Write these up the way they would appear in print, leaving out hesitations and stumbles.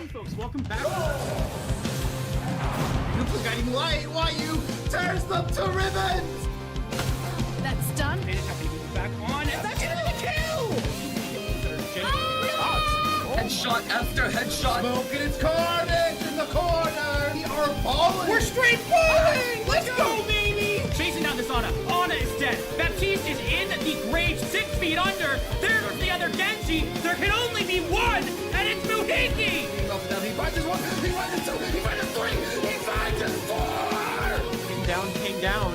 Hey folks, welcome back. You guiding light, why you tears them to ribbons? That's done. And it's happening back on. And that's another kill! Headshot after headshot. Smoking its carnage in the corner. We are balling. We're straight balling! Let's go, baby! Chasing down this Ana. Ana is dead. Baptiste is in the grave 6 feet under. There's the other Genji. There can only be one, and it's Muhiki! He finds his one, he finds his two, he finds his three, he finds his four! Came down.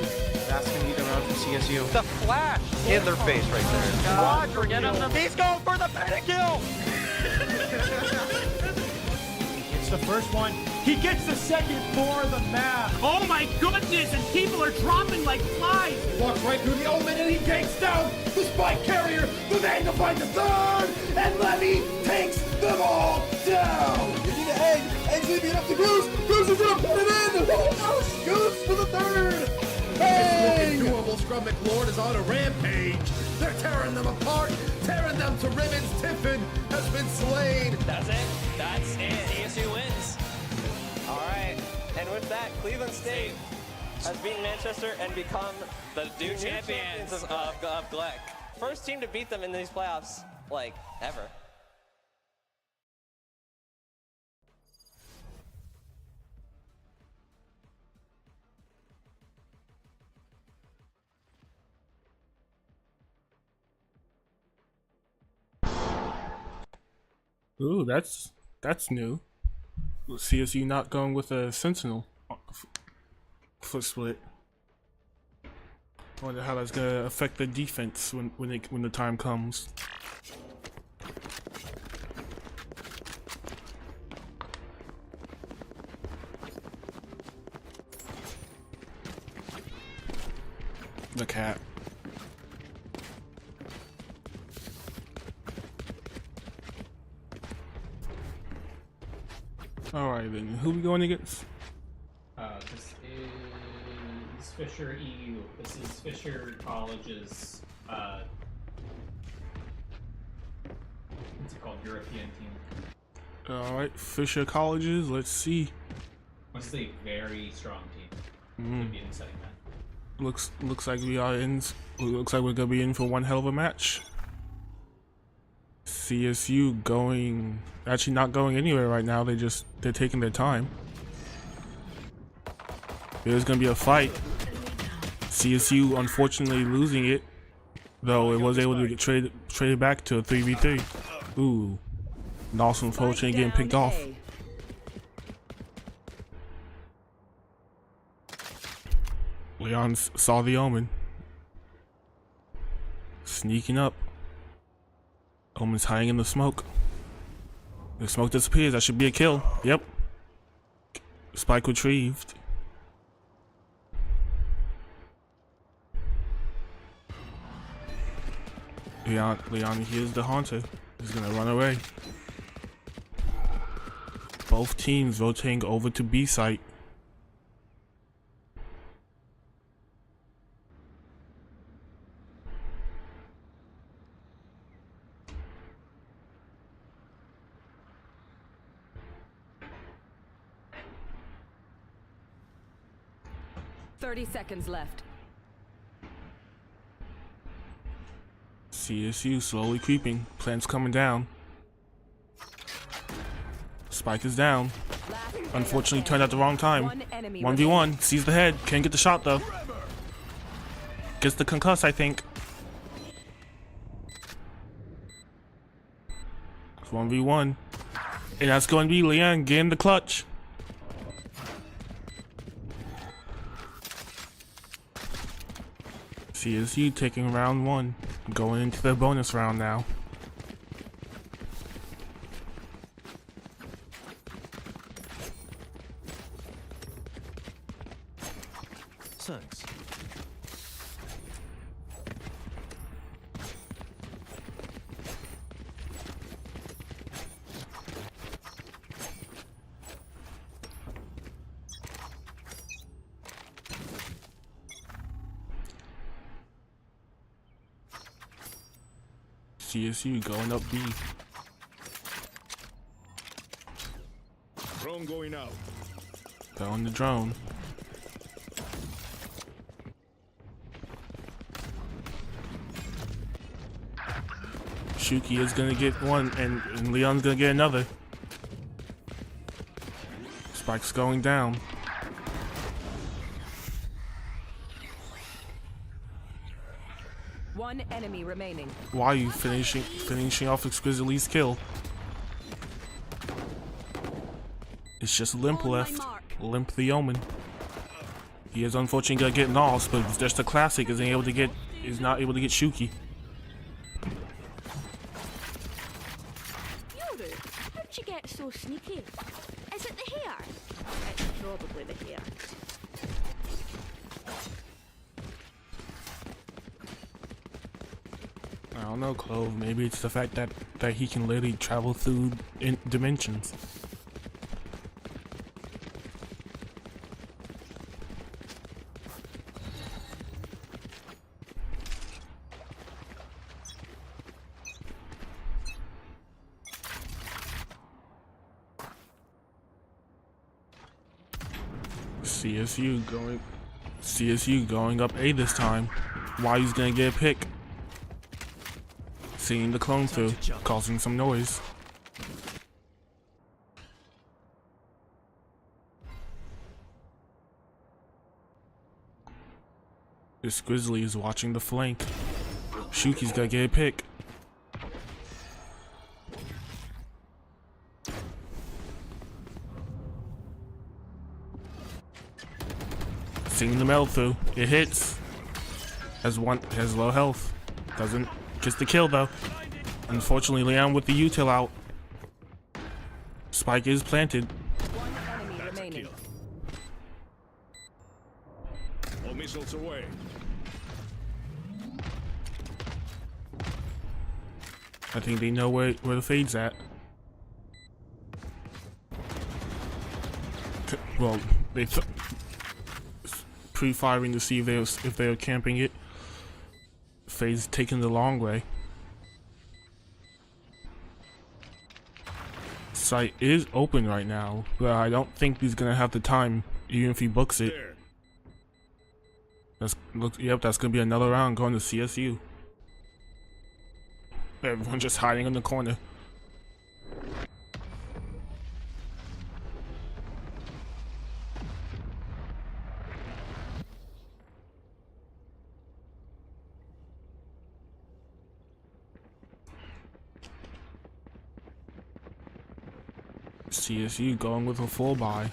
That's gonna be the round for CSU. The flash in their face right there. Quadra kill. He's going for the pentakill. It's the first one. He gets the second for the map. Oh my goodness, and people are dropping like flies! Walks right through the omen and he takes down the spike carrier, the Magnified the third, and Levy takes them all down! You need an egg, egg's leaving it up to Goose, Goose is gonna put it in! Oh, Goose for the third! Bang! This doable Scrum McLord is on a rampage! They're tearing them apart, tearing them to ribbons. Tiffin has been slain! That's it. That's it. CSU wins. All right. And with that, Cleveland State has beaten Manchester and become the new champions of GLEC. First team to beat them in these playoffs, like, ever. Ooh, that's new. CSU not going with a Sentinel foot split. I wonder how that's gonna affect the defense when the time comes. The cat. Alright then, who we going against? This is Fisher EU. This is Fisher College's, what's it called, European team. Alright, Fisher Colleges, let's see. This is a very strong team. Could be an exciting match. Looks like we are in. Looks like we're gonna be in for one hell of a match. CSU going, actually not going anywhere right now. They're taking their time. There's gonna be a fight. CSU unfortunately losing it, though it was able to get traded back to a 3v3. Ooh, and also unfortunately getting picked off. Leon saw the omen. Sneaking up. Omen's hiding in the smoke. The smoke disappears. That should be a kill. Yep. Spike retrieved. Leon hears the Haunter. He's gonna run away. Both teams rotating over to B site. Seconds left. CSU slowly creeping. Plant's coming down. Spike is down. Unfortunately turned out the wrong time. 1v1. Sees the head. Can't get the shot though. Gets the concuss, I think. It's 1v1. And that's going to be Leon getting the clutch. CSU taking round one, going into the bonus round now. Thanks. CSU going up B. Drone going out. Throwing the drone. Shuki is gonna get one, and Leon's gonna get another. Spike's going down. One enemy remaining. Why are you finishing off Exquisitely's kill? It's just Limp left. Limp the Omen. He is unfortunately gonna get lost, but it's just a classic is not able to get Shuki. Yoru, how'd you get so sneaky? Is it the hair? It's probably the hair. I don't know, Clove. Maybe it's the fact that he can literally travel through dimensions. CSU going up A this time. Why's gonna get a pick? Seeing the clone through, causing some noise. This Grizzly is watching the flank. Shuki's gonna get a pick. Seeing the meld through, it hits. Has low health. Doesn't gets the kill though. Unfortunately, Leon with the util out. Spike is planted. One enemy remaining. All missiles away. I think they know where the fade's at. Well, they pre-firing to see if they're camping it. Fade's taking the long way. Site is open right now, but I don't think he's gonna have the time, even if he books it. That's gonna be another round going to CSU. Everyone just hiding in the corner. CSU going with a full buy.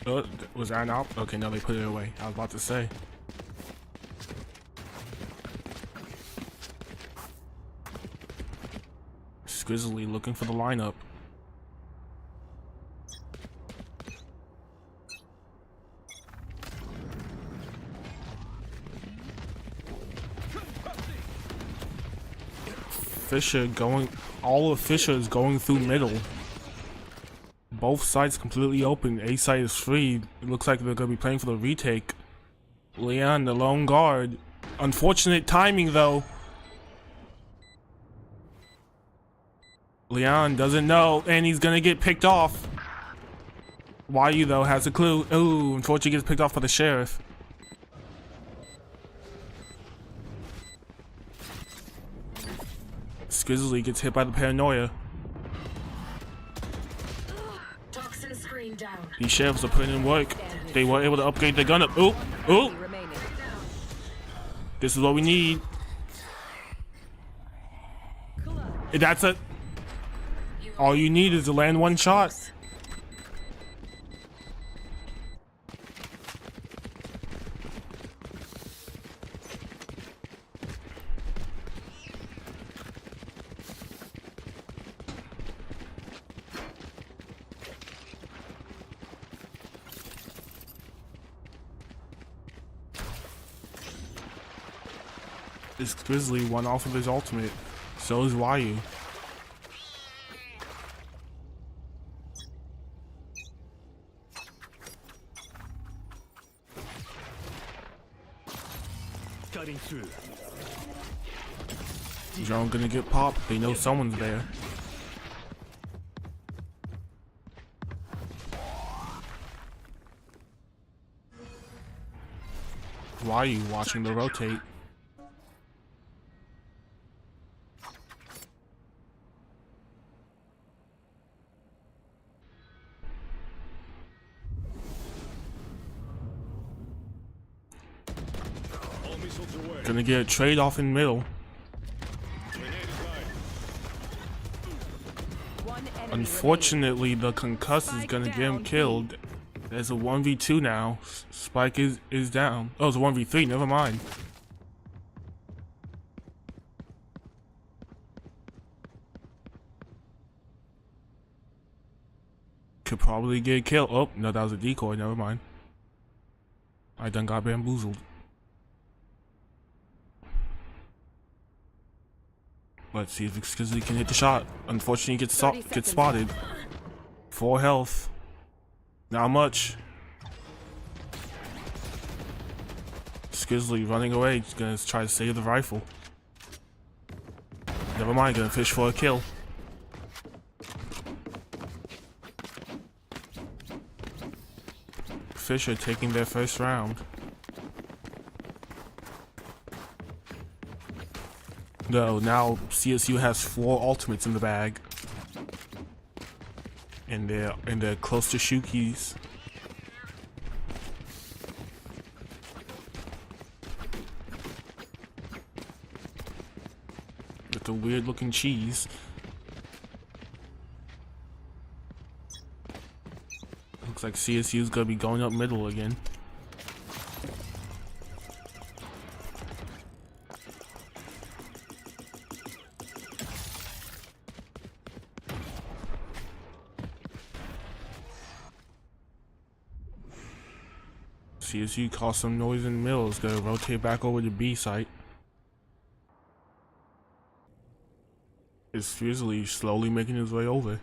Oh, was that out? Okay, no, they put it away. I was about to say. Squizzly looking for the lineup. Fisher going, all of Fisher is going through middle. Both sides completely open. A side is free. It looks like they're gonna be playing for the retake. Leon, the lone guard. Unfortunate timing though. Leon doesn't know, and he's gonna get picked off. Wyu though has a clue. Ooh, unfortunately gets picked off by the sheriff. Squizzly gets hit by the paranoia. Toxin screen down. These sheriffs are putting in work. They were able to upgrade their gun up. Ooh, ooh. This is what we need. That's it. All you need is to land one shot. This Grizzly won off of his ultimate. So is Wyu. Cutting through. Drone gonna get popped. They know someone's there. Why are you watching the rotate? Gonna get a trade off in middle. Unfortunately, the concuss is gonna get him killed. There's a 1v2 now. Spike is down. Oh, it's a 1v3, never mind. Could probably get killed. Oh, no, that was a decoy, never mind. I done got bamboozled. Let's see if Skizzy can hit the shot. Unfortunately, gets spotted. 4 health. Not much. Skizzy running away. He's gonna try to save the rifle. Never mind, gonna fish for a kill. Fisher taking their first round. No, now CSU has 4 ultimates in the bag. And they're close to Shuki's. With the weird looking cheese. Looks like CSU's gonna be going up middle again. CSU caused some noise in the middle. It's gonna rotate back over to B site. It's Frizzly slowly making his way over.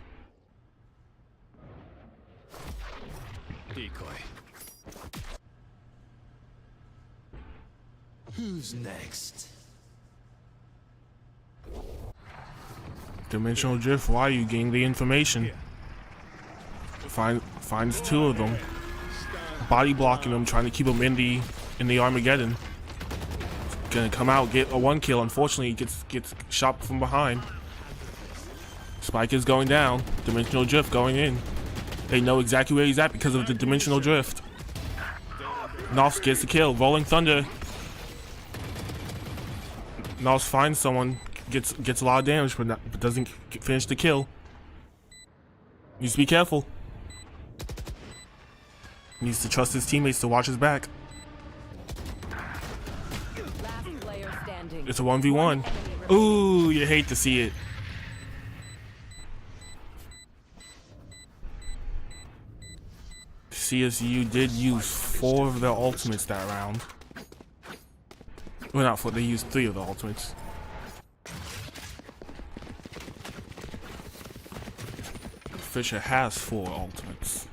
Decoy. Who's next? Dimensional drift. Why are you getting the information? Finds 2 of them. Body blocking them, trying to keep them in the Armageddon. Gonna come out, get a 1 kill. Unfortunately, he gets shot from behind. Spike is going down. Dimensional drift going in. They know exactly where he's at because of the dimensional drift. Nos gets the kill. Rolling Thunder. Nos finds someone, gets a lot of damage, but doesn't finish the kill. Needs to be careful. Needs to trust his teammates to watch his back. It's a 1v1. Ooh, you hate to see it. CSU did use 4 of their ultimates that round. Well, not 4, they used 3 of the ultimates. Fisher has 4 ultimates.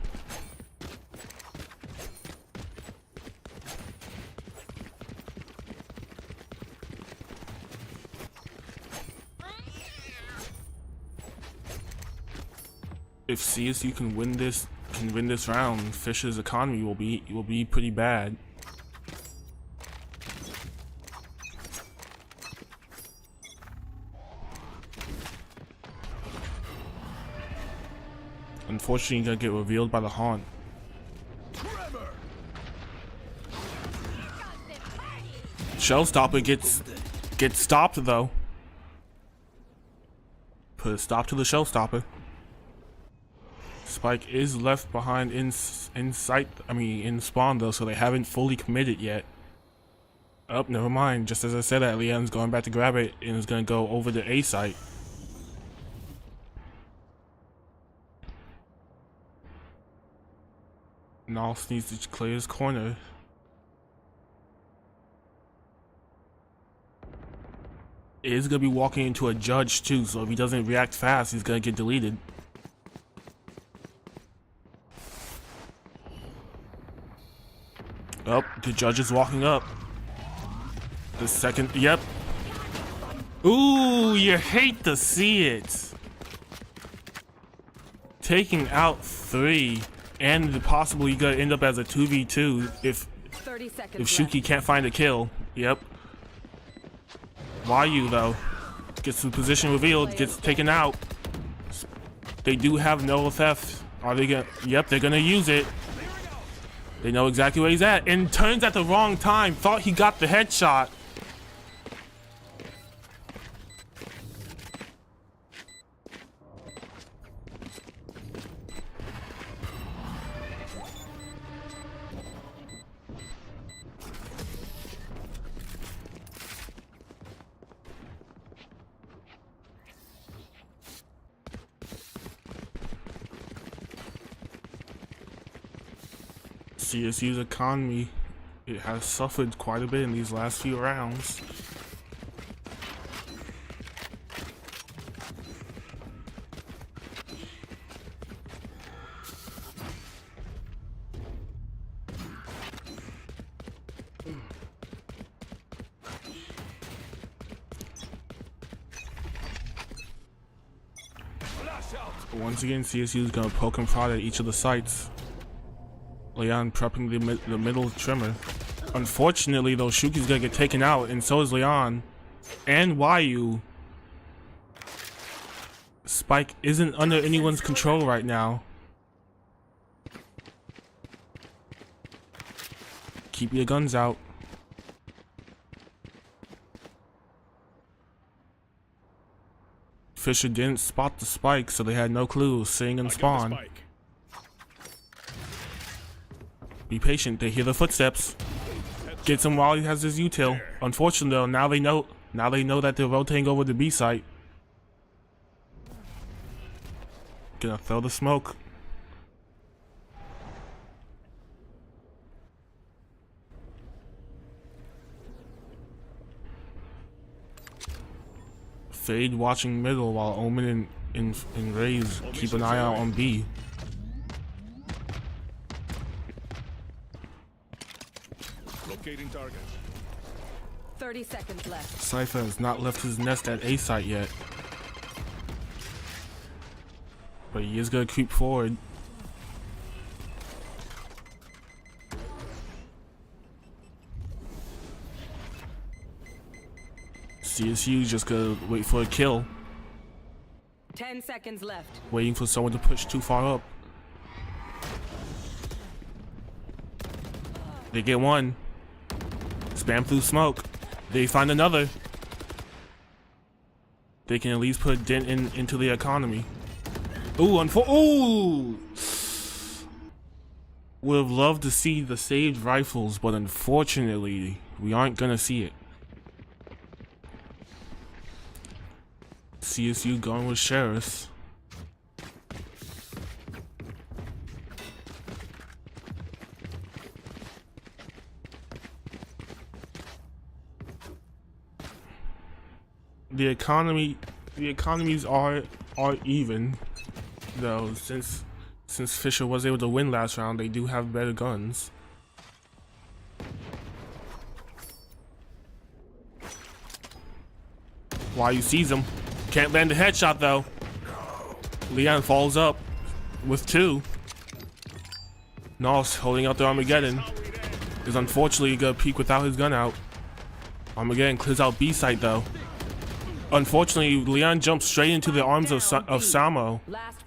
If CSU can win this round, Fisher's economy will be pretty bad. Unfortunately, gonna get revealed by the haunt. Shellstopper gets stopped though. Put a stop to the Shellstopper. Spike is left behind in spawn though, so they haven't fully committed yet. Oh, never mind. Just as I said that, Leon's going back to grab it and is gonna go over to A site. Nos needs to clear his corner. It is gonna be walking into a judge too, so if he doesn't react fast, he's gonna get deleted. Oh, the judge is walking up. The second, yep. Ooh, you hate to see it. Taking out 3, and possibly gonna end up as a 2v2 if 30 seconds If Shuki can't find a kill, yep. YU though gets the position revealed, gets taken out. They do have no theft. Are they gonna? Yep, they're gonna use it. They know exactly where he's at, and turns at the wrong time. Thought he got the headshot. CSU's economy, it has suffered quite a bit in these last few rounds. Once again, CSU is going to poke and prod at each of the sites. Leon prepping the middle trimmer. Unfortunately, though, Shuki's gonna get taken out, and so is Leon. And YU. Spike isn't under anyone's control right now. Keep your guns out. Fisher didn't spot the spike, so they had no clue. Sing and spawn. Be patient, they hear the footsteps. Gets him while he has his util. Unfortunately though, now they know that they're rotating over the B site. Gonna throw the smoke. Fade watching middle while Omen and Raze keep an eye out on B. Locating target. 30 seconds left. Cypher has not left his nest at A site yet. But he is gonna creep forward. CSU just gonna wait for a kill. 10 seconds left. Waiting for someone to push too far up. They get one. Spam through smoke. They find another. They can at least put a dent into the economy. Ooh, ooh! Would have loved to see the saved rifles, but unfortunately, we aren't gonna see it. CSU going with Sheriffs. The economies are even, though, since Fisher was able to win last round. They do have better guns. YU sees him, can't land a headshot though. Leon falls up with two. Nos holding out the Armageddon is unfortunately gonna peek without his gun out. Armageddon clears out B site though. Unfortunately, Leon jumps straight into the arms of Samo,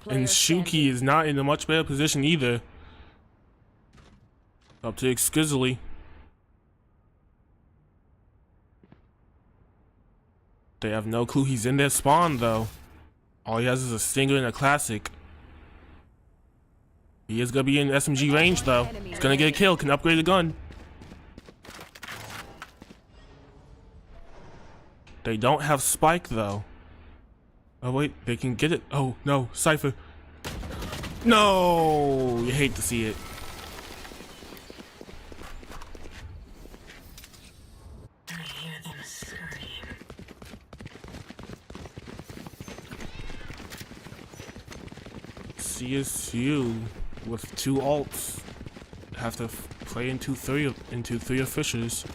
and Shuki is not in a much better position either. Up to Exquisitely. They have no clue he's in their spawn though. All he has is a Stinger and a Classic. He is gonna be in SMG range though. He's gonna get a kill, can upgrade the gun. They don't have Spike though. Oh wait, they can get it. Oh no, Cypher. No, you hate to see it. I hear them scream. CSU with two ults have to play into three of Fisher's.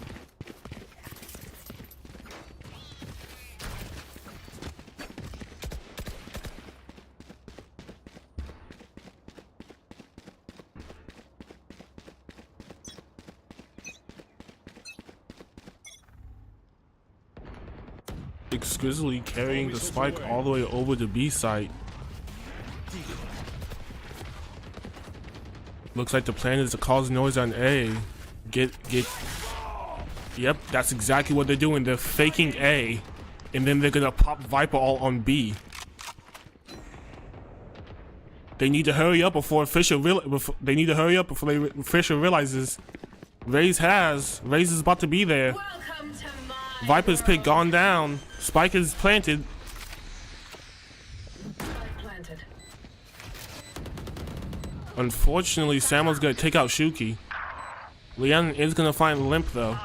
exquisitely carrying the spike all the way over to B site. Looks like the plan is to cause noise on A. Yep, that's exactly what they're doing. They're faking A, and then they're gonna pop Viper all on B. They need to hurry up before Fisher Fisher realizes Raze is about to be there. Viper's pick gone down. Spike is planted. Unfortunately, Samuel's gonna take out Shuki. Leon is gonna find Limp though.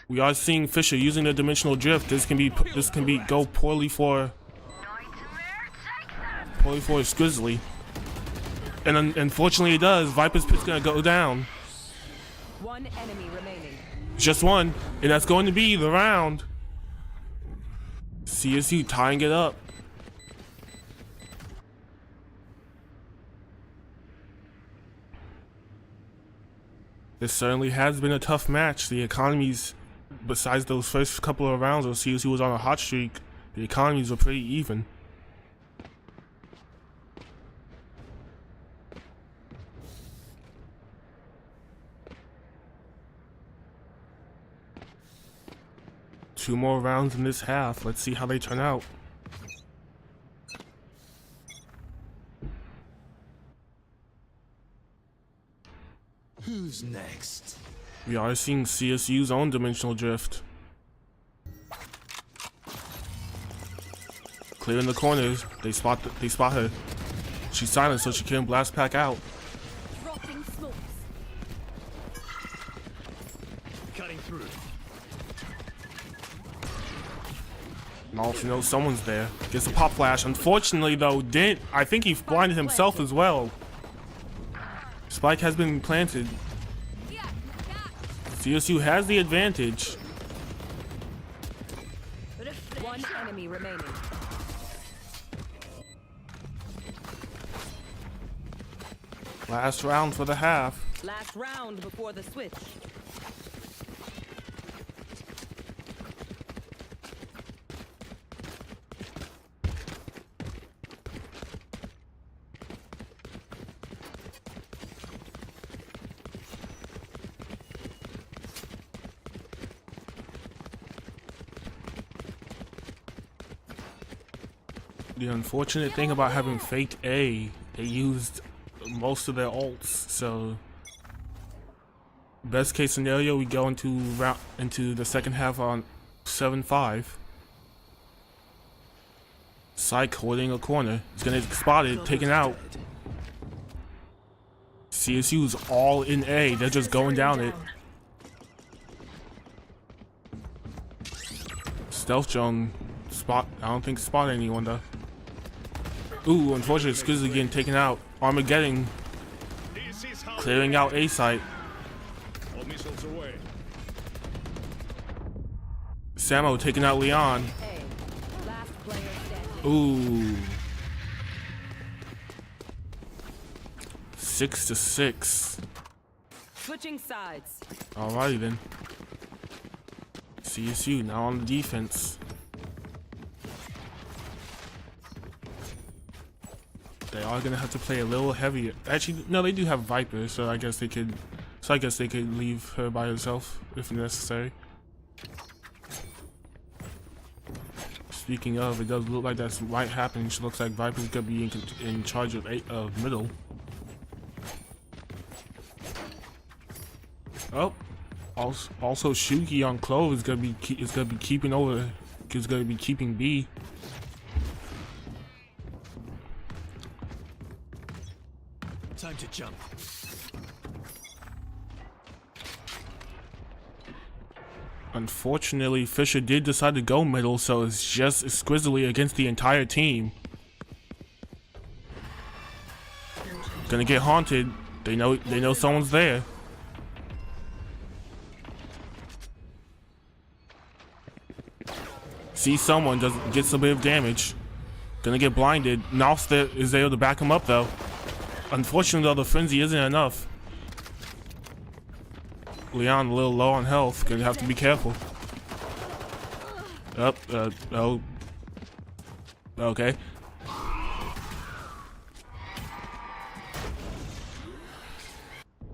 We are seeing Fisher using the dimensional drift. This can go poorly for Exquisitely. And unfortunately it does. Viper's pit's gonna go down. One enemy remaining. Just one, and that's going to be the round. CSU tying it up. This certainly has been a tough match. The economies, besides those first couple of rounds where CSU was on a hot streak, the economies were pretty even. Two more rounds in this half. Let's see how they turn out. Who's next? We are seeing CSU's own dimensional drift. Clearing the corners. They spot her. She's silent, so she can't blast pack out. Dropping smokes. Cutting through. And also knows someone's there. Gets a pop flash. Unfortunately, though, I think he blinded himself as well. Spike has been planted. CSU has the advantage. One enemy remaining. Last round for the half. Last round before the switch. The unfortunate thing about having faked A, they used most of their ults, so best case scenario, we go into the second half on 7-5. Psych holding a corner. He's gonna get spotted, taken out. CSU's all in A, they're just going down it. Stealth drone spot, I don't think spot anyone though. Ooh, unfortunately, Exquisitely getting taken out. Armageddon clearing out A site. Samo taking out Leon. Ooh. 6-6. Switching sides. Alrighty then. CSU now on the defense. They are gonna have to play a little heavier. Actually, no, they do have Viper, so I guess they could. So I guess they could leave her by herself if necessary. Speaking of, it does look like that might happen. She looks like Viper's gonna be in charge of middle. Oh, also Shuki on Clove is gonna be keeping B. Time to jump. Unfortunately, Fisher did decide to go middle, so it's just Exquisitely against the entire team. Gonna get haunted. They know someone's there. See someone, gets a bit of damage. Gonna get blinded. Nouse is able to back him up though. Unfortunately though, the frenzy isn't enough. Leon a little low on health, gonna have to be careful. Up, oh. Okay.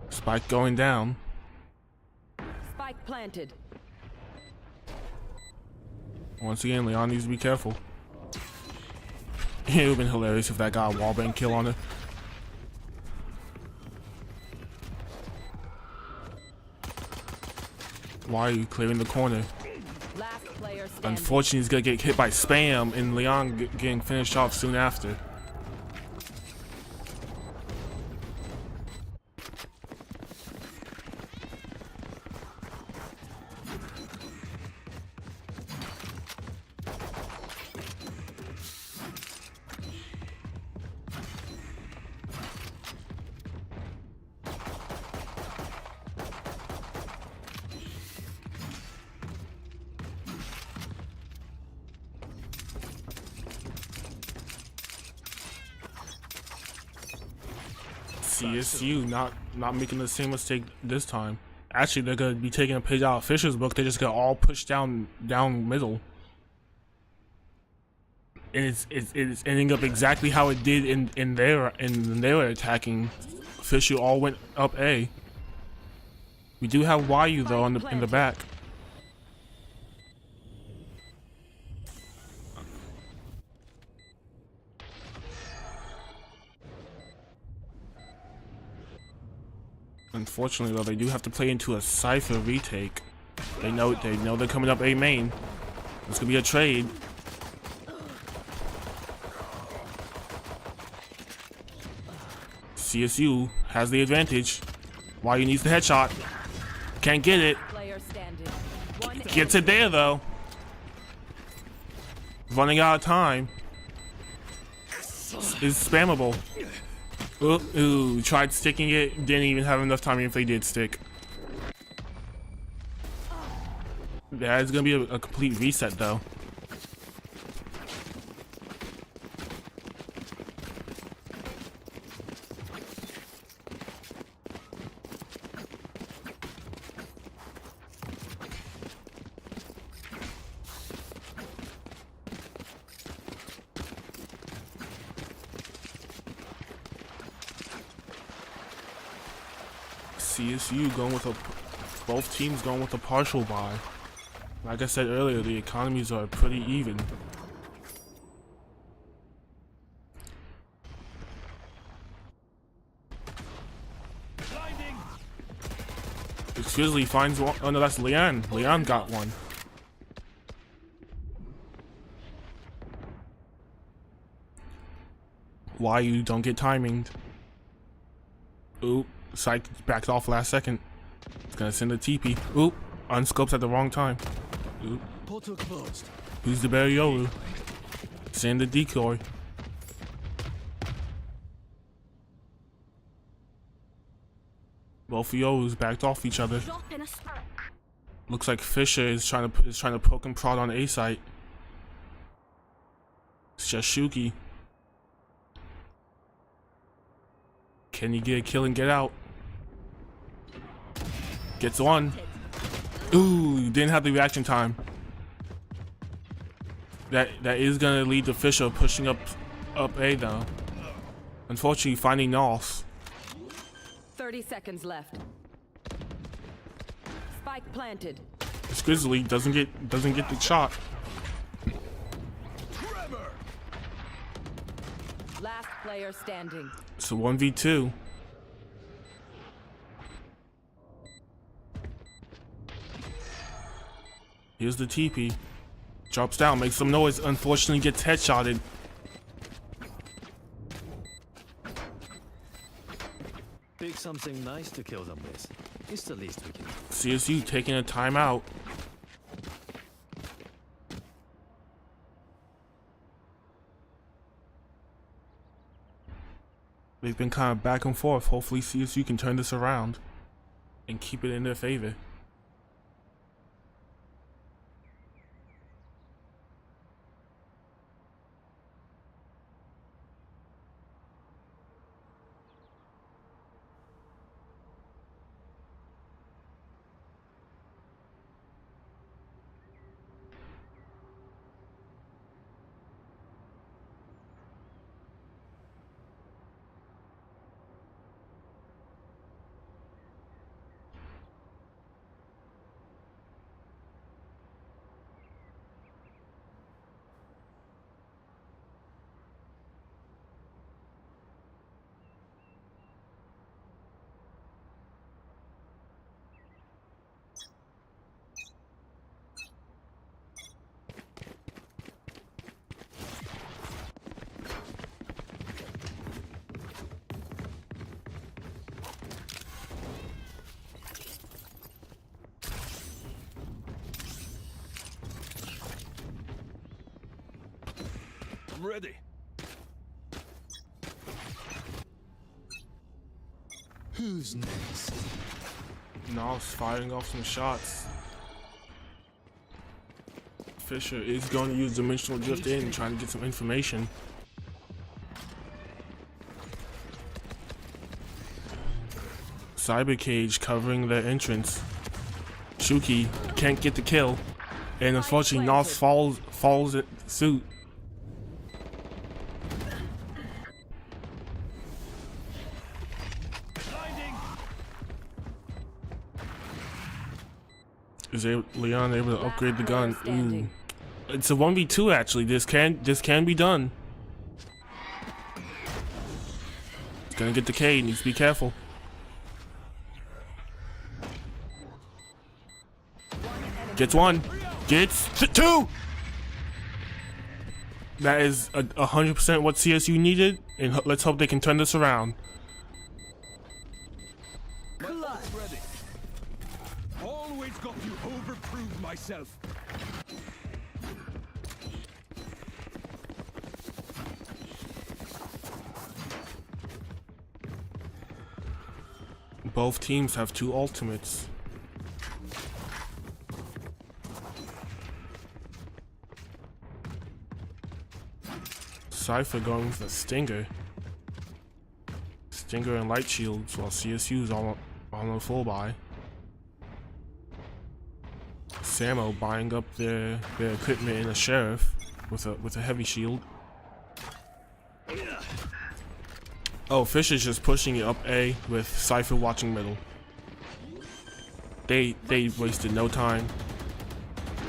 Spike going down. Spike planted. Once again, Leon needs to be careful. It would have been hilarious if that got a wallbang kill on her. Why are you clearing the corner? Last player standing. Unfortunately, he's gonna get hit by spam, and Leon getting finished off soon after. CSU not making the same mistake this time. Actually, they're gonna be taking a page out of Fisher's book. They're just gonna all push down middle, and it's ending up exactly how it did in their attacking. Fisher all went up A. We do have YU though in the back. Unfortunately, though, they do have to play into a Cypher retake. They know they're coming up A main. This could be a trade. CSU has the advantage. YU needs the headshot. Can't get it. Player standing. One Gets it there though. Running out of time. Is spammable. Ooh, tried sticking it, didn't even have enough time if they did stick. Yeah, it's gonna be a complete reset though. CSU going with both teams going with a partial buy. Like I said earlier, the economies are pretty even. Grizzly finds one. Oh no, that's Leon. Leon got one. Why you don't get timinged? Oop. Psych backed off last second. It's gonna send a TP. Oop, unscopes at the wrong time. Oop. Portal closed. Who's the Barrioru? Send the decoy. Both of Yorus backed off each other. Looks like Fisher is trying to poke and prod on A site. It's just Shuki. Can you get a kill and get out? Gets one. Ooh, didn't have the reaction time. That is gonna lead to Fisher pushing up A though. Unfortunately, finding North. 30 seconds left. Spike planted. This Grizzly doesn't get the shot. Last player standing. It's a 1v2. Here's the TP. Drops down, makes some noise. Unfortunately, gets headshotted. Pick something nice to kill them with. It's the least we can do. CSU taking a timeout. They've been kind of back and forth. Hopefully CSU can turn this around and keep it in their favor. I'm ready. Who's next? Nas firing off some shots. Fisher is going to use Dimensional Drift in, trying to get some information. Cyber Cage covering their entrance. Shuki can't get the kill, and unfortunately Nas falls at suit. Is Leon able to upgrade the gun? Ooh. It's a 1v2 actually. This can be done. It's gonna get the K, needs to be careful. Gets one. Gets two! That is 100% what CSU needed, and let's hope they can turn this around. Ready. Always got to overprove myself. Both teams have 2 ultimates. Cypher going with the Stinger. Stinger and Light Shields, while CSU is on a full buy. Samo buying up their equipment in a Sheriff with a heavy shield. Oh, Fisher's just pushing it up A with Cypher watching middle. They wasted no time.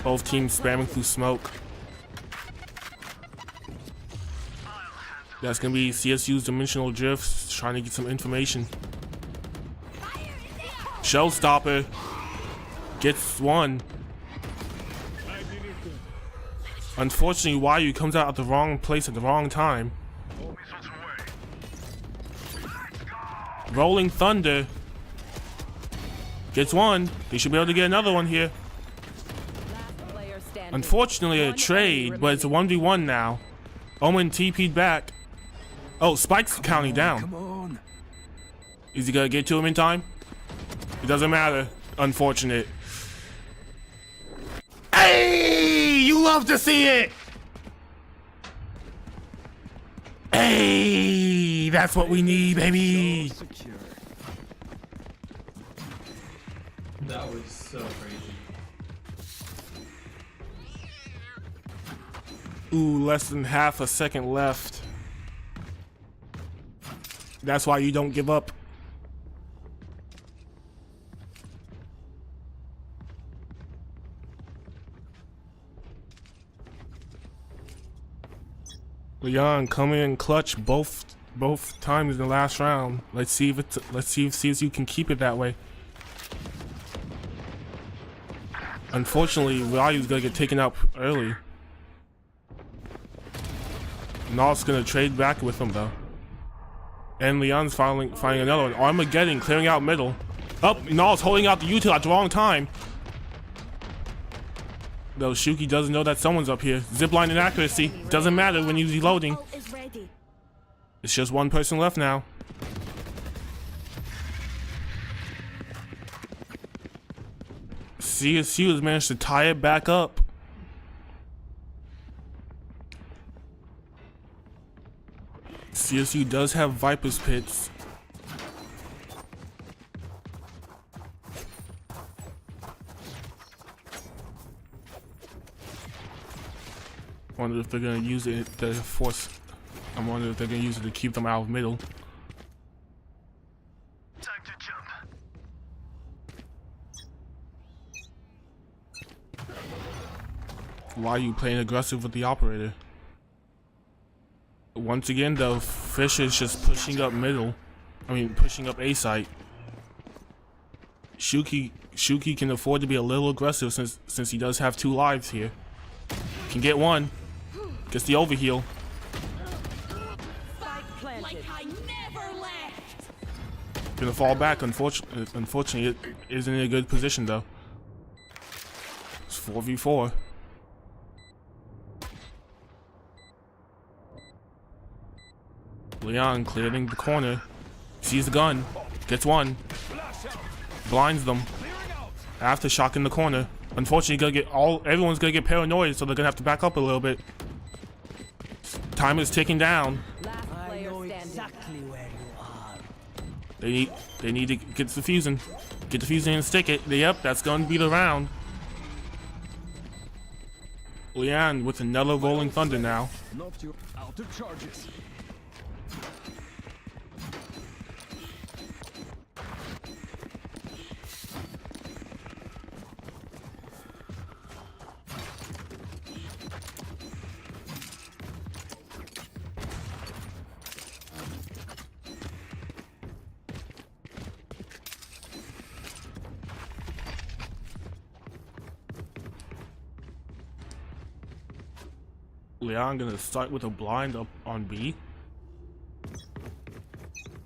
Both teams spamming through smoke. That's gonna be CSU's Dimensional Drifts trying to get some information. Shellstopper gets one. Unfortunately, Wyu comes out at the wrong place at the wrong time. Rolling Thunder gets one. They should be able to get another one here. Unfortunately, a trade, but it's a 1v1 now. Omen TP'd back. Oh, Spike's counting down. Come on. Is he gonna get to him in time? It doesn't matter. Unfortunate. Hey, you love to see it. Hey, that's what we need, baby. So secure. That was so crazy. Ooh, less than half a second left. That's why you don't give up. Leon coming in clutch both times in the last round. Let's see if CSU can keep it that way. Unfortunately, Ryu's gonna get taken out early. Nal's gonna trade back with him though. And Leon's finding another one. Armageddon clearing out middle. Up, Nal's holding out the util at the wrong time. Though Shuki doesn't know that someone's up here. Zipline inaccuracy. Doesn't matter when you're reloading. It's just one person left now. CSU has managed to tie it back up. CSU does have Viper's Pits. Wonder if they're gonna use it to force. I wonder if they're gonna use it to keep them out of middle. Time to jump. Why are you playing aggressive with the operator? Once again though, Fisher's just pushing up middle. I mean pushing up A site. Shuki can afford to be a little aggressive since he does have 2 lives here. Can get one. Gets the overheal. Like I never left. Gonna fall back. Unfortunately, it isn't in a good position though. It's 4v4. Leon clearing the corner. Sees the gun. Gets one. Blinds them. Aftershock in the corner. Unfortunately, everyone's gonna get paranoid, so they're gonna have to back up a little bit. Time is ticking down. Last player standing. Exactly where you are. They need to get the fusing. Get the fusing and stick it. Yep, that's gonna be the round. Leon with another rolling thunder now. Not you out of charges. Leon gonna start with a blind up on B.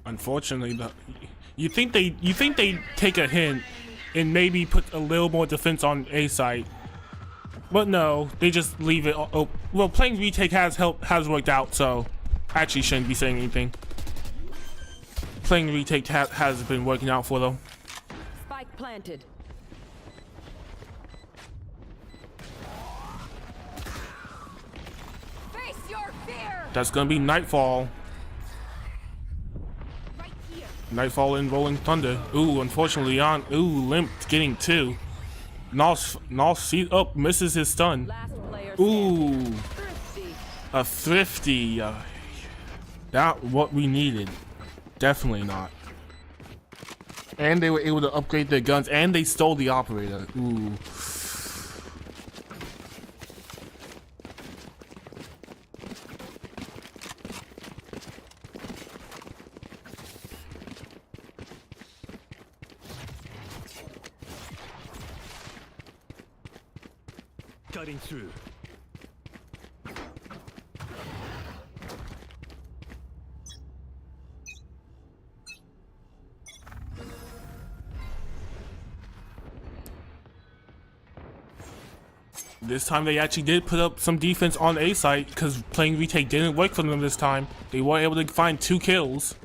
Unfortunately, you think they take a hint and maybe put a little more defense on A site, but no, they just leave it. Oh, well, playing retake has worked out, so I actually shouldn't be saying anything. Playing retake has been working out for them. Spike planted. That's gonna be Nightfall. Right here. Nightfall in Rolling Thunder. Ooh, unfortunately, Leon. Ooh, limped, getting two. Nos misses his stun. Last player Ooh, standing. Thrifty. a thrifty. That what we needed. Definitely not. And they were able to upgrade their guns, and they stole the operator. Ooh. Cutting through. This time they actually did put up some defense on A site because playing retake didn't work for them this time. They were able to find 2 kills.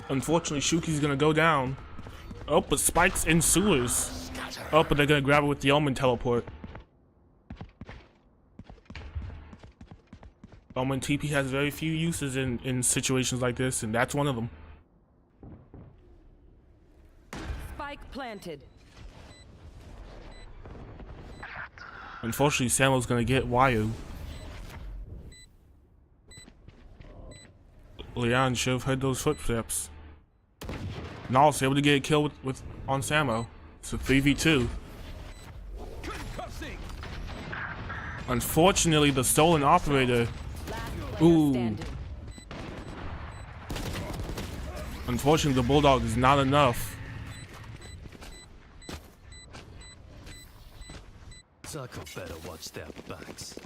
Unfortunately, Shuki's gonna go down. Oh, but Spike's in sewers. Oh, but they're gonna grab it with the Omen teleport. Omen TP has very few uses in situations like this, and that's one of them. Spike planted. Unfortunately, Samuel's gonna get Wyu. Leon should have heard those footsteps. Nal's able to get a kill on Samo. It's a 3v2. Unfortunately, the stolen operator. Ooh. Standing. Unfortunately, the Bulldog is not enough. Circle better watch their backs.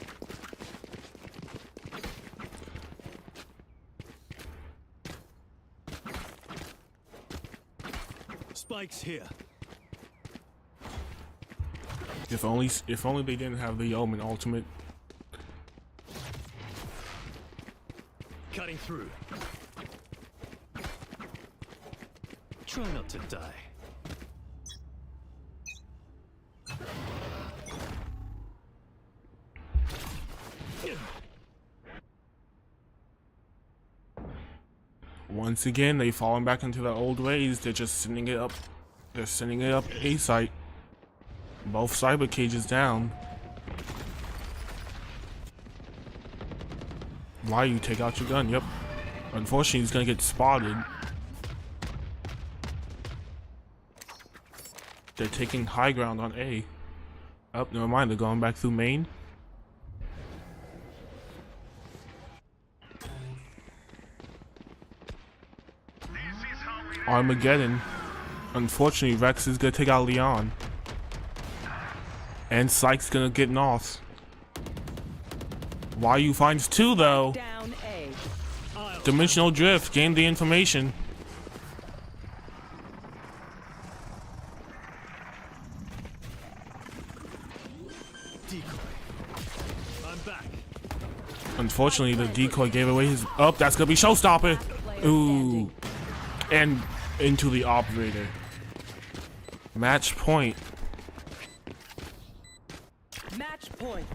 Spike's here. If only they didn't have the Omen ultimate. Cutting through. Try not to die. Once again, they've fallen back into their old ways. They're just sending it up. They're sending it up A site. Both cyber cages down. Why you take out your gun? Yep. Unfortunately, he's gonna get spotted. They're taking high ground on A. Oh, never mind. They're going back through main. Armageddon. Unfortunately, Rex is gonna take out Leon. And Sykes gonna get North. Wyu finds 2 though. Down A. Dimensional drift, gain the information. Decoy. I'm back. Unfortunately, the decoy gave away his up. That's gonna be showstopper. Ooh, and into the operator. Match point. Match point.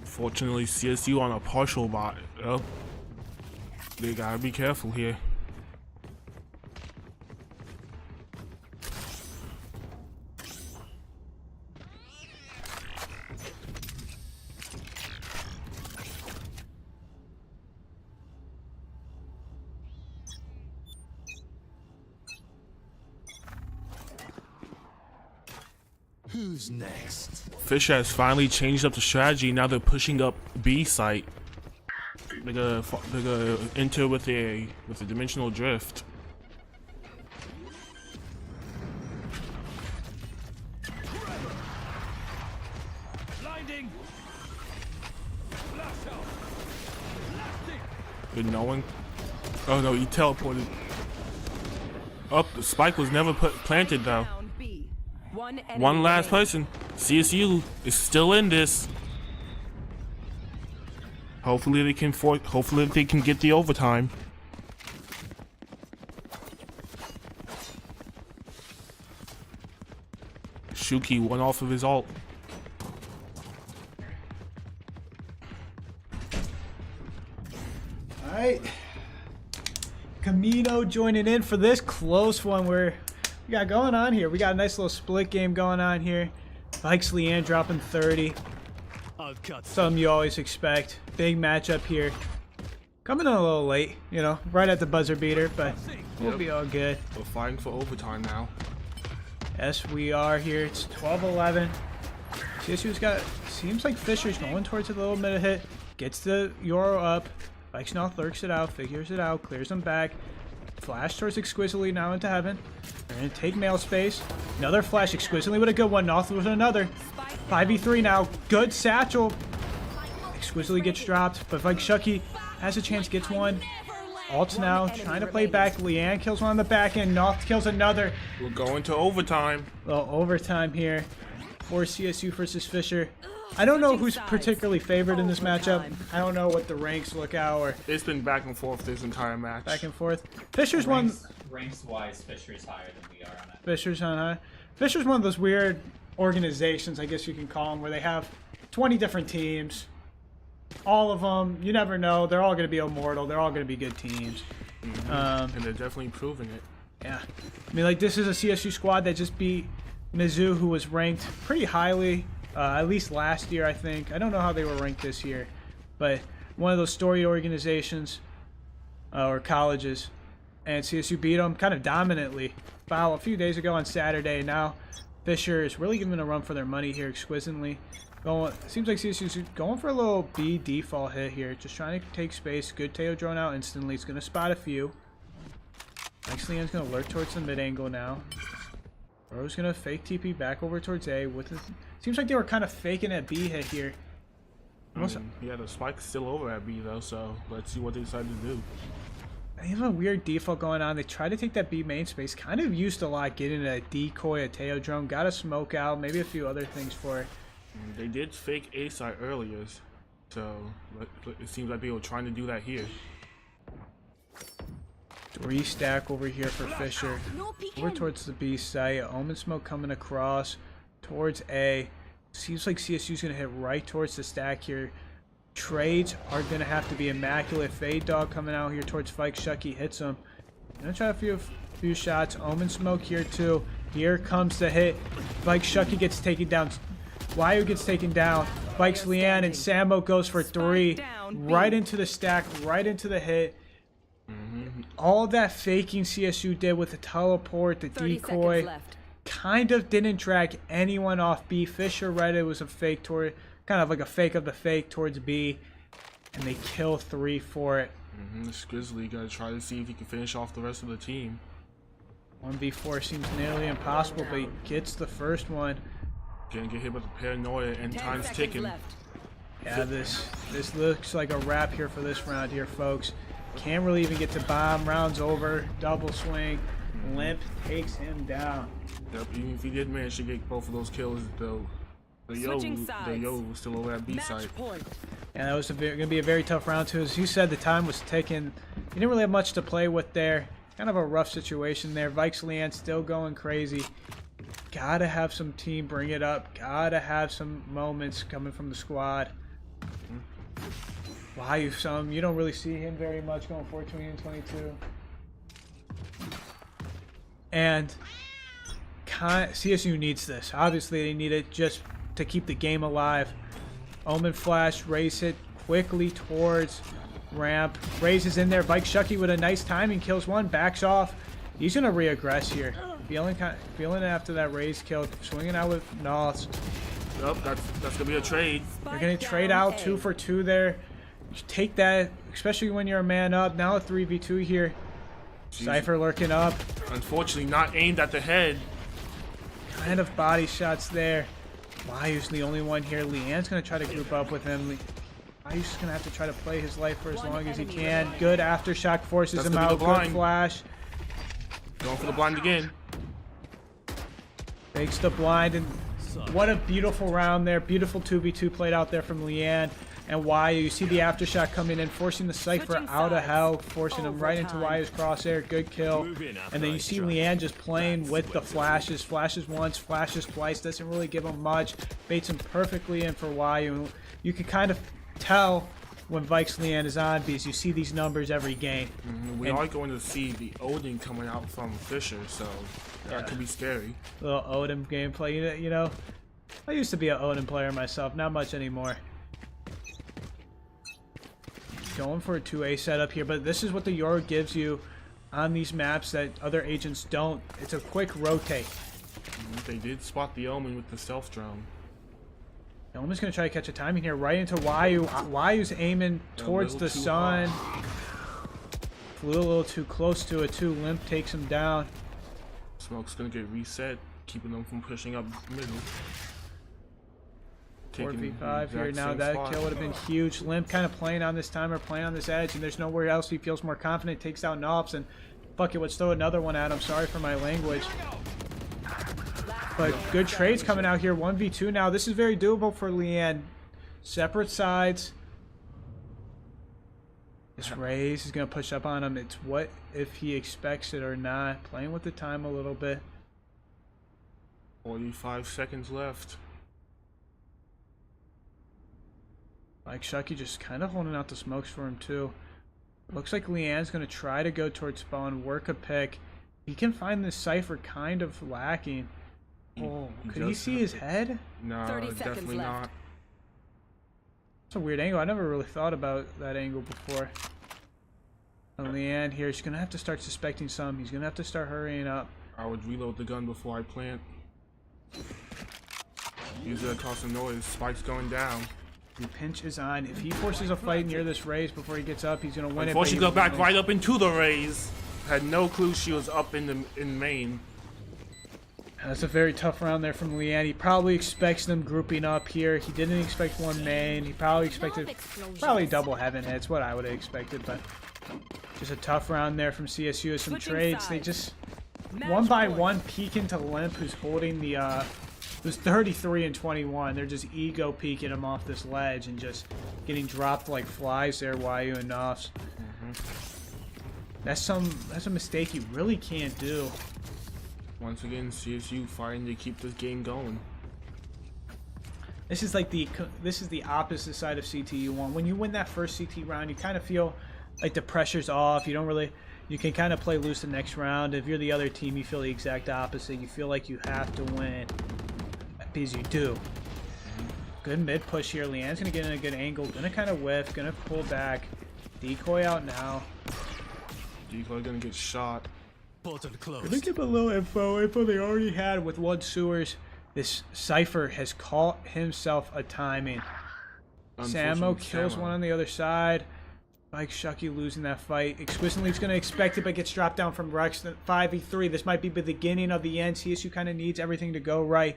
Fortunately, CSU on a partial bot. Yep. They gotta be careful here. Who's next? Fisher has finally changed up the strategy. Now they're pushing up B site. They're gonna enter with a dimensional drift. Blinding. Good knowing. Oh no, he teleported. Up, the spike was never planted though. Down B. One last person. CSU is still in this. Hopefully they can get the overtime. Shuki went off of his ult. Alright. Camino joining in for this close one where we got going on here. We got a nice little split game going on here. Vikes Leanne dropping 30. Something you always expect. Big matchup here. Coming in a little late, you know, right at the buzzer beater, but we'll be all good. We're fighting for overtime now. Yes, we are here. It's 12-11. CSU's got, seems like Fisher's going towards a little bit of hit. Gets the Euro up. Vikes now lurks it out, figures it out, clears them back. Flash towards Exquisitely now into heaven. They're going to take male space. Another flash Exquisitely with a good one. Noth with another. 5v3 now. Good satchel. Exquisitely gets dropped, but Vike Shucky has a chance, gets one. Alt now, trying to play back. Leanne kills one on the back end. Noth kills another. We're going to overtime. Little overtime here for CSU versus Fisher. I don't know who's particularly favored in this matchup. I don't know what the ranks look out or It's been back and forth this entire match. back and forth. Fisher's one. Ranks wise, Fisher is higher than we are on it. Fisher's on high. Fisher's one of those weird organizations, I guess you can call them, where they have 20 different teams. All of them, you never know. They're all going to be immortal. They're all going to be good teams. And they're definitely proving it. Yeah. I mean, like, this is a CSU squad that just beat Mizzou, who was ranked pretty highly, at least last year, I think. I don't know how they were ranked this year. But one of those story organizations or colleges. And CSU beat them kind of dominantly about a few days ago on Saturday. Now Fisher is really giving a run for their money here, Exquisitely. Seems like CSU's going for a little B default hit here. Just trying to take space. Good Teo drone out instantly. He's going to spot a few. Next, Leanne's going to lurk towards the mid angle now. Bro's going to fake TP back over towards A. Seems like they were kind of faking that B hit here. Yeah, the spike's still over at B though, so let's see what they decide to do. They have a weird default going on. They try to take that B main space. Kind of used a lot getting a decoy, a Teo drone. Got a smoke out. Maybe a few other things for it. They did fake A side earlier, so it seems like they were trying to do that here. 3 stack over here for Fisher. Over towards the B site. Omen smoke coming across towards A. Seems like CSU's going to hit right towards the stack here. Trades are going to have to be immaculate. Fade Dog coming out here towards Vike Shucky. Hits him. Gonna try a few shots. Omen smoke here too. Here comes the hit. Vike Shucky gets taken down. Wyu gets taken down. Vikes Leanne and Sambo goes for 3. Right into the stack. Right into the hit. All that faking CSU did with the teleport, the decoy, kind of didn't drag anyone off B. Fisher read it was a fake toward, kind of like a fake of the fake towards B, and they kill 3 for it. Grizzly gotta try to see if he can finish off the rest of the team. 1v4 seems nearly impossible, but he gets the first one. Gonna get hit with the paranoia and time's ticking. Yeah, this looks like a wrap here for this round here, folks. Can't really even get to bomb. Round's over. Double swing. Limp takes him down. Yep, even if he did manage to get both of those kills, though, The Switching sides. Yo was still over at B side. Match point. And that was going to be a very tough round too. As you said, the time was ticking. You didn't really have much to play with there. Kind of a rough situation there. Vikes Leanne still going crazy. Gotta have some team bring it up. Gotta have some moments coming from the squad. Wow, you don't really see him very much going 14 and 22. And CSU needs this. Obviously, they need it just to keep the game alive. Omen flash, race it quickly towards ramp. Raze is in there. Vike Shucky with a nice timing, kills one, backs off. He's gonna reaggress here. Feeling after that Raze kill, swinging out with Nos. Yep, that's gonna be a trade. They're gonna trade out 2 for 2 there. You take that, especially when you're a man up. Now a 3v2 here. Jeez. Cypher lurking up. Unfortunately, not aimed at the head. Kind of body shots there. Wayu's the only one here. Leanne's gonna try to group up with him. Wayu's just gonna have to try to play his life for as long as he can. Good aftershock forces him out. Good flash. Going for the blind again. Fakes the blind, and what a beautiful round there. Beautiful 2v2 played out there from Leanne and Wayu. You see the aftershock coming in, forcing the Cypher out of hell, forcing him right into Wayu's crosshair. Good kill. And then you see Leanne just playing with the flashes. Flashes once, flashes twice. Doesn't really give him much. Baits him perfectly in for Wayu. You can kind of tell when Vikes Leanne is on because you see these numbers every game. We are going to see the Odin coming out from Fisher, so that could be scary. Little Odin gameplay, you know. I used to be an Odin player myself, not much anymore. Going for a 2A setup here, but this is what the Yoru gives you on these maps that other agents don't. It's a quick rotate. They did spot the Omen with the stealth drone. Omen's going to try to catch a timing here right into Wayu. Wayu's aiming towards the sun. Flew a little too close to it too. Limp takes him down. Smoke's going to get reset, keeping them from pushing up middle. 4v5 here now. That kill would have been huge. Limp kind of playing on this timer, playing on this edge, and there's nowhere else he feels more confident. Takes out Nops, and fuck it, let's throw another one at him. Sorry for my language. But good trades coming out here. 1v2 now. This is very doable for Leanne. Separate sides. This Raze is going to push up on him. It's what if he expects it or not. Playing with the time a little bit. 45 seconds left. Like Shucky just kind of holding out the smokes for him too. Looks like Leanne's going to try to go towards spawn, work a pick. He can find this Cypher kind of lacking. Oh, could he see his head? No, definitely not. It's a weird angle. I never really thought about that angle before. And Leanne here, she's going to have to start suspecting some. He's going to have to start hurrying up. I would reload the gun before I plant. Use it to cause some noise. Spike's going down. The pinch is on. If he forces a fight near this Raze before he gets up, he's going to win it. Before she got back right up into the Raze. Had no clue she was up in main. That's a very tough round there from Leanne. He probably expects them grouping up here. He didn't expect one main. He probably expected double heaven hits, what I would have expected, but just a tough round there from CSU. Some trades. They just one by one peek into Limp, who's holding the who's 33 and 21. They're just ego peeking him off this ledge and just getting dropped like flies there, Wayu and Nofs. That's a mistake you really can't do. Once again, CSU fighting to keep this game going. This is the opposite side of CTU1. When you win that first CT round, you kind of feel like the pressure's off. You can kind of play loose the next round. If you're the other team, you feel the exact opposite. You feel like you have to win because you do. Good mid push here. Leanne's gonna get in a good angle. Gonna kind of whiff. Gonna pull back. Decoy out now. Decoy gonna get shot. Gonna give a little info they already had with one sewers. This Cypher has caught himself a timing. Samo kills one on the other side. Mike Shucky losing that fight. Exquisitely's gonna expect it, but gets dropped down from Rex. 5v3. This might be the beginning of the end. CSU kind of needs everything to go right.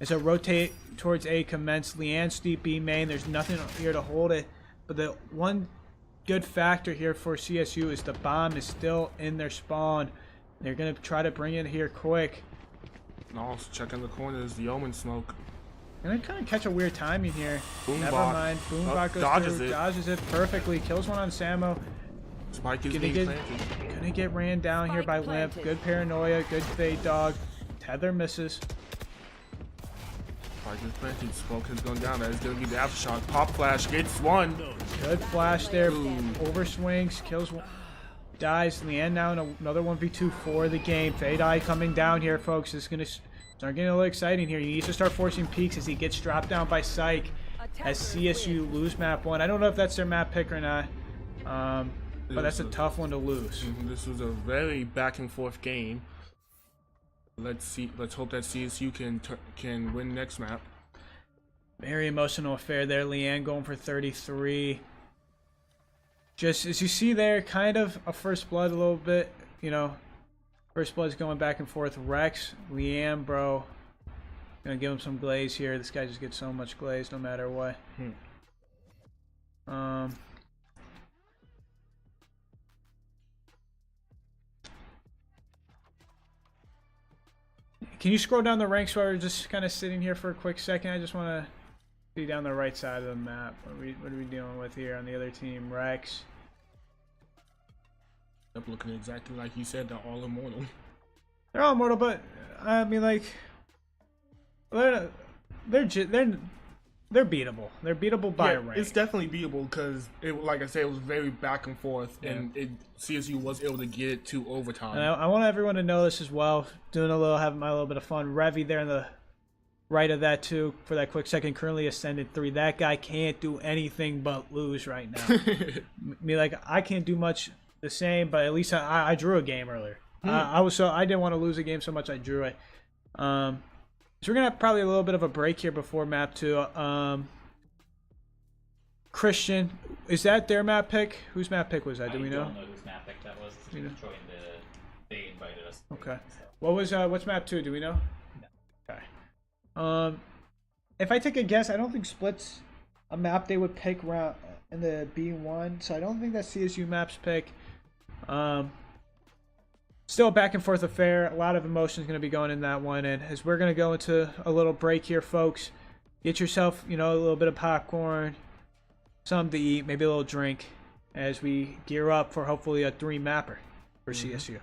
As a rotate towards A commence. Leanne's deep B main. There's nothing here to hold it. But the one good factor here for CSU is the bomb is still in their spawn. They're going to try to bring it here quick. And also checking the corners, the Omen smoke. Gonna kind of catch a weird timing here. Boom Never bot. mind. Boom Oh, bot goes dodges through, it. dodges it perfectly. Kills one on Samo. Spike is Gonna being get, planted. gonna get ran down here by Spike Limp. planted. Good paranoia. Good fade dog. Tether misses. Spike is planted. Smoke has gone down. That is gonna be the aftershock. Pop flash gets one. Good flash there. Ooh. Overswings. Kills one. Dies. Leanne now in another 1v2 for the game. Fade Eye coming down here, folks. It's gonna start getting a little exciting here. He needs to start forcing peaks as he gets dropped down by Psych. As CSU lose map 1. I don't know if that's their map pick or not. But that's a tough one to lose. This was a very back and forth game. Let's see. Let's hope that CSU can win next map. Very emotional affair there. Leanne going for 33. Just as you see there, kind of a first blood a little bit. You know, first blood's going back and forth. Rex, Leanne, bro. Gonna give him some glaze here. This guy just gets so much glaze no matter what. Can you scroll down the ranks while we're just kind of sitting here for a quick second? I just want to see down the right side of the map. What are we dealing with here on the other team? Rex. Yep, looking exactly like you said. They're all immortal. They're all immortal, but I mean, like, they're beatable. They're beatable by a rank. It's definitely beatable because, like I said, it was very back and forth, and CSU was able to get it to overtime. And I want everyone to know this as well. Having my little bit of fun. Revy there in the right of that too for that quick second. Currently ascended 3. That guy can't do anything but lose right now. I can't do much the same, but at least I drew a game earlier. I didn't want to lose a game so much I drew it. So we're gonna have probably a little bit of a break here before map 2. Christian, is that their map pick? Whose map pick was that? Do we know? I don't know whose map pick that was. They invited us. Okay. What's map 2? Do we know? No. Okay. If I take a guess, I don't think Split's a map they would pick around in the B1, so I don't think that's CSU map's pick. Still a back and forth affair. A lot of emotions going to be going in that one. And as we're going to go into a little break here, folks, get yourself, a little bit of popcorn, something to eat, maybe a little drink as we gear up for hopefully a 3-mapper for CSU.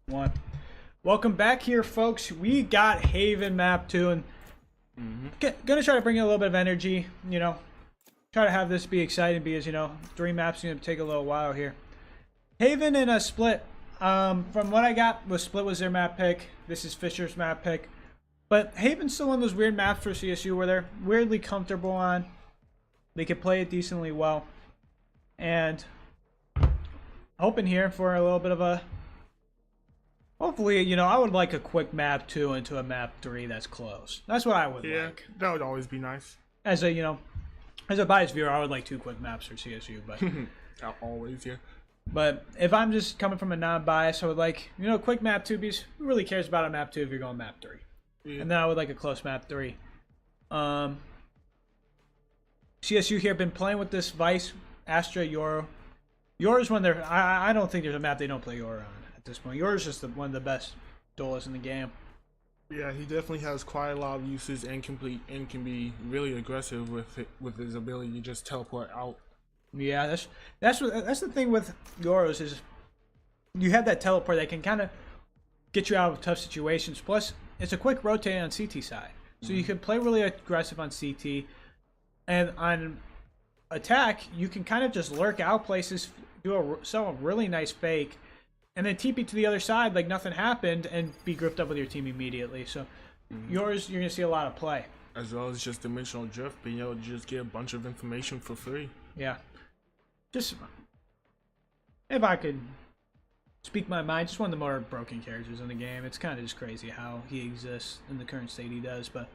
1. Welcome back here, folks. We got Haven map 2, and gonna try to bring in a little bit of energy, you know. Try to have this be exciting because, you know, 3 maps are gonna take a little while here. Haven and a Split. From what I got, Split was their map pick. This is Fisher's map pick. But Haven's still one of those weird maps for CSU where they're weirdly comfortable on. They can play it decently well. And hoping here for a little bit of a... Hopefully, you know, I would like a quick map 2 into a map 3 that's close. That's what I would like. That would always be nice. As a, you know, as a biased viewer, I would like 2 quick maps for CSU, but... Always, yeah. But if I'm just coming from a non-bias, I would like, you know, a quick map 2 because who really cares about a map 2 if you're going map 3? Yeah. And then I would like a close map 3. CSU here been playing with this Vice, Astra, Yoro. Yoro's one of their... I don't think there's a map they don't play Yoro on at this point. Yoro's just one of the best duelists in the game. Yeah, he definitely has quite a lot of uses and can be really aggressive with his ability to just teleport out. Yeah, that's the thing with Yoros is you have that teleport that can kind of get you out of tough situations. Plus, it's a quick rotate on CT side, so you can play really aggressive on CT, and on attack you can kind of just lurk out places, sell a really nice fake, and then TP to the other side like nothing happened and be grouped up with your team immediately. So yours, you're gonna see a lot of play, as well as just dimensional drift, being able to just get a bunch of information for free. Yeah. Just, if I could speak my mind, just one of the more broken characters in the game. It's kind of just crazy how he exists in the current state he does, but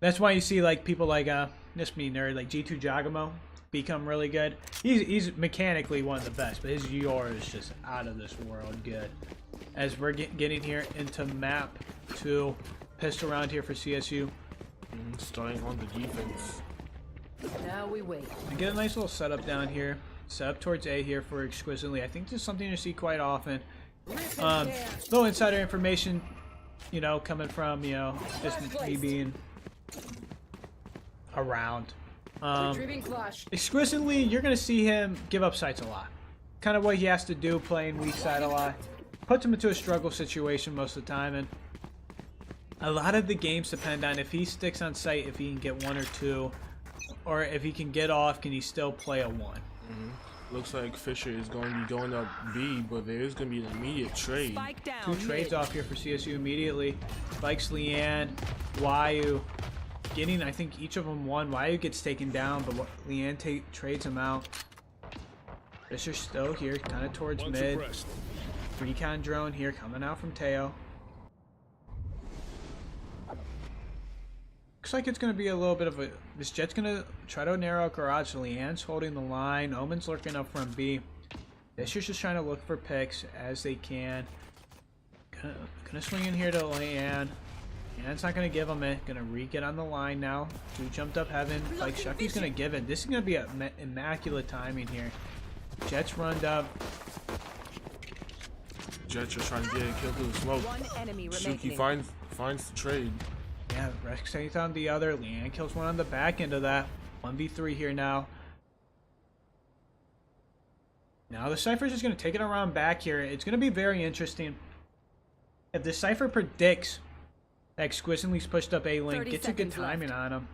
that's why you see like people like, just me nerd, like G2 Jagamo become really good. He's mechanically one of the best, but his Yor is just out of this world good. As we're getting here into map 2, pissed around here for CSU. Starting on the defense. Now we wait. I get a nice little setup down here. Set up towards A here for Exquisitely. I think this is something you see quite often. Little insider information, you know, coming from, you know, just me being around. Exquisitely, you're going to see him give up sights a lot. Kind of what he has to do playing weak side a lot. Puts him into a struggle situation most of the time, and a lot of the games depend on if he sticks on sight, if he can get 1 or 2. Or if he can get off, can he still play a 1? Looks like Fisher is going to be going up B, but there is going to be an immediate trade. 2 trades off here for CSU immediately. Spikes Leanne, Wyu. Getting, I think, each of them 1. Wyu gets taken down, but Leanne trades him out. Fisher still here, kind of towards mid. Recon drone here coming out from Teo. Looks like it's going to be a little bit of a... This Jet's going to try to narrow out Garage. Leanne's holding the line. Omen's lurking up from B. Fisher's just trying to look for picks as they can. Gonna swing in here to Leanne. Leanne's not going to give him it. Going to re-get on the line now. 2 jumped up heaven. Like Shucky's going to give it. This is going to be immaculate timing here. Jet's runned up. Jet's just trying to get a kill through the smoke. Shuki finds the trade. Yeah, Rex takes on the other. Leanne kills one on the back end of that. 1v3 here now. Now the Cypher's just going to take it around back here. It's going to be very interesting. If the Cypher predicts that Exquisitely's pushed up A-Link, gets a good timing on him.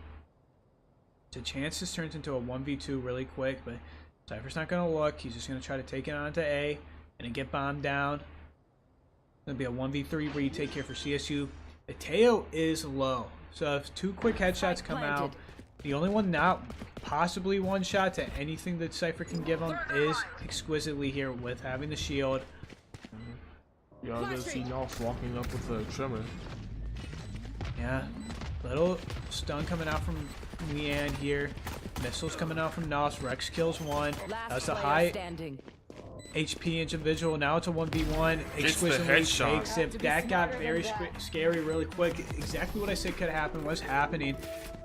It's a chance this turns into a 1v2 really quick, but Cypher's not going to look. He's just going to try to take it onto A and get bombed down. It's going to be a 1v3 retake here for CSU. The Teo is low, so if 2 quick headshots come out, the only one not possibly one shot to anything that Cypher can give him is Exquisitely here with having the shield. Y'all gonna see Nolf walking up with a trimmer. Yeah, little stun coming out from Leanne here. Missiles coming out from Nos. Rex kills 1. That's a high HP individual. Now it's a 1v1. Exquisitely takes it. That got very scary really quick. Exactly what I said could happen was happening.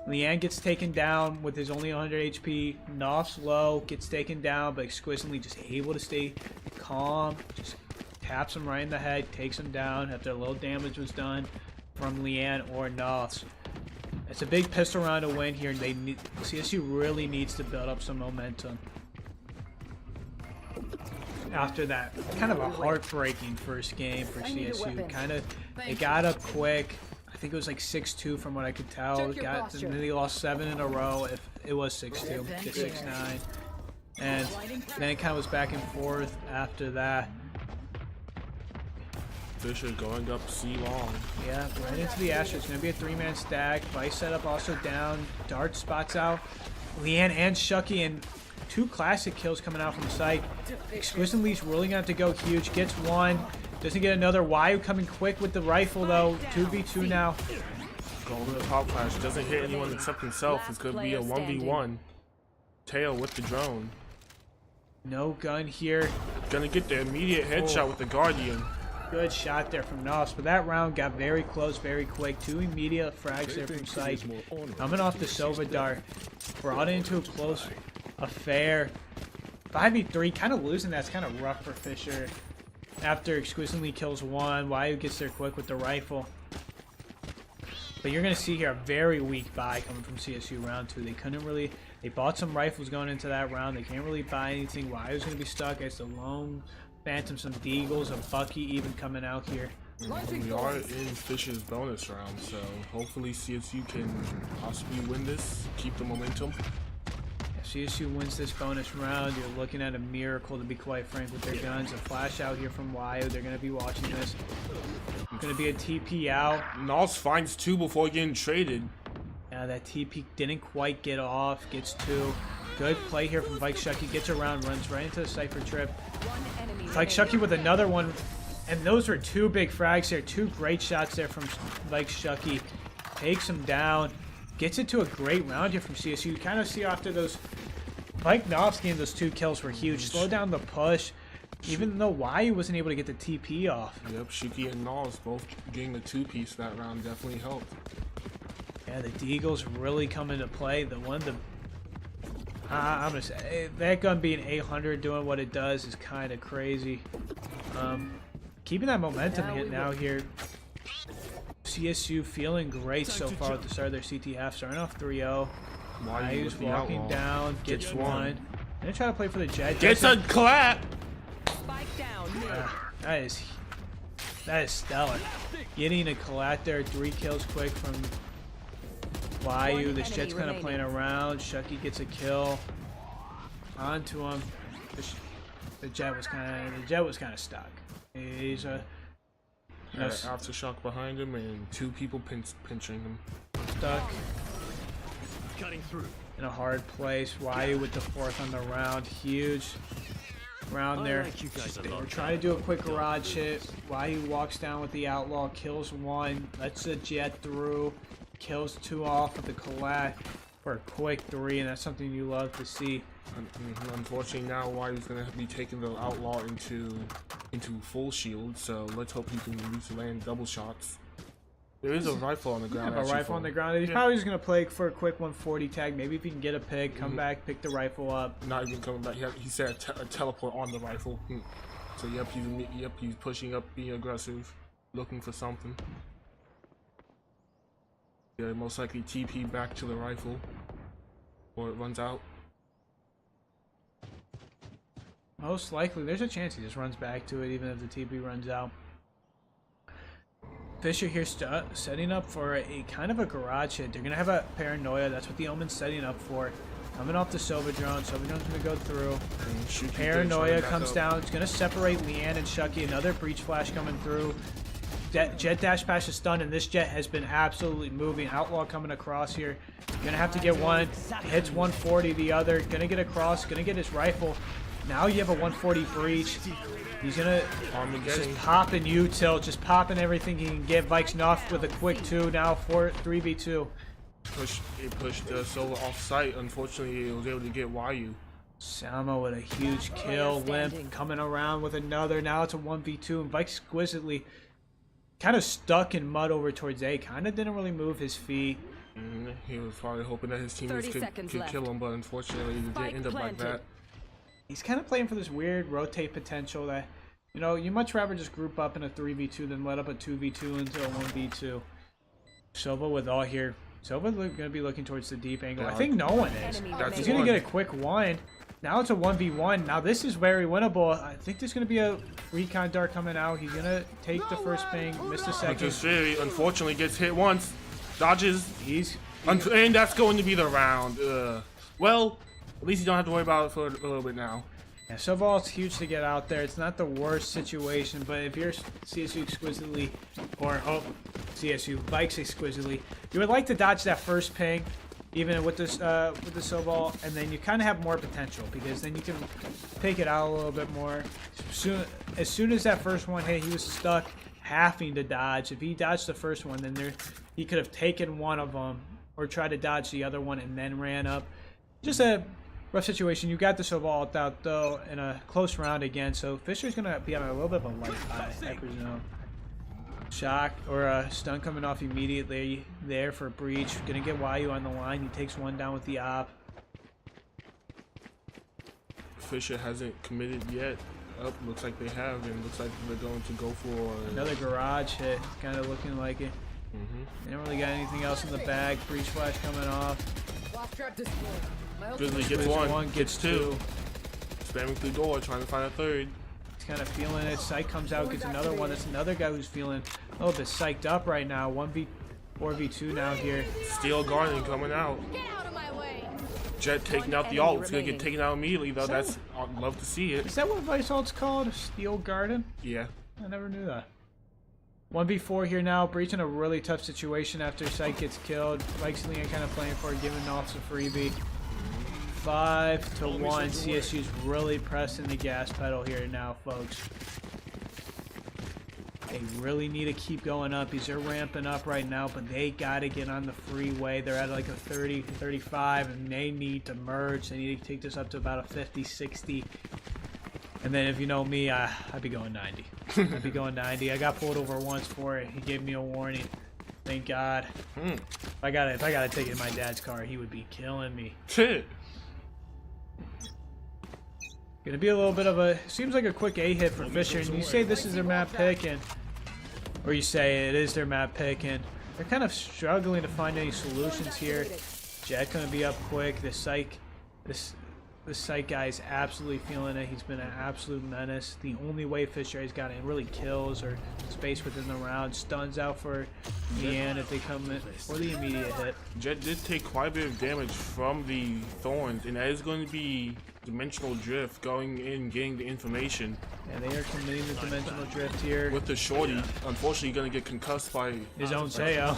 Leanne gets taken down with his only 100 HP. Nof's low, gets taken down, but Exquisitely just able to stay calm. Just taps him right in the head, takes him down after a little damage was done from Leanne or Nof's. It's a big pistol round to win here. CSU really needs to build up some momentum. after that kind of a heartbreaking first game for CSU. Kind of, they got up quick. I think it was like 6-2 from what I could tell. And then they lost 7 in a row. If it was 6-2, get 6-9, and then it kind of was back and forth after that. Fisher going up C long. Yeah, right into the Asher. It's going to be a 3-man stack. Vice setup also down. Dart spots out Leanne and Shucky, and 2 classic kills coming out from sight. Exquisitely's really going to have to go huge. Gets 1. Doesn't get another. Wyu coming quick with the rifle though. 2v2 now. Going with the pop flash. Doesn't hit anyone except himself. It's going to be a 1v1. Tail with the drone. No gun here. Gonna get the immediate headshot with the Guardian. Good shot there from Nos, but that round got very close, very quick. 2 immediate frags there from sight. Coming off the Sova Dart. Brought into a close affair. 5v3, kind of losing. That's kind of rough for Fisher. After Exquisitely kills 1, Wyu gets there quick with the rifle. But you're going to see here a very weak buy coming from CSU round 2. They couldn't really... They bought some rifles going into that round. They can't really buy anything. Wyu's going to be stuck as the lone Phantom, some Deagles, a Bucky even coming out here. We are in Fisher's bonus round, so hopefully CSU can possibly win this, keep the momentum. CSU wins this bonus round. You're looking at a miracle, to be quite frank, with their guns. A flash out here from Wyu. They're going to be watching this. Going to be a TP out. Nos finds 2 before getting traded. Yeah, that TP didn't quite get off. Gets 2. Good play here from Vike Shucky. Gets around, runs right into the Cypher trip. Vike Shucky with another one. And those were 2 big frags there. 2 great shots there from Vike Shucky. Takes him down. Gets it to a great round here from CSU. You kind of see after those... Vike Novsky and those 2 kills were huge. Slow down the push. Even though Wyu wasn't able to get the TP off. Yep, Shuki and Nos both getting a 2-piece that round definitely helped. Yeah, the Deagles really come into play. The one, I'm gonna say that gun being 800, doing what it does is kind of crazy. Keeping that momentum hit now here. CSU feeling great so far at the start of their CT half, starting off 3-0. Wyu's walking down, gets 1. Gonna try to play for the Jet. Gets a clap. That is stellar. Getting a collat there, 3 kills quick from Wyu. This Jet's kind of playing around. Shucky gets a kill onto him. The Jet was kind of stuck. He's a aftershock behind him and 2 people pinching him. Stuck in a hard place. Wyu with the 4th on the round. Huge round there. They were trying to do a quick garage hit. Wyu walks down with the Outlaw, kills 1, lets the Jet through. Kills 2 off with the collat for a quick 3, and that's something you love to see. Unfortunately, now Wyu's gonna be taking the Outlaw into full shield, so let's hope he can at least land double shots. There is a rifle on the ground. A rifle on the ground. He's probably just gonna play for a quick 140 tag. Maybe if he can get a pick, come back, pick the rifle up. Not even coming back. He said a teleport on the rifle. So yep, he's pushing up, being aggressive, looking for something. Yeah, most likely TP back to the rifle, or it runs out. Most likely, there's a chance he just runs back to it, even if the TP runs out. Fisher here setting up for a kind of a garage hit. They're gonna have a paranoia. That's what the Omen's setting up for. Coming off the Sova drone. Sova drone's gonna go through. Paranoia comes down. It's gonna separate Leanne and Shucky. Another breach flash coming through. Jet dash pass is stunned, and this Jet has been absolutely moving. Outlaw coming across here. Gonna have to get 1. Hits 140. The other gonna get across. Gonna get his rifle. Now you have a 140 breach. He's gonna just popping util, just popping everything he can get. Vike's Knopf with a quick 2. Now 3v2. He pushed Sova off site. Unfortunately, he was able to get Wyu. Sama with a huge kill. Limp coming around with another. Now it's a 1v2, and Vike exquisitely kind of stuck in mud over towards A. Kind of didn't really move his feet. He was probably hoping that his teammates could kill him, but unfortunately it didn't end up like that. He's kind of playing for this weird rotate potential that, you know, you much rather just group up in a 3v2 than let up a 2v2 into a 1v2. Sova with all here. Sova going to be looking towards the deep angle. I think no one is. He's going to get a quick 1. Now it's a 1v1. Now this is very winnable. I think there's going to be a recon dart coming out. He's going to take the first ping, miss the second. Hunter's Fury unfortunately gets hit once. Dodges. And that's going to be the round. Well, at least you don't have to worry about it for a little bit now. Yeah, so it's huge to get out there. It's not the worst situation, but if you're CSU exquisitely, or CSU Vikes exquisitely, you would like to dodge that first ping, even with this with the Sobal, and then you kind of have more potential because then you can take it out a little bit more. As soon as that first one hit, he was stuck having to dodge. If he dodged the first one, then he could have taken one of them or tried to dodge the other one and then ran up. Just a rough situation. You got the Sobal out though in a close round again, so Fisher's gonna be on a little bit of a light high, I presume. Shock or a stun coming off immediately there for breach. Gonna get YU on the line. He takes one down with the op. Fisher hasn't committed yet. Oh, looks like they have, and looks like they're going to go for another garage hit. Kind of looking like it. They don't really got anything else in the bag. Breach flash coming off. Grizzly gets one, gets two. Spamming through door, trying to find a third. He's kind of feeling it. Psych comes out, gets another one. That's another guy who's feeling a little bit psyched up right now. 4v2 now here. Steel Garden coming out. Jet taking out the ult. It's gonna get taken out immediately though. I'd love to see it. Is that what Vice ult's called? Steel Garden? Yeah. I never knew that. 1v4 here now. Breach in a really tough situation after Psych gets killed. Vikes and Leon kind of playing for it, giving off a freebie. 5-1. CSU's really pressing the gas pedal here now, folks. They really need to keep going up. They're ramping up right now, but they got to get on the freeway. They're at like a 30, 35, and they need to merge. They need to take this up to about a 50, 60. And then if you know me, I'd be going 90. I'd be going 90. I got pulled over once for it. He gave me a warning. Thank God. If I gotta take it in my dad's car, he would be killing me. Gonna be a little bit of a, seems like a quick A hit for Fisher, and you say this is their map pick, or you say it is their map pick, and they're kind of struggling to find any solutions here. Jet gonna be up quick. The Psych guy is absolutely feeling it. He's been an absolute menace. The only way Fisher has gotten really kills or space within the round. Stuns out for Deanne if they come in, or the immediate hit. Jet did take quite a bit of damage from the Thorns, and that is going to be dimensional drift going in, getting the information. And they are committing the dimensional drift here. With the shorty, unfortunately going to get concussed by his own Sayo.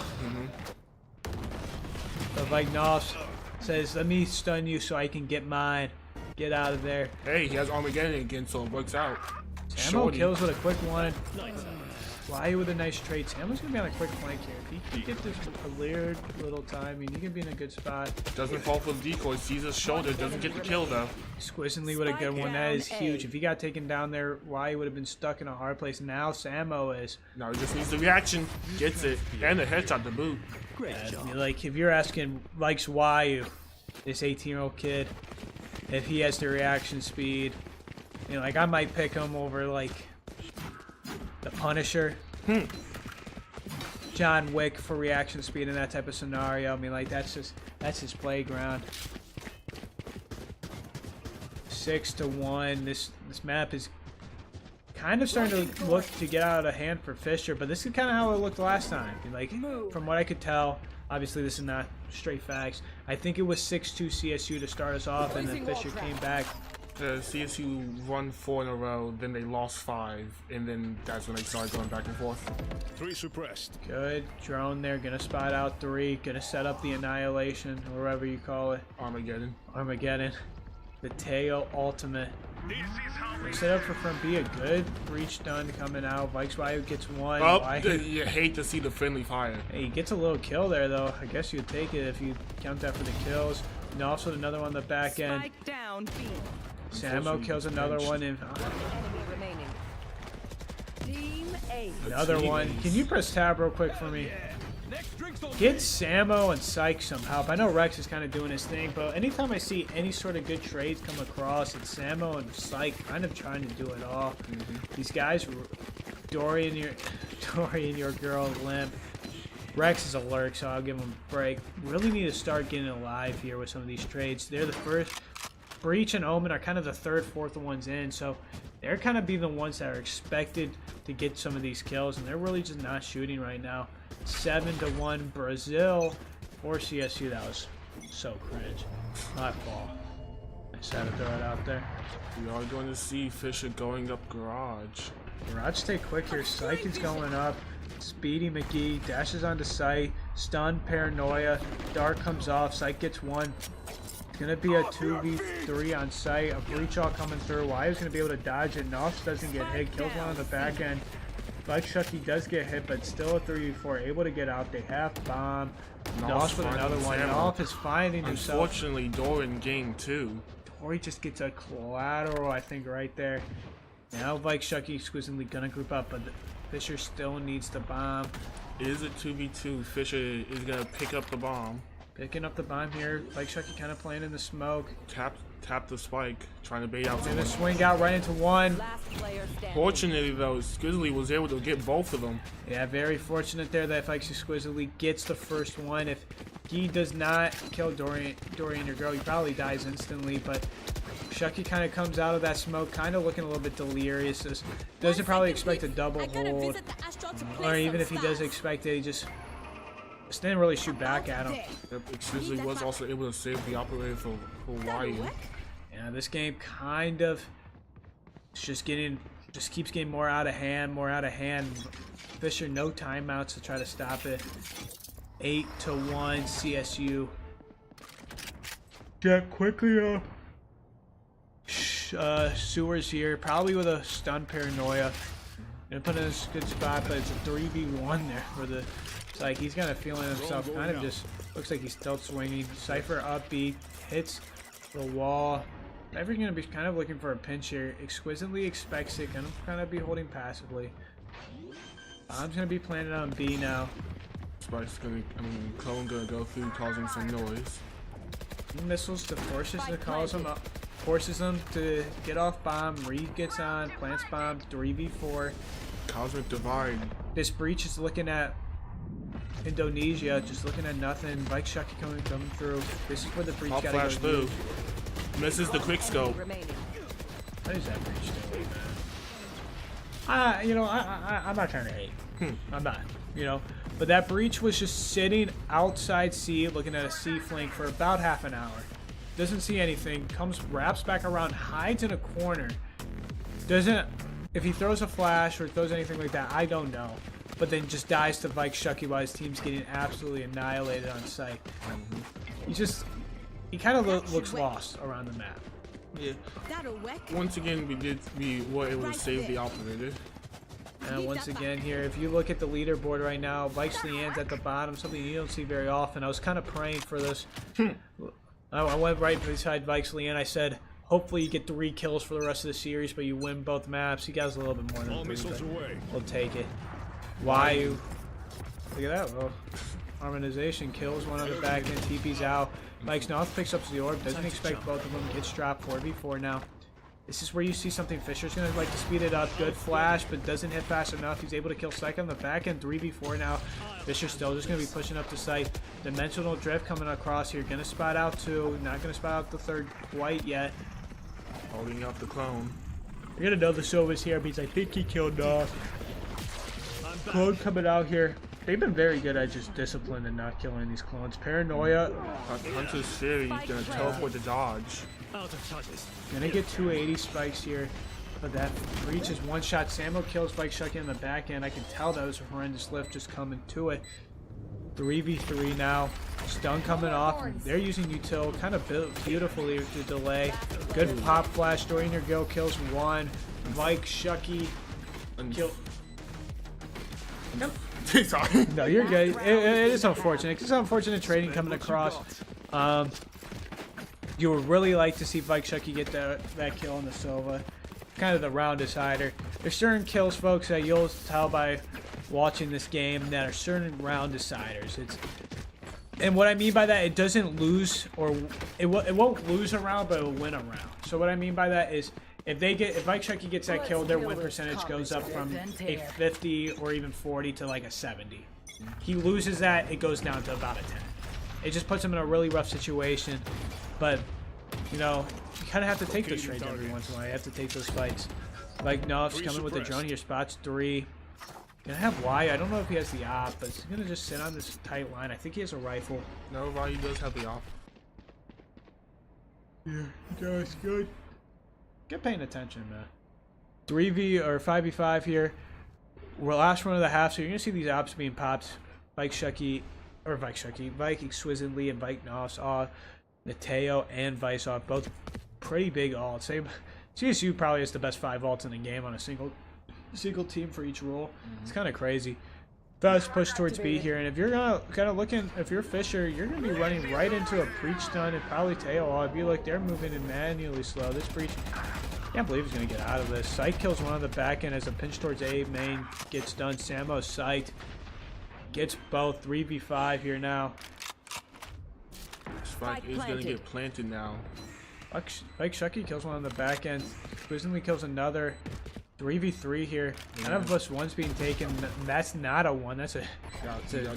The Vignoff says, let me stun you so I can get mine. Get out of there. Hey, he has Armageddon again, so it works out. Samo kills with a quick one. Fly with a nice trade. Samo's gonna be on a quick flank here. If he can get this a weird little timing, he can be in a good spot. Doesn't fall for the decoy, sees his shoulder, doesn't get the kill though. Exquisitely with a good one. That is huge. If he got taken down there, why he would have been stuck in a hard place. Now Samo is. Now he just needs the reaction. Gets it. And a headshot to boot. Like if you're asking likes why this 18-year-old kid, if he has the reaction speed, you know, like I might pick him over like the Punisher, John Wick for reaction speed in that type of scenario. I mean, like that's his playground. 6-1. This map is kind of starting to look to get out of hand for Fisher, but this is kind of how it looked last time. Like from what I could tell, obviously this is not straight facts. I think it was 6-2 CSU to start us off, and then Fisher came back. CSU won 4 in a row, then they lost 5, and then that's when they started going back and forth. 3 suppressed. Good drone there, gonna spot out 3, gonna set up the annihilation, or whatever you call it. Armageddon. The Teo ultimate. Set up for front B, a good breach done coming out. Vikes YU gets one. Oh, you hate to see the friendly fire. Hey, he gets a little kill there though. I guess you'd take it if you count that for the kills. And also another one on the back end. Samo kills another one. And another one. Can you press tab real quick for me? Get Samo and Psych some help. I know Rex is kind of doing his thing, but anytime I see any sort of good trades come across, it's Samo and Psych kind of trying to do it all. These guys, Dory and your girl limp. Rex is a lurk, so I'll give him a break. Really need to start getting alive here with some of these trades. They're the first. Breach and Omen are kind of the third, fourth ones in, so they're kind of be the ones that are expected to get some of these kills, and they're really just not shooting right now. 7-1 Brazil for CSU. That was so cringe. My fault. I just had to throw it out there. We are going to see Fisher going up garage. Garage stay quick here. Psych is going up. Speedy McGee dashes onto Sight. Stun, Paranoia. Dark comes off. Sight gets one. It's going to be a 2v3 on Sight. A breach all coming through. Wyer's going to be able to dodge it. Nox doesn't get hit. Kills one on the back end. Like Shucky does get hit, but still a 3v4. Able to get out. They have bomb. Nox with another one. Nox is finding himself. Unfortunately, Doran game 2. Tori just gets a collateral, I think, right there. Now Vike Shucky exquisitely gonna group up, but Fisher still needs the bomb. It is a 2v2. Fisher is gonna pick up the bomb. Picking up the bomb here. Vike Shucky kind of playing in the smoke. Tap the spike, trying to bait out and a swing out right into one. Fortunately though, Squizzly was able to get both of them. Yeah, very fortunate there that Vike Squizzly gets the first one. If he does not kill Dorian your girl, he probably dies instantly, but Shucky kind of comes out of that smoke, kind of looking a little bit delirious. Doesn't probably expect a double hold, or even if he does expect it, he just didn't really shoot back at him. Yep, Squizzly was also able to save the operator for Wyatt. Yeah, this game kind of just keeps getting more out of hand, Fisher no timeouts to try to stop it. 8-1 CSU. Get quickly Sewers here, probably with a stun Paranoia. Gonna put in a good spot, but it's a 3v1 there for the. It's like he's kind of feeling himself. Kind of just looks like he's still swinging. Cypher upbeat, hits the wall. Cypher's gonna be kind of looking for a pinch here. Exquisitely expects it. Gonna kind of be holding passively. Bomb's gonna be planted on B now. Spike's gonna, Clone gonna go through, causing some noise. Missiles to forces to cause him up. Forces them to get off bomb. Reed gets on, plants bomb, 3v4. Cosmic Divide. This breach is looking at Indonesia, just looking at nothing. Vike Shucky coming through. This is where the breach gotta flash go. Through. Misses the quick scope. What is that breach doing, man? I'm not trying to hate. I'm not, But that breach was just sitting outside C, looking at a C flank for about half an hour. Doesn't see anything, wraps back around, hides in a corner. If he throws a flash or throws anything like that, I don't know. But then just dies to Vike Shucky while his team's getting absolutely annihilated on sight. He kind of looks lost around the map. Yeah. Once again, we were able to save the operator. And once again here, if you look at the leaderboard right now, Vike's Leanne's at the bottom, something you don't see very often. I was kind of praying for this. I went right beside Vike's Leanne. I said, hopefully you get 3 kills for the rest of the series, but you win both maps. He got a little bit more than 3, but we'll take it. Why? Look at that. Well, harmonization kills one on the back end. TP's out. Mike's North picks up the orb. Doesn't expect both of them. Gets dropped 4v4 now. This is where you see something. Fisher's going to like to speed it up. Good flash, but doesn't hit fast enough. He's able to kill Psych on the back end. 3v4 now. Fisher still just going to be pushing up the site. Dimensional drift coming across here. Going to spot out 2. Not going to spot out the 3rd quite yet. Holding up the clone. You're going to know the Silva's here because I think he killed Clone coming out here. They've been very good at just discipline and not killing these clones. Paranoia. Hunter's Fury gonna teleport to dodge. Gonna get 280 spikes here. But that breach is one shot. Samuel kills Vike Shucky in the back end. I can tell that was a horrendous lift just coming to it. 3v3 now. Stun coming off. They're using util kind of beautifully to delay. Good pop flash. Dorian your Gil kills 1. Vike Shucky kill. Sorry. No, you're good. It is unfortunate. It's unfortunate trading coming across. You would really like to see Vike Shucky get that kill on the Silva. Kind of the round decider. There's certain kills, folks, that you'll tell by watching this game that are certain round deciders. And what I mean by that, it doesn't lose, or it won't lose a round, but it will win a round. So what I mean by that is, if Vike Shucky gets that kill, their win percentage goes up from a 50 or even 40 to like a 70. He loses that, it goes down to about a 10. It just puts him in a really rough situation. But you know, you kind of have to take those trades every once in a while. You have to take those fights. Like Nuff's coming with the drone to your spots 3. Gonna have Y. I don't know if he has the op, but he's gonna just sit on this tight line. I think he has a rifle. No, Y does have the op. Yeah, he does. Good. Get paying attention, man. 3v or 5v5 here. We're last run of the half, so you're gonna see these ops being popped. Vike Exquisitely, and Vike Noss off. Nateo and Vice off, both pretty big ults. CSU probably has the best 5 ults in the game on a single team for each role. It's kind of crazy. Fast push towards B here, and if you're gonna kind of looking, if you're Fisher, you're gonna be running right into a breach stun and probably Teo. I'd be like they're moving in manually slow. This breach, can't believe he's gonna get out of this. Sight kills one on the back end as a pinch towards A main gets done. Samo Sight gets both. 3v5 here now. Spike is gonna get planted now. Vike Shucky kills one on the back end. Quizzingly kills another. 3v3 here. None of us one's being taken. That's not a one. That's a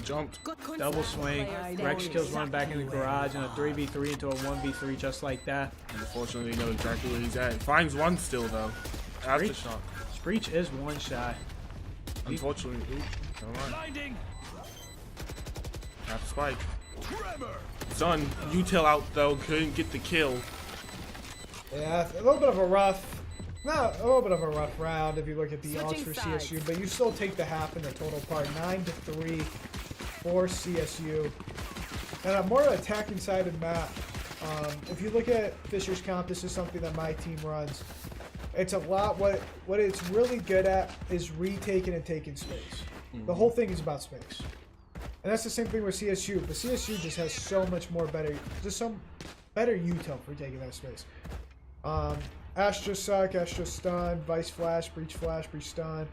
jumped. Double swing. Rex kills one back in the garage and a 3v3 into a 1v3 just like that. Unfortunately, they know exactly where he's at. Finds one still though. Aftershock. Breach is one shot. Unfortunately, blinding. Half Spike. Son, util out though. Couldn't get the kill. Yeah, a little bit of a rough round if you look at the odds for CSU, but you still take the half in the total part. 9-3 for CSU. And a more attacking sided map. If you look at Fisher's comp, this is something that my team runs. It's a lot. What it's really good at is retaking and taking space. The whole thing is about space. And that's the same thing with CSU, but CSU just has so much more better, just some better util for taking that space. Astra suck, Astra stun, Vice flash, breach stun.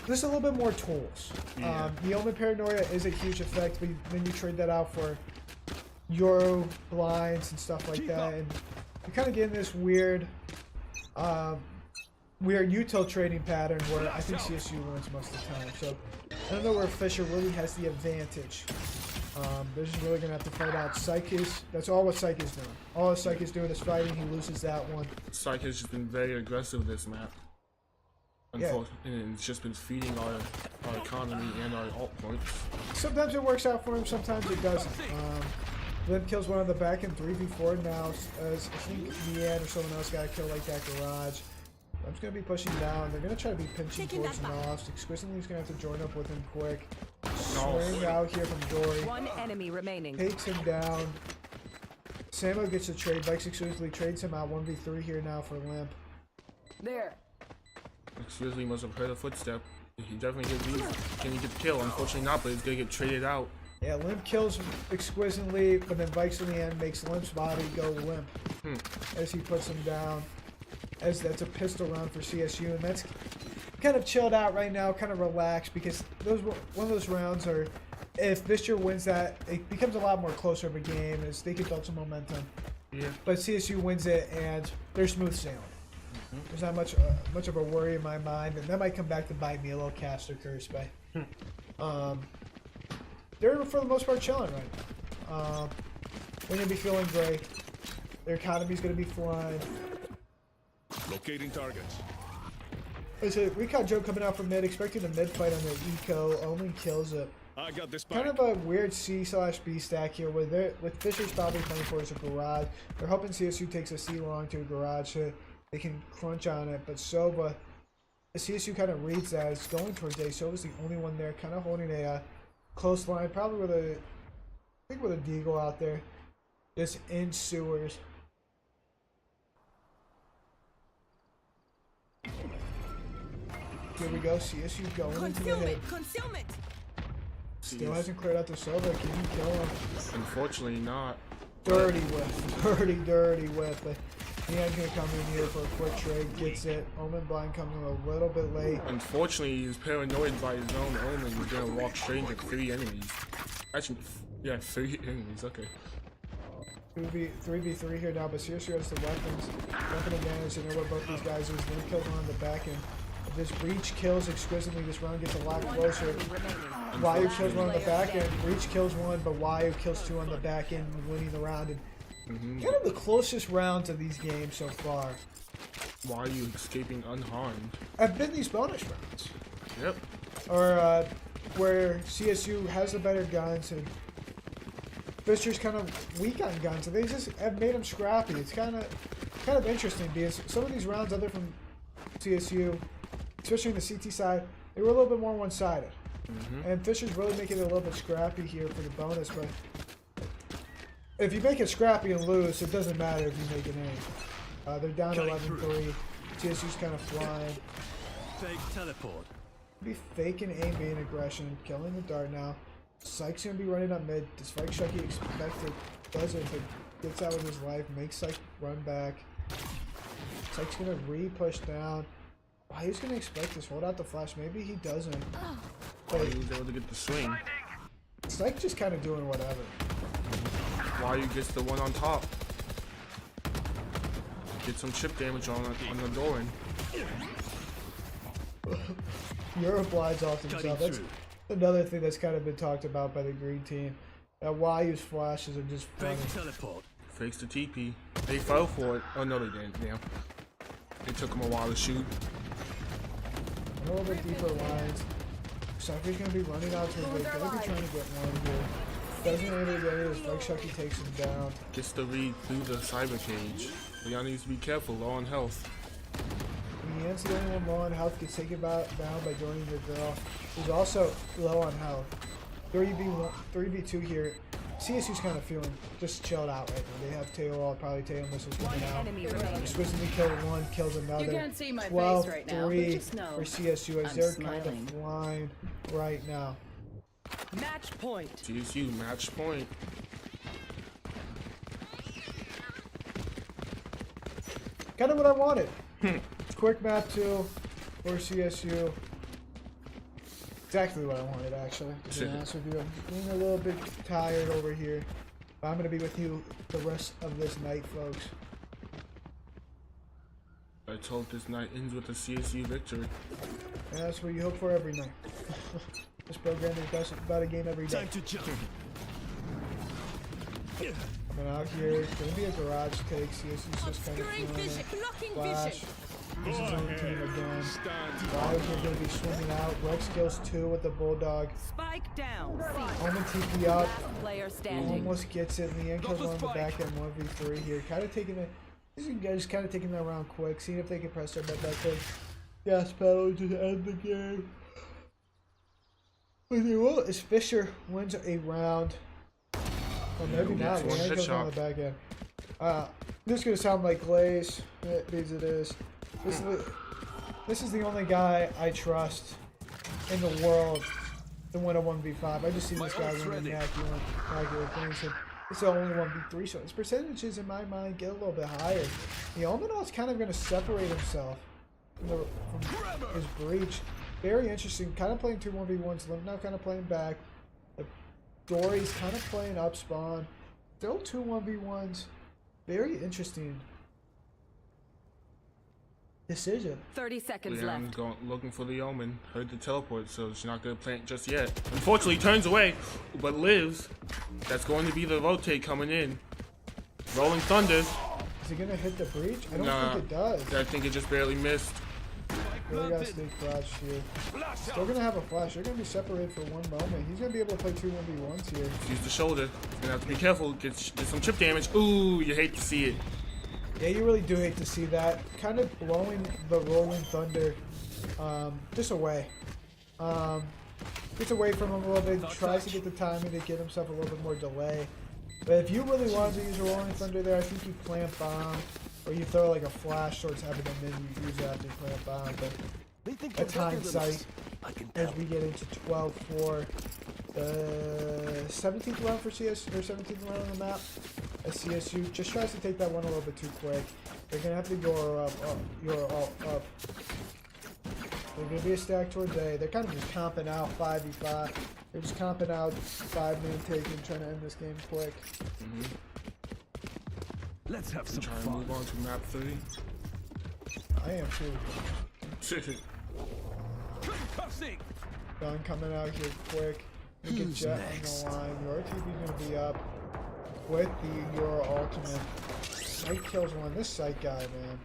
There's a little bit more tools. Yeah. Yeoman Paranoia is a huge effect, but then you trade that out for Euro blinds and stuff like that, and you kind of get in this weird util trading pattern where I think CSU wins most of the time. So I don't know where Fisher really has the advantage. They're just really going to have to fight out. That's all what Psyche is doing. All Psyche is doing is fighting. He loses that one. Psyche has just been very aggressive this map. Unfortunately, and it's just been feeding our economy and our alt points. Sometimes it works out for him, sometimes it doesn't. Limp kills one on the back in 3v4 now. As I think Leanne or someone else got a kill like that garage. I'm just going to be pushing down. They're going to try to be pinching towards Noss. Exquisitely is going to have to join up with him quick. Swing out here from Dory. One enemy remaining. Takes him down. Samo gets a trade. Vike's Exquisitely trades him out. 1v3 here now for Limp. There. Exquisitely must have heard a footstep. He definitely can he get the kill? Unfortunately not, but he's going to get traded out. Yeah, Limp kills Exquisitely, but then Vike's in the end makes Limp's body go limp as he puts him down. As that's a pistol round for CSU, and that's kind of chilled out right now, kind of relaxed, because one of those rounds are, if Fisher wins that, it becomes a lot more closer of a game as they can build some momentum. Yeah. But CSU wins it, and they're smooth sailing. There's not much of a worry in my mind, and that might come back to bite me a little caster curse, but they're for the most part chilling right now. They're gonna be feeling great. Their economy's gonna be flying. Locating targets. I said, we caught Joe coming out from mid, expecting a mid fight on the eco. Omen kills it. I got this. Kind of a weird C/B stack here, where with Fisher's probably playing towards a garage. They're hoping CSU takes a C long to a garage so they can crunch on it. But Sova, CSU kind of reads that as going towards A. Sova's the only one there, kind of holding a close line, probably with a deagle out there, just in sewers. Here we go, CSU going into the hit. Still hasn't cleared out the Sova. Can you kill him? Unfortunately not. Dirty whiff. Dirty whiff. But Neon's going to come in here for a quick trade. Gets it. Omen Blind comes in a little bit late. Unfortunately, he's paranoid by his own Omen. He's going to walk straight into 3 enemies. Actually, yeah, 3 enemies. Okay. 3v3 here now, but CSU has the weapon advantage. You know what both these guys is. One kills one on the back end. If this breach kills Exquisitely, this round gets a lot closer. Wyu kills one on the back end. Breach kills one, but Wyu kills 2 on the back end, winning the round. And Kind of the closest rounds of these games so far. Why are you escaping unharmed? Have been these bonus rounds. Yep. Or where CSU has the better guns and Fisher's kind of weak on guns, and they just have made them scrappy. It's kind of interesting because some of these rounds, other from CSU, especially on the CT side, they were a little bit more one-sided. And Fisher's really making it a little bit scrappy here for the bonus, but if you make it scrappy and lose, it doesn't matter if you make it aim. They're down 11-3. CSU's kind of flying. Fake teleport. Be faking aim being aggression, killing the dart now. Psych's gonna be running up mid. Does Spike Shucky expect it? Does it, but gets out with his life, makes Psych run back. Psych's gonna re-push down. Oh, he's gonna expect this. Hold out the flash. Maybe he doesn't. Why he was able to get the swing. Psych just kind of doing whatever. Why you gets the one on top. Get some chip damage on the Doran. Europe glides off himself. That's another thing that's kind of been talked about by the green team. Yu's flashes are just funny. Teleport. Fakes the TP. They fell for it. Oh no, they didn't. Damn. It took them a while to shoot. A little bit deeper lines. Cypher's gonna be running out to his way. Gonna be trying to get one here. Doesn't able to get it. Spike Shucky takes him down. Gets the read through the cyber cage. But y'all needs to be careful. Low on health. He ends the only one low on health. Gets taken down by joining the girl. He's also low on health. 3v2 here. CSU's kind of feeling just chilled out right now. They have tail probably tail missiles coming out. Swizzly killed one, kills another. 12-3 for CSU as they're kind of flying right now. Match point. CSU match point. Kind of what I wanted. Quick map 2 for CSU. Exactly what I wanted, actually. To be honest with you, I'm being a little bit tired over here. But I'm going to be with you the rest of this night, folks. Let's hope this night ends with a CSU victory. And that's what you hope for every night. This program is about a game every day. Time to jump. Coming out here, it's going to be a garage take. CSU's just kind of feeling flash. This is on the team again. Wild going to be swinging out. Rex kills 2 with the Bulldog. Spike down. Omen TP up. Player standing. Almost gets it. Leanne kills one on the back end 1v3 here. Kind of taking it. These guys kind of taking that round quick. Seeing if they can press their bet back there. Gas pedal to end the game. What they will is Fisher wins a round. Or maybe not. Leanne kills one on the back end. This is going to sound like Glaze. Because it is. This is the only guy I trust in the world to win a 1v5. I just see this guy winning accurate things. And it's the only 1v3, so his percentages in my mind get a little bit higher. The Omenal's kind of going to separate himself from his breach. Very interesting. Kind of playing 2 1v1s. Limp now kind of playing back. Dory's kind of playing up spawn. Still 2 1v1s. Very interesting decision. 30 seconds left. Looking for the Omen. Heard the teleport, so she's not going to plant just yet. Unfortunately, turns away, but lives. That's going to be the rotate coming in. Rolling Thunder. Is he going to hit the breach? I don't think it does. I think it just barely missed. Really got to stay crouched here. Still going to have a flash. They're going to be separated for one moment. He's going to be able to play 2 1v1s here. Use the shoulder. He's going to have to be careful. Get some chip damage. Ooh, you hate to see it. Yeah, you really do hate to see that. Kind of blowing the Rolling Thunder just away. Gets away from him a little bit, tries to get the timing to get himself a little bit more delay. But if you really wanted to use a Rolling Thunder there, I think you plant bomb, or you throw like a flash towards heaven and then you use it after you plant bomb. But that's hindsight as we get into 12-4. The 17th round for CSU, or 17th round on the map. As CSU just tries to take that one a little bit too quick. They're gonna have to go up. You're all up. They're gonna be a stack towards A. They're kind of just comping out 5v5. They're just comping out 5-man taking, trying to end this game quick. Let's have some fun. fun. Move on to map 3. I am too. Gun coming out here quick. Get Jet on the line. Your TV's gonna be up. with the Euro Ultimate. Sight kills one. This Sight guy, man.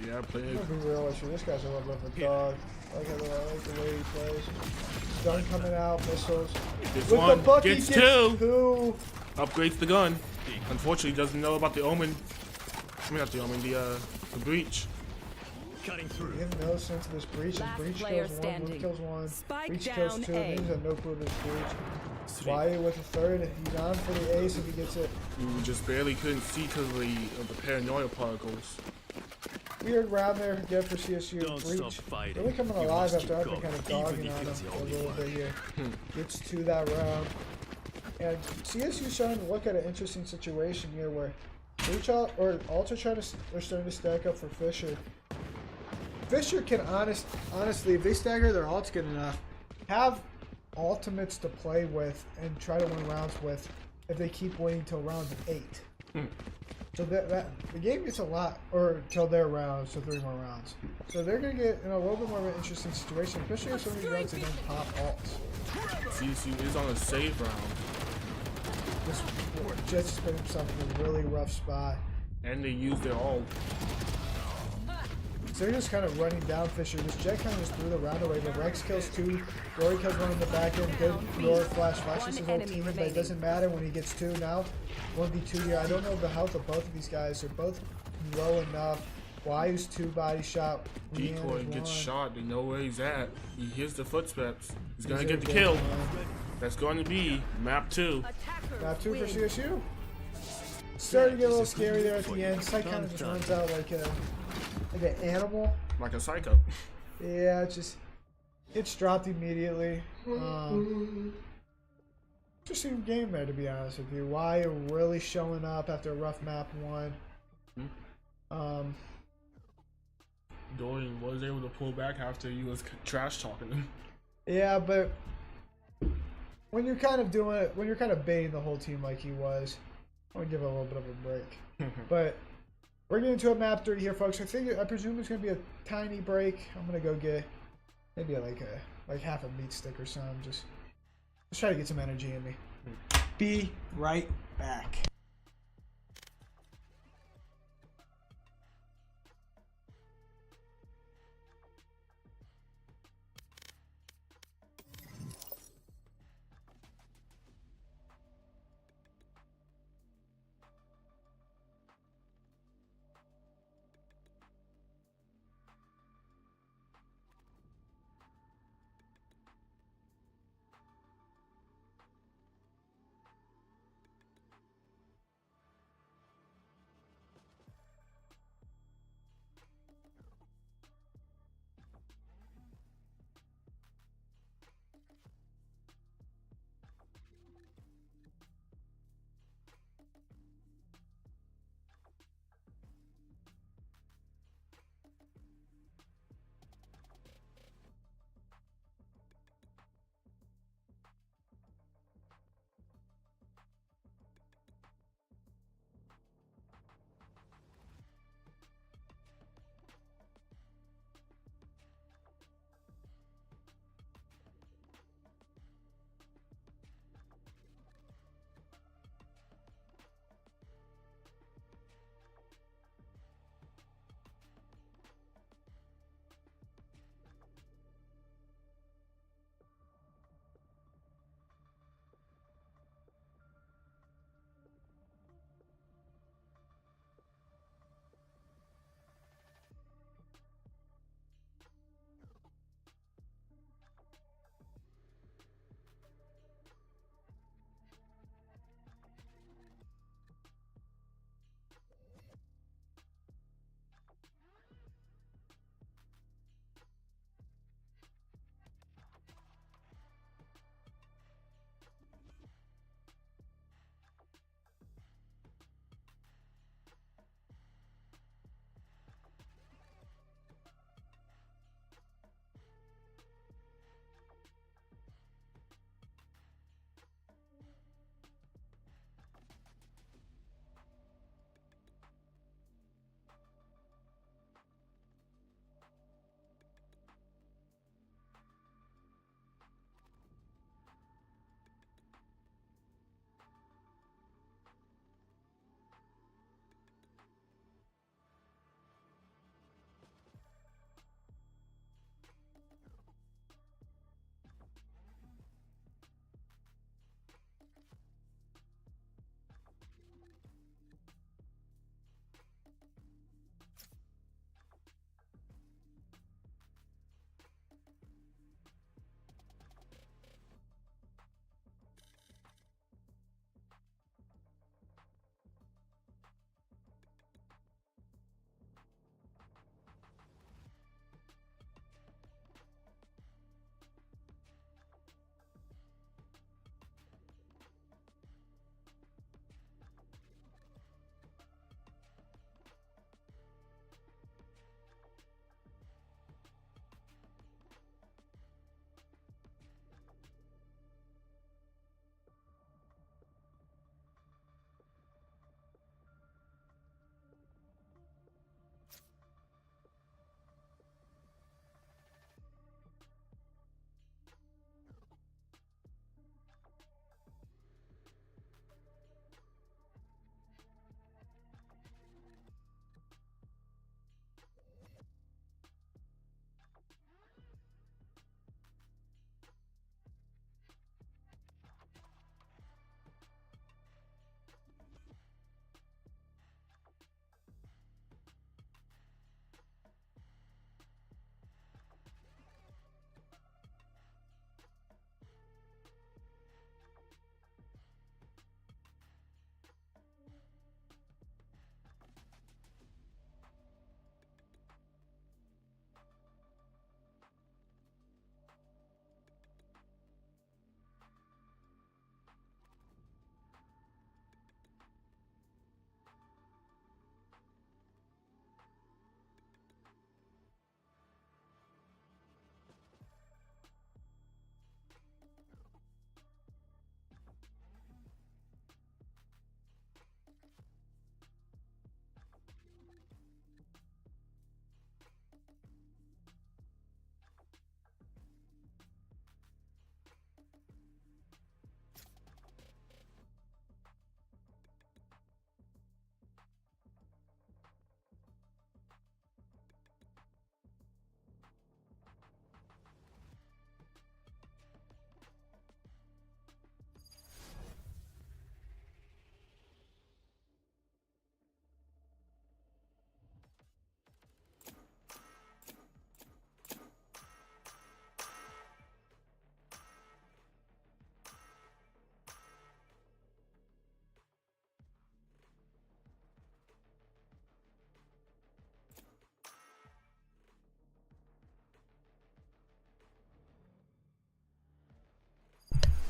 Yeah, playing. I'm gonna be real with you. This guy's a little bit of a dog. I like the way he plays. Gun coming out, missiles. Gets With one, the Bucky gets two. two. Upgrades the gun. Unfortunately, doesn't know about the Omen. I mean, not the Omen, the breach. Cutting through. He has no sense of this breach. And breach kills one, Blue kills one. Spike Breach down kills two. A. He's got no clue of this breach. Why with the third? He's on for the ace if he gets it. We just barely couldn't see because of the paranoia particles. Weird round there again for CSU. Don't stop Breach fighting. really coming You alive must after keep I've been going, kind of even dogging if on him it's the for a only little way. bit here. Gets to that round. And CSU starting to look at an interesting situation here where Breach or Alts are starting to stack up for Fisher. Fisher can honestly, if they stagger their ults good enough, have ultimates to play with and try to win rounds with if they keep winning till round 8. So that the game gets a lot, or till their rounds, so 3 more rounds. So they're gonna get in a little bit more of an interesting situation, especially if some of these rounds they don't pop ults. CSU is on a save round. This Jets put himself in a really rough spot. And they use their ult. So they're just kind of running down Fisher. This Jet kind of just threw the round away, but Rex kills 2. Rory kills 1 in the back end. Good Rory flashes his whole team, but it doesn't matter when he gets 2 now. 1v2 here. I don't know the health of both of these guys. They're both low enough. Wise 2 body shot. Decoy gets shot. They know where he's at. He hears the footsteps. He's gonna get the Good kill. one. That's going to be map 2. Map 2 for CSU. Starting to get a little scary there at the end. Sight kind of just runs out like an animal. Like a psycho. Yeah, it just gets dropped immediately. Interesting game there, to be honest with you. Why really showing up after a rough map 1. Dorian was able to pull back after he was trash talking him. Yeah, but when you're kind of doing it, when you're kind of baiting the whole team like he was, I would give it a little bit of a break. But we're getting to a map 30 here, folks. I presume it's gonna be a tiny break. I'm gonna go get maybe like half a meat stick or something. Just try to get some energy in me. Be right back.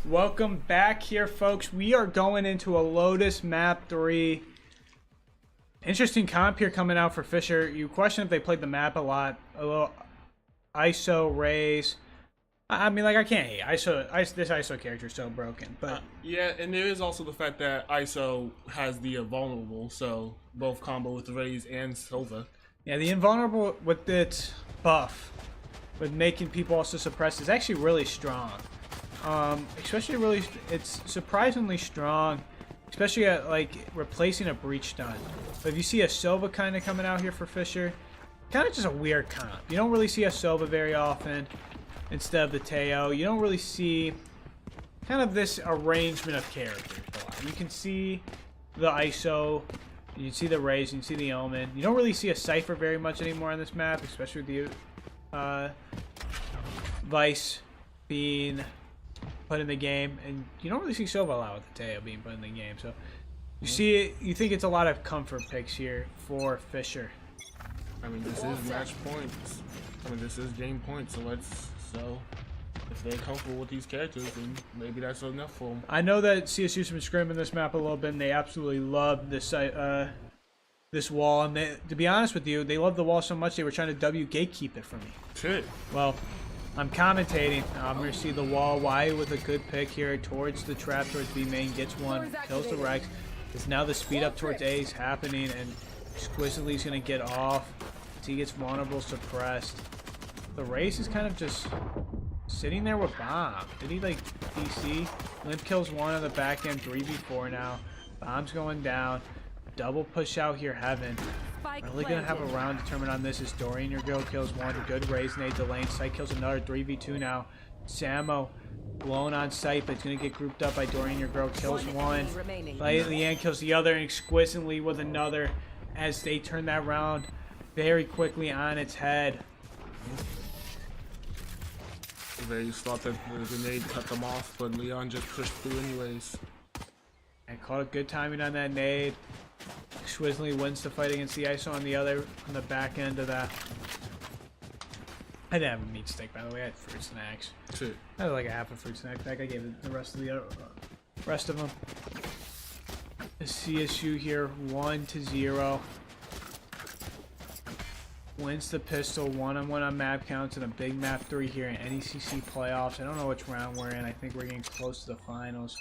Welcome back here, folks. We are going into a Lotus map 3. Interesting comp here coming out for Fisher. You question if they played the map a lot. A little ISO raise. I mean, like, I can't hate this ISO character is so broken, but yeah, and there is also the fact that ISO has the vulnerable, so both combo with Raze and Silva. Yeah, the invulnerable with its buff, with making people also suppressed, is actually really strong. Especially it's surprisingly strong, especially at like replacing a breach stun. But if you see a Silva kind of coming out here for Fisher, kind of just a weird comp. You don't really see a Silva very often. Instead of the Teo, you don't really see kind of this arrangement of characters a lot. You can see the ISO, you can see the Raze, you can see the Omen. You don't really see a Cypher very much anymore on this map, especially with the Vice being put in the game, and you don't really see Silva a lot with the Teo being put in the game. So you see it, you think it's a lot of comfort picks here for Fisher. I mean, this is match points. I mean, this is game points, so if they're comfortable with these characters, then maybe that's enough for them. I know that CSU's been scrimming this map a little bit, and they absolutely love this this wall. And to be honest with you, they love the wall so much they were trying to W gatekeep it for me. Shit. Well, I'm commentating. I'm going to see the wall. Y with a good pick here towards the trap, towards B main, gets one, kills the Rex. It's now the speed up towards A is happening, and Exquisitely is going to get off. He gets vulnerable, suppressed. The Race is kind of just sitting there with Bomb. Did he like DC? Limp kills one on the back end, 3v4 now. Bomb's going down. Double push out here, Heaven. Really gonna have a round determined on this. Is Dorian your girl kills one. A good Raise nade to lane. Sight kills another, 3v2 now. Samo blown on sight, but it's gonna get grouped up by Dorian your girl kills one. Leanne kills the other, and Exquisitely with another as they turn that round very quickly on its head. They thought that the grenade cut them off, but Leon just pushed through anyways. And caught a good timing on that nade. Exquisitely wins the fight against the ISO on the back end of that. I didn't have a meat stick, by the way. I had fruit snacks. Shit. I had like a half a fruit snack pack. I gave it the rest of the rest of them. The CSU here, 1-0. Wins the pistol, 1-on-1 on map counts, and a big map 3 here in NECC playoffs. I don't know which round we're in. I think we're getting close to the finals.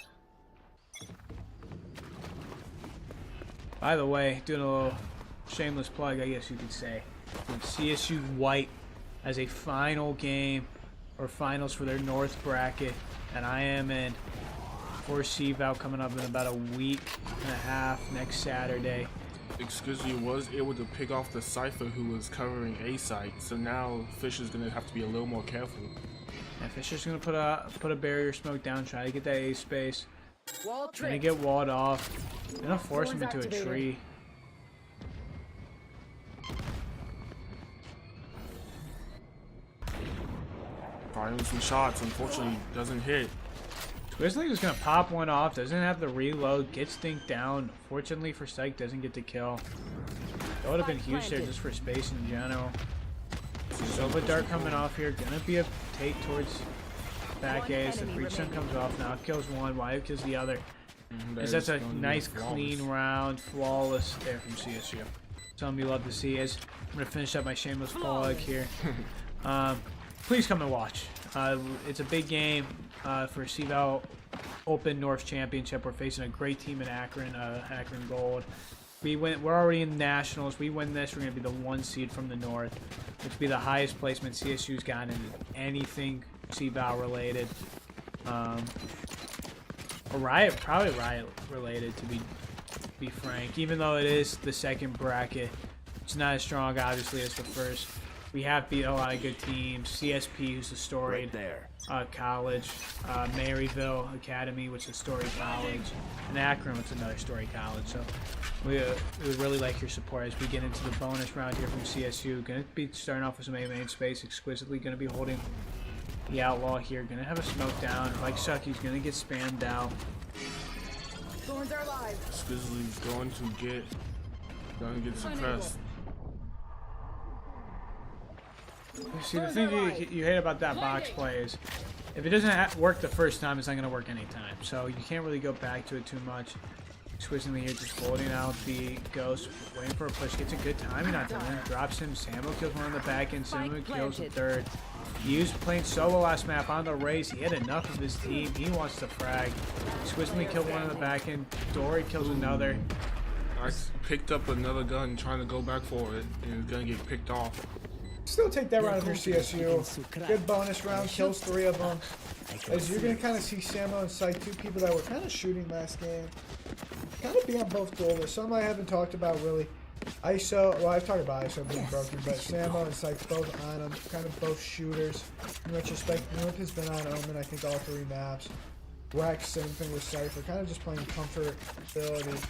By the way, doing a little shameless plug, I guess you could say. CSU White as a final game or finals for their North bracket, and I am in for CVAL coming up in about a week and a half next Saturday. Exquisitely was able to pick off the Cypher who was covering A site, so now Fisher's gonna have to be a little more careful. And Fisher's gonna put a barrier smoke down, try to get that A space. Gonna get walled off. Gonna force him into a tree. Firing some shots, unfortunately doesn't hit. Exquisitely is gonna pop one off, doesn't have the reload, gets Think down. Fortunately for Psych, doesn't get the kill. That would have been huge there just for space in general. Silva Dart coming off here, gonna be a take towards back A as the breach stun comes off now. Kills one, Wyatt kills the other. That's a nice clean round, flawless there from CSU. Something you love to see. Is I'm gonna finish up my shameless plug here. Please come and watch. It's a big game for CVAL Open North Championship. We're facing a great team in Akron, Akron Gold. We're already in Nationals. We win this, we're going to be the 1 seed from the North, which will be the highest placement CSU's gotten in anything CVAL related. Or Riot, probably Riot related, to be frank. Even though it is the second bracket, it's not as strong, obviously, as the first. We have beat a lot of good teams. CSP, who's a storied college. Maryville Academy, which is a storied college. And Akron, which is another storied college. So we really like your support as we get into the bonus round here from CSU. Going to be starting off with some A main space. Exquisitely going to be holding the Outlaw here. Going to have a smoke down. Like Sucky's going to get spammed out. Thorns are alive. Exquisitely's going to get suppressed. See, the thing you hate about that box play is if it doesn't work the first time, it's not going to work anytime. So you can't really go back to it too much. Squisitely here, just holding out the ghost, waiting for a push. Gets a good timing on that. Drops him. Sambo kills one on the back end. Sambo kills the third. He was playing solo last map on the race. He had enough of his team. He wants to frag. Squisitely killed one on the back end. Dory kills another. I picked up another gun trying to go back for it, and it's gonna get picked off. Still take that round of your CSU. Good bonus round, kills 3 of them. As you're going to kind of see Samo and Sight, 2 people that were kind of shooting last game. Kind of be on both duelists. Some I haven't talked about really. ISO, well I've talked about ISO being broken, but Samo and Sight both on them. Kind of both shooters. In retrospect, Limp has been on Omen, I think all 3 maps. Rex, same thing with Cypher. Kind of just playing comfortability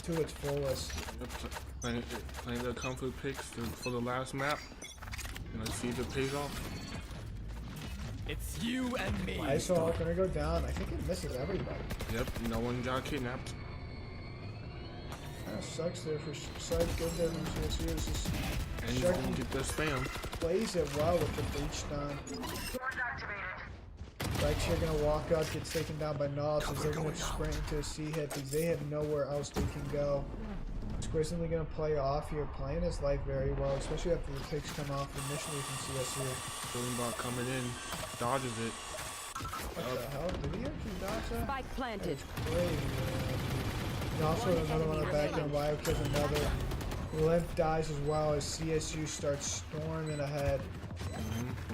to its fullest. Playing the comfort picks for the last map. And let's see if it pays off. It's you and me. ISO gonna go down. I think it misses everybody. Yep, no one got kidnapped. Kind of sucks there for Sight. Good there from CSU. It's just And he's gonna get the spam. plays it well with the breach stun. Rex here gonna walk up, gets taken down by Knobs as they're gonna sprint into a C hit because they have nowhere else they can go. Squisitely gonna play off here, playing his life very well, especially after the picks come off initially from CSU. Bot coming in, dodges it. What the hell? Did he actually dodge that? Spike planted. That's crazy, man. And also another one on the back end, Bio kills another. Limp dies as well as CSU starts storming ahead.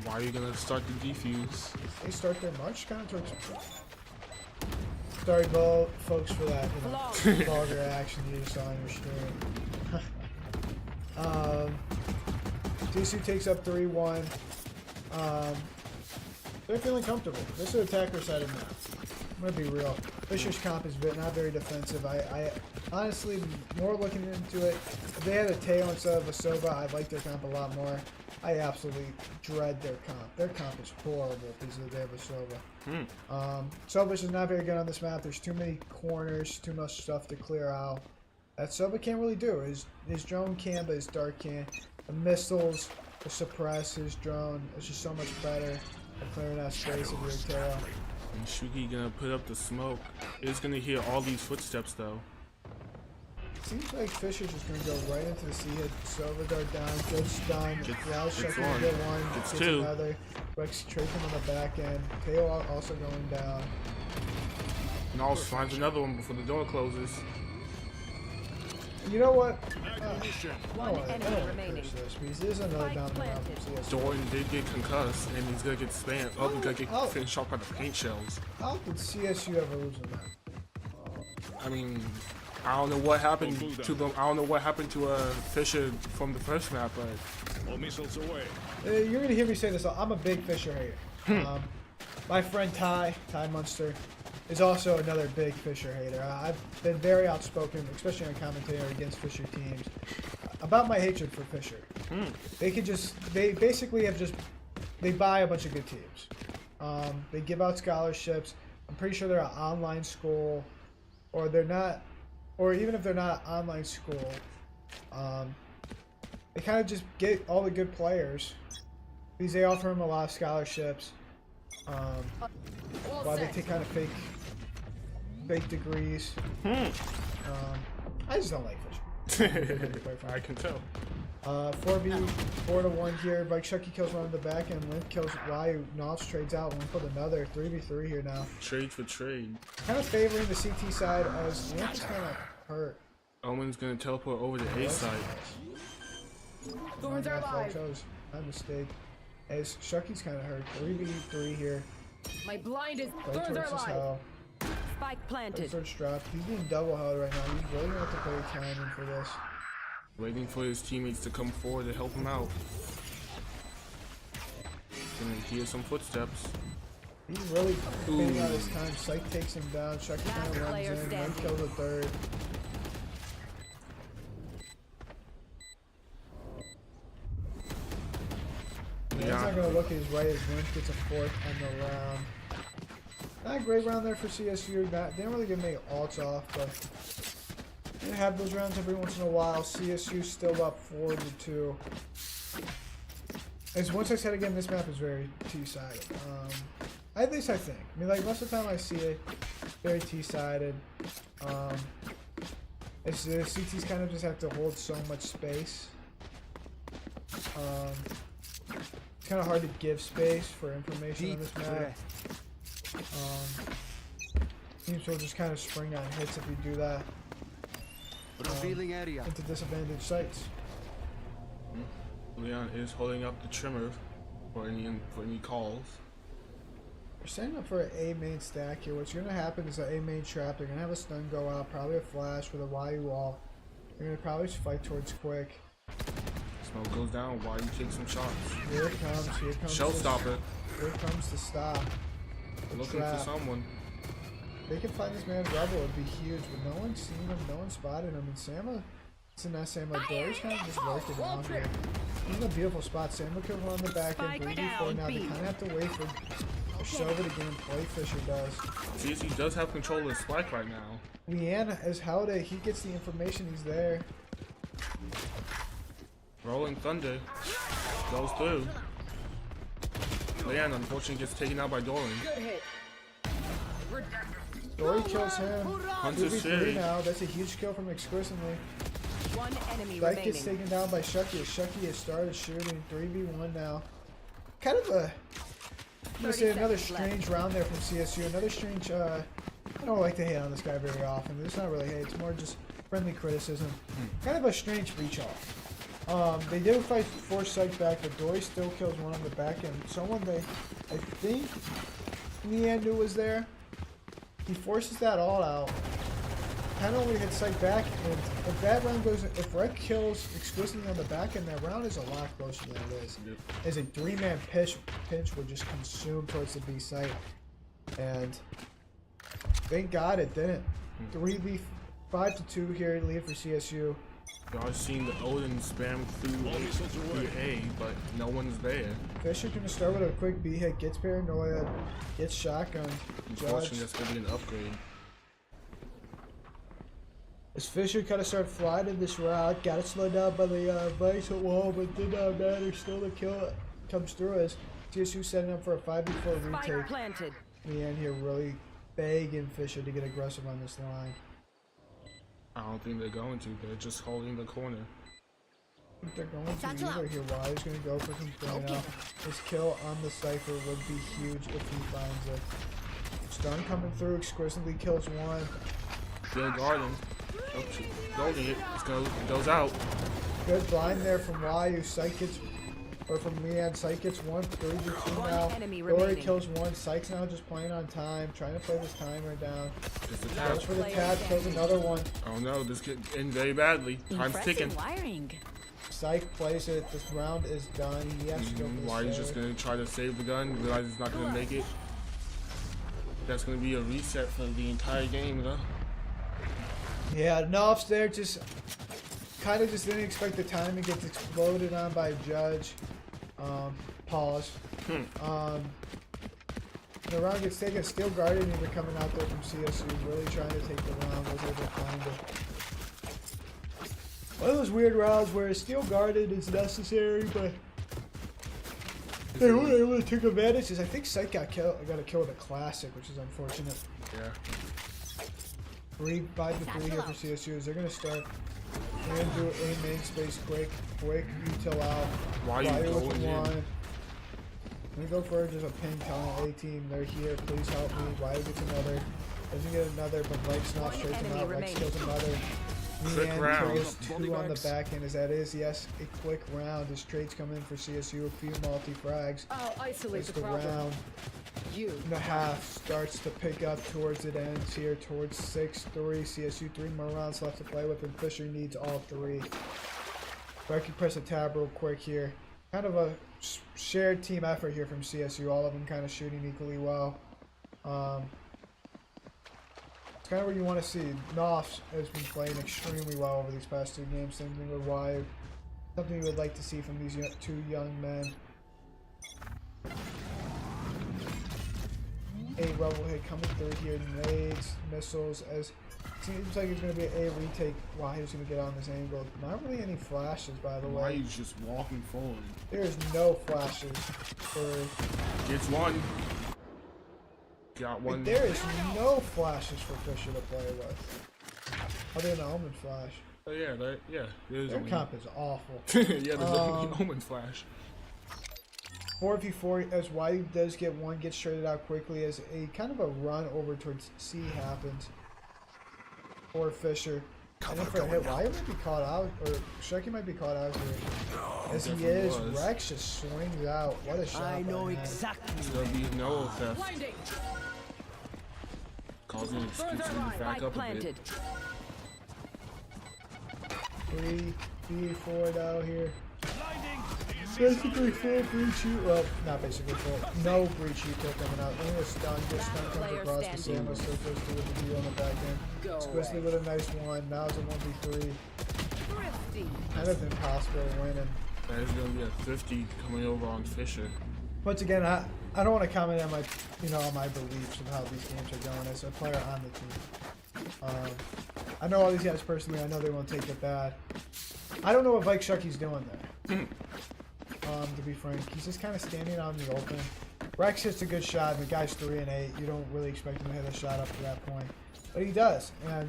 Why are you gonna start the defuse? They start their march kind of towards. Sorry, folks, for that vulgar action you saw on your stream. CSU takes up 3-1. They're feeling comfortable. This is the attacker side of the map. I'm gonna be real. Fisher's comp is not very defensive. I honestly more looking into it. If they had a tail instead of a Sova, I'd like their comp a lot more. I absolutely dread their comp. Their comp is horrible because they have a Sova. Sova's is not very good on this map. There's too many corners, too much stuff to clear out. That Sova can't really do. His drone can, but his dart can't. The missiles, the suppress, his drone is just so much better at clearing out space of your tail. And Shuki gonna put up the smoke. It's gonna hear all these footsteps though. Seems like Fisher's just gonna go right into the sea hit. Sova dart down, good stun. Gets one. Get one, Gets gets 2. another. Rex tracing on the back end. Tail also going down. Knowles finds another one before the door closes. You know what? One enemy remaining. This is another down round from CSU. Jordan did get concussed and he's gonna get spammed. Oh, he's gonna get finished shot by the paint shells. How did CSU ever lose in that? I mean, I don't know what happened to them. I don't know what happened to Fisher from the first map, but All missiles away. You're gonna hear me say this. I'm a big Fisher hater. My friend Ty Munster, is also another big Fisher hater. I've been very outspoken, especially on commentary against Fisher teams, about my hatred for Fisher. They basically have they buy a bunch of good teams. They give out scholarships. I'm pretty sure they're an online school, or they're not, or even if they're not an online school, they kind of just get all the good players because they offer them a lot of scholarships. While they take kind of fake degrees. I just don't like Fisher. I can tell. 4v, 4-1 here. Bike Shucky kills one on the back end. Limp kills Ryu. Knobs trades out. Limp with another. 3v3 here now. Trade for trade. Kind of favoring the CT side as Limp is kind of hurt. Omen's gonna teleport over to A side. Thorns are alive. That was my mistake. As Shucky's kind of hurt. 3v3 here. My blind is Play thorns are towards his alive. hell. Spike planted. Search drop. He's being double held right now. He's really gonna have to play timing for this. Waiting for his teammates to come forward to help him out. Gonna hear some footsteps. He's really spinning out his time. Sight takes him down. Shucky kind of runs in. Limp kills a third. Yeah, he's not going to look as right as Limp gets a 4th on the round. Not a great round there for CSU. Didn't really get many ults off, but they have those rounds every once in a while. CSU still up 4-2. As once I said again, this map is very T-sided. At least I think. I mean, like most of the time I see it very T-sided. It's the CTs kind of just have to hold so much space. It's kind of hard to give space for information on this map. Teams will just kind of spring on hits if you do that. Into disadvantaged sites. Leon is holding up the trimmer for any calls. We're setting up for an A main stack here. What's going to happen is that A main trap. They're going to have a stun go out, probably a flash with a YU wall. They're going to probably just fight towards quick. Smoke goes down. YU takes some shots. Here it comes. Here comes. Showstopper. Here comes the stop. The Looking trap. for someone. They can find this man Rebel. It'd be huge, but no one's seen him. No one spotted him. And Sama, it's a nice Sama. Dory's kind of just lurking around here. He's in a beautiful spot. Sama could run the back end. 3v4 now. They kind of have to wait for Silver to game play. Fisher does. CSU does have control of the spike right now. Leanne has held it. He gets the information. He's there. Rolling Thunder goes through. Leanne unfortunately gets taken out by Doran. Dory kills him. Hunter 2v3 now. That's a huge kill from Exclusively. One enemy Dyke remaining. gets taken down by Shucky as Shucky has started shooting. 3v1 now. Kind of a... I'm going to say another strange round there from CSU. Another strange... I don't like to hate on this guy very often. It's not really hate. It's more just friendly criticism. Kind of a strange reach off. They did fight force sight back, but Dory still kills one on the back end. Someone they... I think Leanne knew was there. He forces that all out. Kind of only hits sight back, and if that round goes, if Red kills explicitly on the back end, that round is a lot closer than it is. As a 3-man pinch would just consume towards the B site, and thank God it didn't. 5-2 here, lead for CSU. Y'all seen the Odin spam through A, but no one's there. Fisher gonna start with a quick B hit, gets paranoia, gets shotgun. Unfortunately, that's gonna be an upgrade. As Fisher kind of started flying in this round, got it slowed down by the Bison wall, but did not matter. Still the kill comes through as CSU setting up for a 5v4 retake. Planted. Leanne here really begging Fisher to get aggressive on this line. I don't think they're going to. They're just holding the corner. I think they're going to either here. Wyatt's going to go for some play now. His kill on the Cypher would be huge if he finds it. Stun coming through, exquisitely kills one. Still guarding. Holding it. It goes out. Good blind there from Wyatt. Psych gets, or from Leanne. Psych gets one. 3v2 now. Dory kills one. Psych's now just playing on time, trying to play this timer down. Goes for the tap, kills another one. Oh no, this could end very badly. Time's ticking. Psych plays it. This round is done. He has to go for the Why he's just gonna try to save the gun, realize he's not gonna make it. That's gonna be a reset for the entire game, though. Yeah, Knopf's there, just kind of just didn't expect the timing. Gets exploded on by Judge. Pause. The round gets taken. Steel Guardian even coming out there from CSU, really trying to take the round. Was able to find it. One of those weird rounds where Steel Guardian is necessary, but they weren't able to take advantage. I think Sight got a kill with a classic, which is unfortunate. Yeah. 5-3 here for CSU. They're gonna start. They're gonna do a main space quick util out. Why are you going in? I'm gonna go for just a ping telling A team they're here. Please help me. Wyatt gets another. Doesn't get another, but Lex not straight him out. Lex kills another. Quick round. Kills 2 on the back end. As that is, yes, a quick round. As trades come in for CSU, a few multi frags. I'll isolate As the round. And a half starts to pick up towards it ends here towards 6-3. CSU 3 more rounds left to play with, and Fisher needs all 3. If I can press a tab real quick here. Kind of a shared team effort here from CSU. All of them kind of shooting equally well. It's kind of what you want to see. Knopf has been playing extremely well over these past 2 games. Same thing with Wyatt. Something you would like to see from these 2 young men. a rebel hit coming through here. Nades, missiles, as seems like it's going to be a retake. Wahyu's going to get on this angle. Not really any flashes, by the way. Wahyu's just walking forward. There's no flashes for... Gets one. Got one. There is no flashes for Fisher to play with. Other than the Omen flash. Oh yeah, there's Their comp is awful. yeah, there's only Omen flash. 4v4 as Wahyu does get one, gets traded out quickly as a kind of a run over towards C happens for Fisher. And then for a hit, Wahyu might be caught out, or Shucky might be caught out here. As he is, Rex just swings out. What a shot. I know exactly. There'll be no theft. Causing excuse to back up a bit. 3v4 now here. Basically full breach you. Well, not basically full. No breach you kill coming out. Only a stun. Good stun comes across the Sam was so close to with the deal on the back end. Squishley with a nice one. Now it's a 1v3. Kind of impossible to win. And that is going to be a 50 coming over on Fisher. once again, I don't want to comment on my on my beliefs of how these games are going as a player on the team. I know all these guys personally. I know they won't take it bad. I don't know what Vike Shucky's doing there. To be frank, he's just kind of standing out in the open. Rex hits a good shot, and the guy's 3 and 8. You don't really expect him to hit a shot up to that point, but he does, and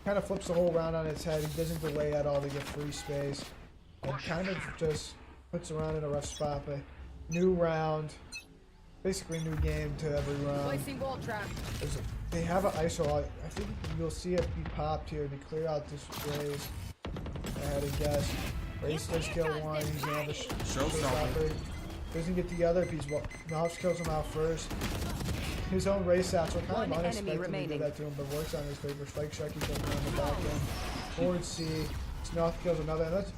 kind of flips the whole round on its head. He doesn't delay at all to get free space, and kind of just puts around in a rough spot. But new round, basically new game to every round. They have an ISO. I think you'll see it be popped here to clear out this Raze. I had a guess. Raze does kill one. He's gonna have a showstopper. Doesn't get the other piece. Knobs kills him out first. His own Raze satchel kind of unexpectedly did that to him, but works on his favor. Spike Shucky kills him on the back end. Forward C. Snoth kills another. And that's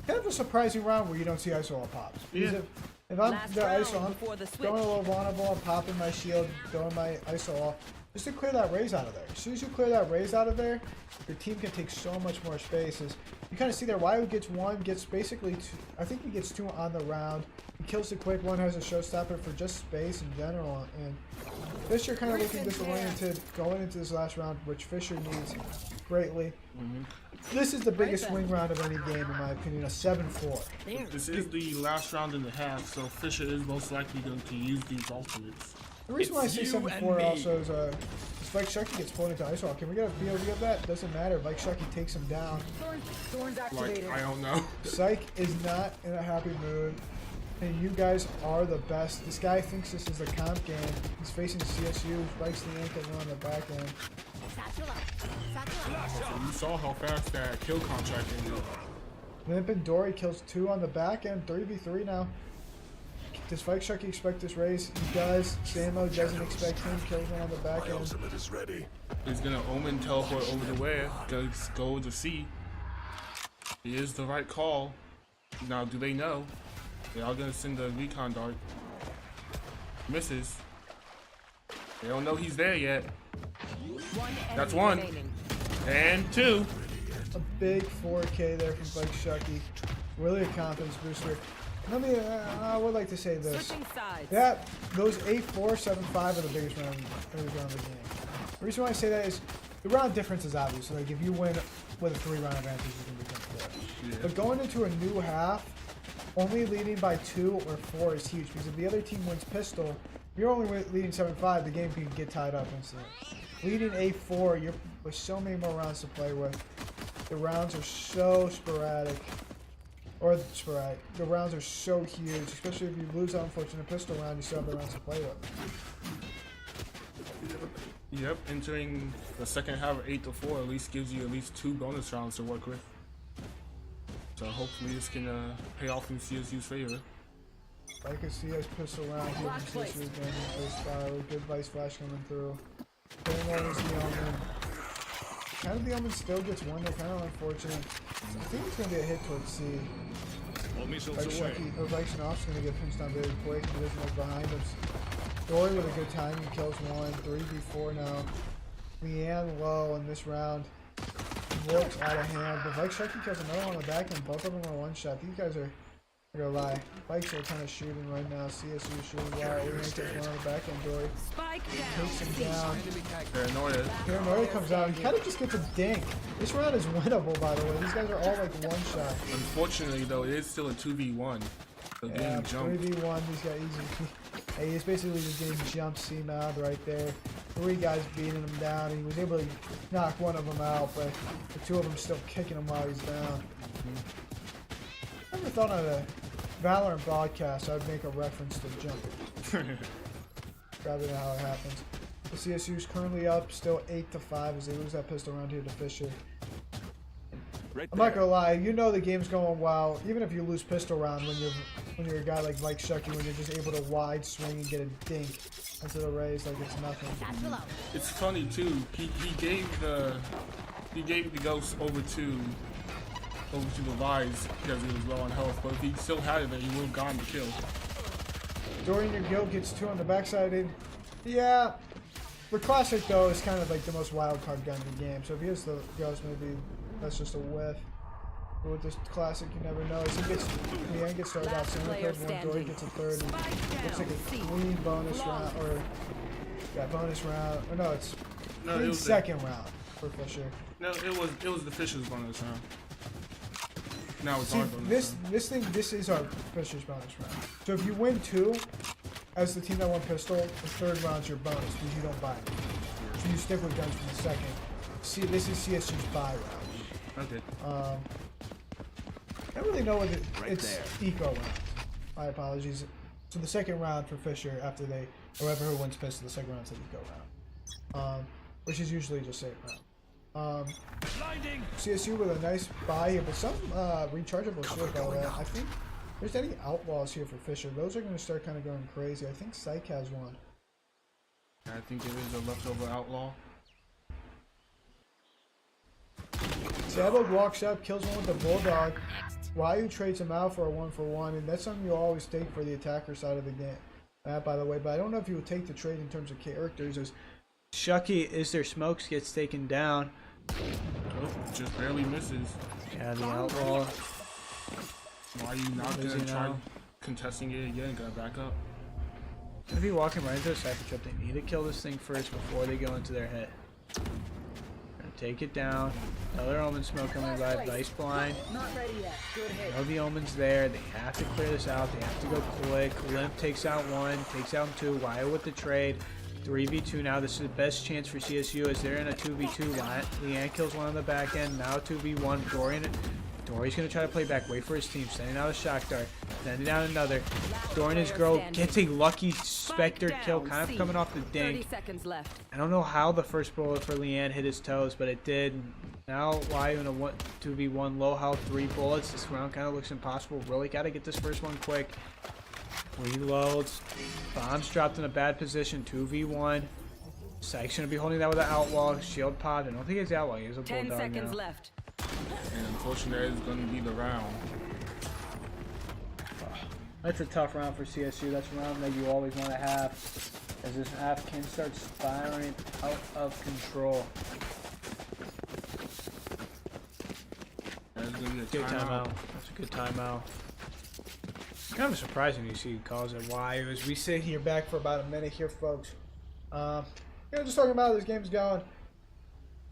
kind of a surprising round where you don't see ISO all pops. Yeah. If I'm the ISO, I'm going a little vulnerable. I'm popping my shield, throwing my ISO off. Just to clear that Raze out of there. As soon as you clear that Raze out of there, your team can take so much more spaces. You kind of see there, Wahyu gets one, gets basically two, I think he gets 2 on the round. He kills the quick one, has a showstopper for just space in general. And Fisher kind of looking disoriented going into this last round, which Fisher needs greatly. This is the biggest win round of any game, in my opinion, a 7-4. This is the last round and a half, so Fisher is most likely going to use these alternates. The reason why I say 7-4 also is Vike Shucky gets pulled into ISO. Can we get a POV of that? Doesn't matter. Vike Shucky takes him down. Like, I don't know. Psych is not in a happy mood, and you guys are the best. This guy thinks this is a comp game. He's facing CSU, spikes the ankle on the back end. You saw how fast that kill contract ended. Limp and Dory kills 2 on the back end, 3v3 now. Does Vike Shucky expect this Raze? He does. Samo doesn't expect him. Kills one on the back end. Is ready. He's gonna Omen teleport over to where? Go to C. It is the right call. Now, do they know? They are gonna send the recon dart. Misses. They don't know he's there yet. That's 1. And 2. A big 4K there from Vike Shucky. Really a confidence booster. Let me, I would like to say this. Those 8-4, 7-5 are the biggest round of the game. The reason why I say that is the round difference is obvious. Like if you win with a 3-round advantage, you can become 4. Yeah. But going into a new half, only leading by 2 or 4 is huge. Because if the other team wins pistol, you're only leading 7-5, the game can get tied up instantly. Leading 8-4, you're with so many more rounds to play with. The rounds are so sporadic. Or sporadic. The rounds are so huge, especially if you lose that unfortunate pistol round, you still have the rounds to play with. Yep, entering the second half of 8-4 at least gives you at least 2 bonus rounds to work with. So hopefully this can pay off in CSU's favor. I can see us pistol round here from CSU again. Good vice flash coming through. Going over the Omen. Kind of the Omen still gets one, they're kind of unfortunate. I think it's going to be a hit towards C. Vike Shucky, or Vike Snoff's going to get pinched on very quick. He doesn't look behind him. Dory with a good timing kills 1. 3v4 now. Leanne low in this round. Looks out of hand, but Vike Shucky kills another one on the back end. Both of them are 1-shot. These guys are I'm not gonna lie. Bikes are kind of shooting right now. CSU shooting well. We're gonna take one on the back end, Dory. Takes him down. Paranoia. Paranoia comes out. He kind of just gets a dink. This round is winnable, by the way. These guys are all like one shot. Unfortunately, though, it is still a 2v1. So Yeah, getting jumped. 3v1. These guys easy. Hey, he's basically just getting jumped C-mouth right there. 3 guys beating him down. He was able to knock one of them out, but the 2 of them still kicking him while he's down. I never thought on a Valorant broadcast I'd make a reference to jumping. Rather than how it happens. The CSU is currently up, still 8-5 as they lose that pistol round here to Fisher. I'm not gonna lie, you know the game's going well, even if you lose pistol round when you're a guy like Mike Shucky, when you're just able to wide swing and get a dink into the raise like it's nothing. It's funny too. He gave the ghost over to the Vise because he was low on health, but if he still had it, then he would have gotten the kill. Dorian, your guild gets 2 on the backside. Yeah, the classic though is kind of like the most wild card gun in the game. So if he has the ghost, maybe that's just a whiff. But with this classic, you never know. As he gets, Leanne gets started out center, third one, Dorian gets a third. And looks like a clean bonus round, or yeah, bonus round. Or no, it's clean second round for Fisher. No, it was the Fisher's bonus round. Now it's See, our bonus round. this is our Fisher's bonus round. So if you win 2, as the team that won pistol, the 3rd round's your bonus because you don't buy it. So you stick with guns from the 2nd. See, this is CSU's buy round. Okay. I don't really know what it's eco round. My apologies. So the 2nd round for Fisher after whoever who wins pistol, the 2nd round's the eco round. Which is usually just safe round. CSU with a nice buy here, but some rechargeable shield by the way. I think there's any outlaws here for Fisher. Those are going to start kind of going crazy. I think Psych has one. I think there is a leftover outlaw. Sabog walks up, kills one with the Bulldog. Ryu trades him out for a 1-for-1, and that's something you always take for the attacker side of the game. By the way, but I don't know if you would take the trade in terms of characters. As Shucky is their smokes gets taken down. Oh, just barely misses. Yeah, the outlaw. Why are you not gonna try contesting it again? Gotta back up. Gonna be walking right into a cypher trap. They need to kill this thing first before they go into their hit. Gonna take it down. Another omen smoke coming by. Vice blind. Not ready yet. Good hit. Know the omen's there. They have to clear this out. They have to go quick. Limp takes out 1, takes out 2. Wyo with the trade. 3v2 now. This is the best chance for CSU as they're in a 2v2. Leanne kills 1 on the back end. Now 2v1. Dory's going to try to play back. Wait for his team. Sending out a shock dart. Sending out another. Dorian his girl gets a lucky Spectre kill. Kind of coming off the dink. 30 seconds left. I don't know how the first bullet for Leanne hit his toes, but it did. Now Wyo in a 2v1. Low health. 3 bullets. This round kind of looks impossible. Really got to get this first one quick. Reloads. Bombs dropped in a bad position. 2v1. Psych's going to be holding that with an outlaw. Shield pod. I don't think he's outlaw. He has a bulldog 10 seconds now. left. And unfortunately, that is going to be the round. That's a tough round for CSU. That's a round that you always want to have, as this map can start spiraling out of control. That's going to be a Good timeout. That's a good timeout. Kind of surprising you see calls at Wyo as we sit here back for about a minute here, folks. Just talking about how this game's going.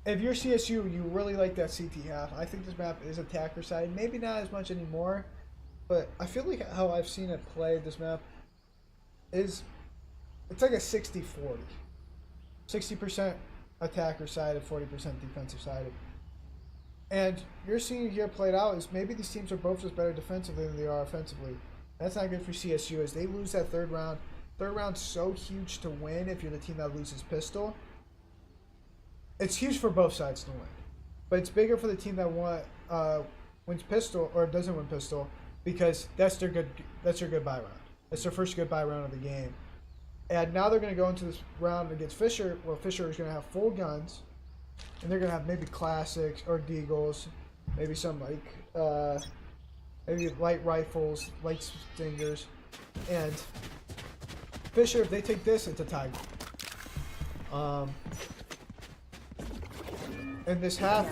If you're CSU, you really like that CT half. I think this map is attacker side. Maybe not as much anymore, but I feel like how I've seen it play, this map, is it's like a 60-40. 60% attacker side and 40% defensive side. And you're seeing here played out is maybe these teams are both just better defensively than they are offensively. That's not good for CSU as they lose that 3rd round. 3rd round's so huge to win if you're the team that loses pistol. It's huge for both sides to win, but it's bigger for the team that wins pistol or doesn't win pistol because that's their goodbye round. That's their first goodbye round of the game, and now they're going to go into this round against Fisher. Well, Fisher is going to have full guns, and they're going to have maybe classics or deagles, maybe some like maybe light rifles, light stingers, and Fisher, if they take this, it's a tie. In this half,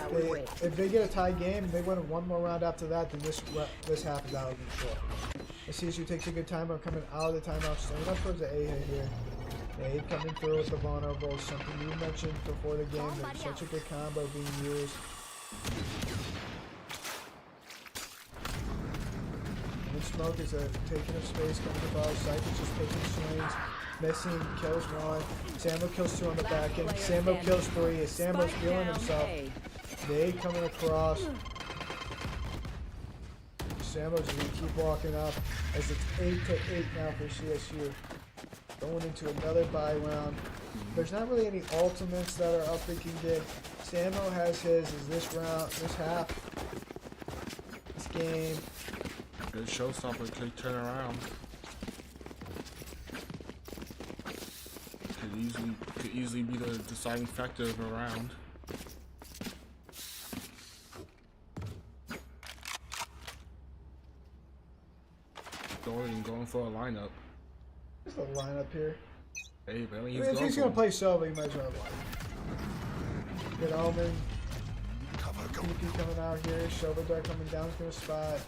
if they get a tie game and they win 1 more round after that, then this half is out of control. CSU takes a good timeout coming out of the timeout, staying up towards the A hit here. A coming through with the vulnerable, something you mentioned before the game. There's such a good combo being used. And Smoke is taking up space, coming above. Psych is just taking swings, missing, kills one. Sambo kills two on the back end. Sambo kills three. As Sambo's feeling himself. They coming across. Sambo's going to keep walking up as it's 8-8 now for CSU. Going into another bye round. There's not really any ultimates that are up they can get. Sambo has his is this round, this half, this game. Good showstopper could turn around. Could easily be the deciding factor of a round. Going for a lineup. There's a lineup here. Hey, man, if he's gonna play solo, he might as well have one. Good Omen. PP coming out here. Shovel Dart coming down. He's gonna spot.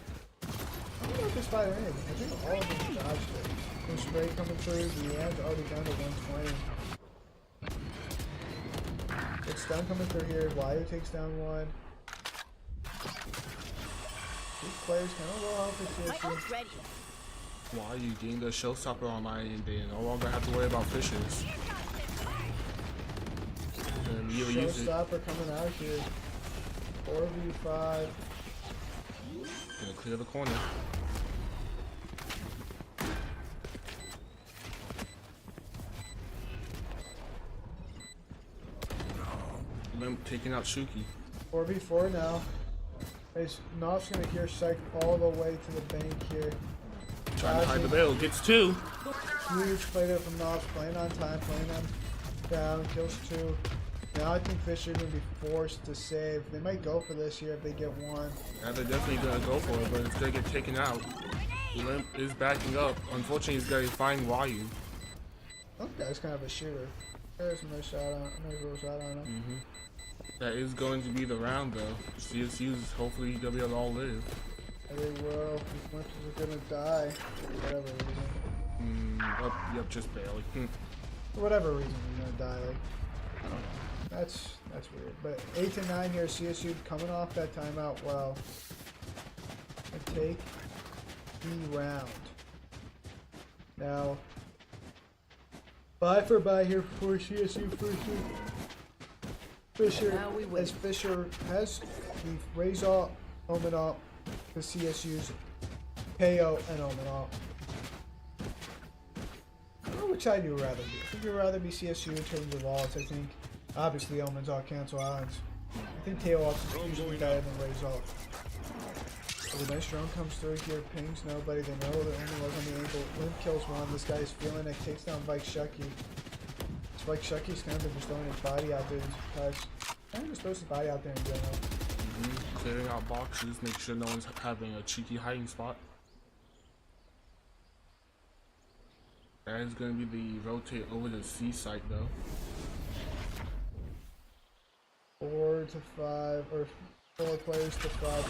I don't know if they spot or anything. I think all of them dodged it. No spray coming through. The end's already down to 120. Good stun coming through here. Wire takes down one. These players kind of low health for CSU. Why are you getting the showstopper on my end? They no longer have to worry about fishes. Showstopper coming out here. 4v5. Gonna clear the corner. Limp taking out Shuki. 4v4 now. Knopf's gonna hear Psych all the way to the bank here. Trying to hide the bail, gets two. Huge play there from Knopf, playing on time, playing on down, kills two. Now I think Fisher gonna be forced to save. They might go for this here if they get one. Yeah, they're definitely gonna go for it, but it's gonna get taken out. Limp is backing up. Unfortunately, he's gonna find Wayu. That guy's kind of a shooter. There's a nice shot on, little shot on him. That is going to be the round though. CSU's hopefully gonna be able to all live. They will. These Wimps are gonna die for whatever reason. Yep, just barely. For whatever reason, they're gonna die. Like, I don't know. That's weird. But 8-9 here. CSU coming off that timeout. Well, I take the round. Now, bye for bye here for CSU Fisher. As Fisher has the Razor, Omen up. The CSU's KO and Omen off. I don't know which side you would rather be. I think you'd rather be CSU in terms of odds. I think obviously Omen's all cancel odds. I think KO odds is usually better than Raise off. The nice drone comes through here, pings nobody. They know that Omen was on the ankle. Limp kills one. This guy is feeling it. Takes down Vike Shucky. Vike Shucky's kind of been just throwing his body out there. Kind of just throws his body out there in general. Clearing out boxes, make sure no one's having a cheeky hiding spot. That is going to be the rotate over the C site though. 4 to 5, or 4 players to 5.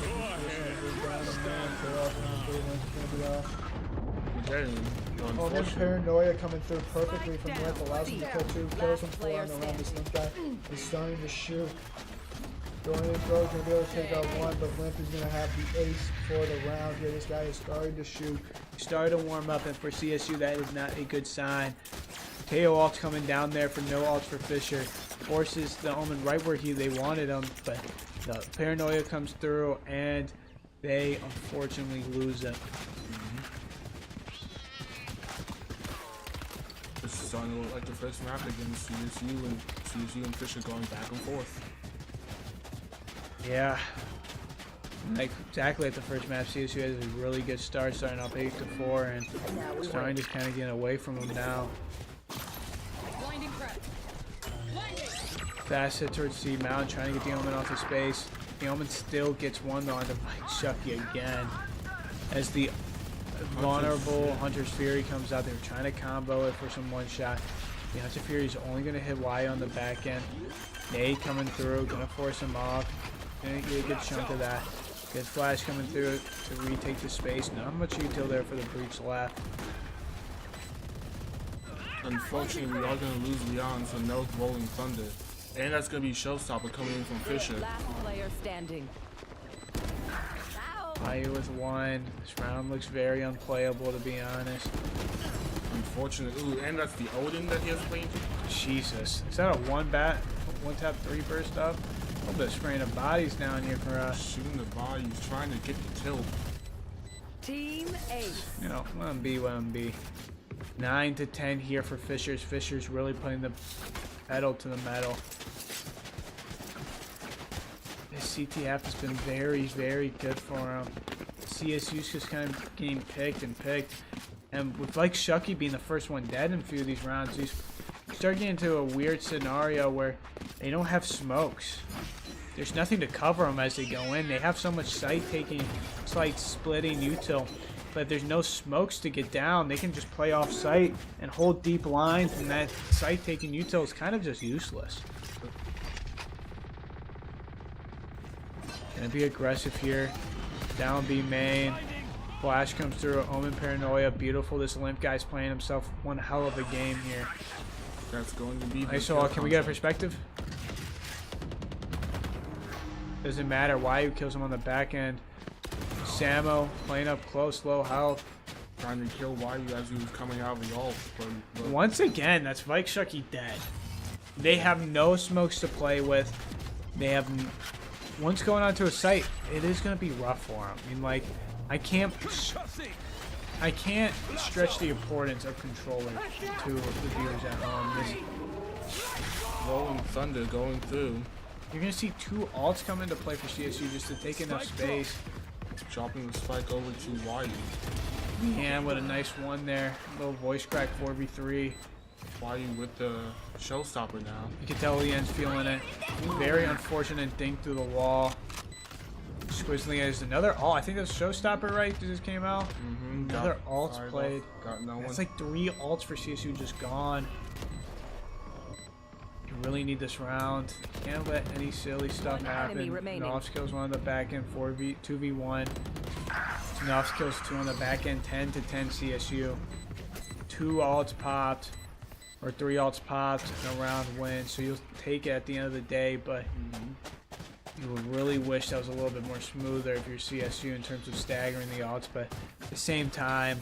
Oh, then Paranoia coming through perfectly from Limp, allows him to kill 2, kills him 4 on the round. This Limp guy is starting to shoot. Going in, Bro's gonna be able to take out 1, but Limp is gonna have the ace for the round here. This guy is starting to shoot. Started to warm up, and for CSU, that is not a good sign. KO ults coming down there for no ults for Fisher. Forces the Omen right where they wanted him, but the Paranoia comes through, and they unfortunately lose it. This is starting to look like the first map against CSU and Fisher going back and forth. Yeah, like exactly at the first map, CSU has a really good start, starting up 8-4, and starting to kind of get away from them now. Fast hit towards C Mountain, trying to get the Omen off the space. The Omen still gets one though onto Vike Shucky again. As the vulnerable Hunter's Fury comes out, they were trying to combo it for some one shot. The Hunter Fury is only going to hit Y on the back end. Nate coming through, going to force him off. Gonna get a good chunk of that. Good flash coming through to retake the space. Not much util there for the breach left. Unfortunately, we are going to lose Leon, so no Rolling Thunder. And that's going to be Showstopper coming in from Fisher. Last player standing. Mayu with 1. This round looks very unplayable, to be honest. Unfortunately. Ooh, and that's the Odin that he has playing. Jesus. Is that a one tap 3 burst up? A little bit of spraying of bodies down here for us. Shooting the bodies, trying to get the tilt. Team Ace. You know, let him be, let him be. 9 to 10 here for Fishers. Fishers really putting the pedal to the metal. This CTF has been very, very good for him. CSU's just kind of getting picked and picked. And with like Shucky being the first one dead in a few of these rounds, these start getting into a weird scenario where they don't have smokes. There's nothing to cover them as they go in. They have so much sight taking, sight splitting util, but there's no smokes to get down. They can just play off sight and hold deep lines, and that sight taking util is kind of just useless. Gonna be aggressive here. Down B main. Flash comes through. Omen Paranoia. Beautiful. This Limp guy's playing himself one hell of a game here. That's going to be. Nice. So can we get a perspective? Doesn't matter why he kills him on the back end. Samo playing up close, low health. Trying to kill Wyu as he was coming out of the ult. But once again, that's Vike Shucky dead. They have no smokes to play with. They have. Once going onto a site, it is going to be rough for them. I mean, like, I can't stretch the importance of controller to the viewers at home. Rolling Thunder going through. You're going to see 2 ults come into play for CSU just to take enough space. Dropping the spike over to Wyu. And with a nice one there. Little voice crack 4v3. Wyu with the Showstopper now. You can tell Lian's feeling it. Very unfortunate ding through the wall. Squizzly has another ult. I think that's Showstopper, right? That just came out. Another ult's played. Got no one. That's like 3 ults for CSU just gone. You really need this round. Can't let any silly stuff happen. Novs kills 1 on the back end, 2v1. Novs kills 2 on the back end, 10 to 10 CSU. 2 ults popped. Or 3 ults popped and a round win, so you'll take it at the end of the day, but you would really wish that was a little bit more smoother if you're CSU in terms of staggering the ults, but at the same time,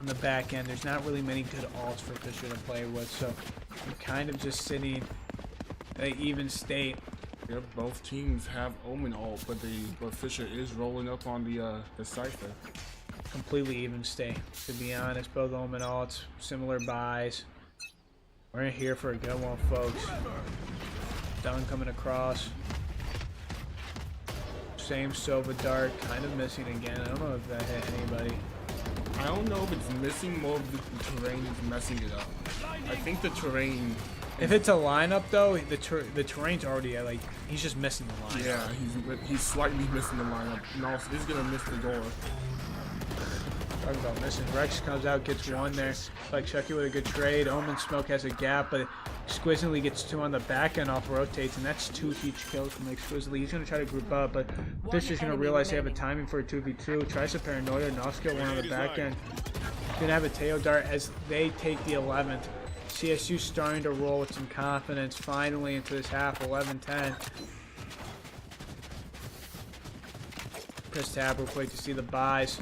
on the back end, there's not really many good ults for Fisher to play with, so you're kind of just sitting at an even state. Yep, both teams have Omen ult, but Fisher is rolling up on the Cypher. Completely even state, to be honest. Both Omen ults, similar buys. We're in here for a good one, folks. Dunn coming across. Same Sova dart, kind of missing again. I don't know if that hit anybody. I don't know if it's missing, more of the terrain is messing it up. I think the terrain... If it's a lineup, though, the terrain's already, like, he's just missing the lineup. Yeah, he's slightly missing the lineup. No, he's going to miss the door. Talking about missing. Rex comes out, gets 1 there. Like Shucky with a good trade. Omen Smoke has a gap, but Exquisitely gets 2 on the back end off rotates, and that's 2 huge kills from Exquisitely. He's going to try to group up, but Fisher's going to realize they have a timing for a 2v2. Tries to Paranoia, Noskill 1 on the back end. Going to have a Teo Dart as they take the 11th. CSU starting to roll with some confidence finally into this half, 11-10. Press tab real quick to see the buys.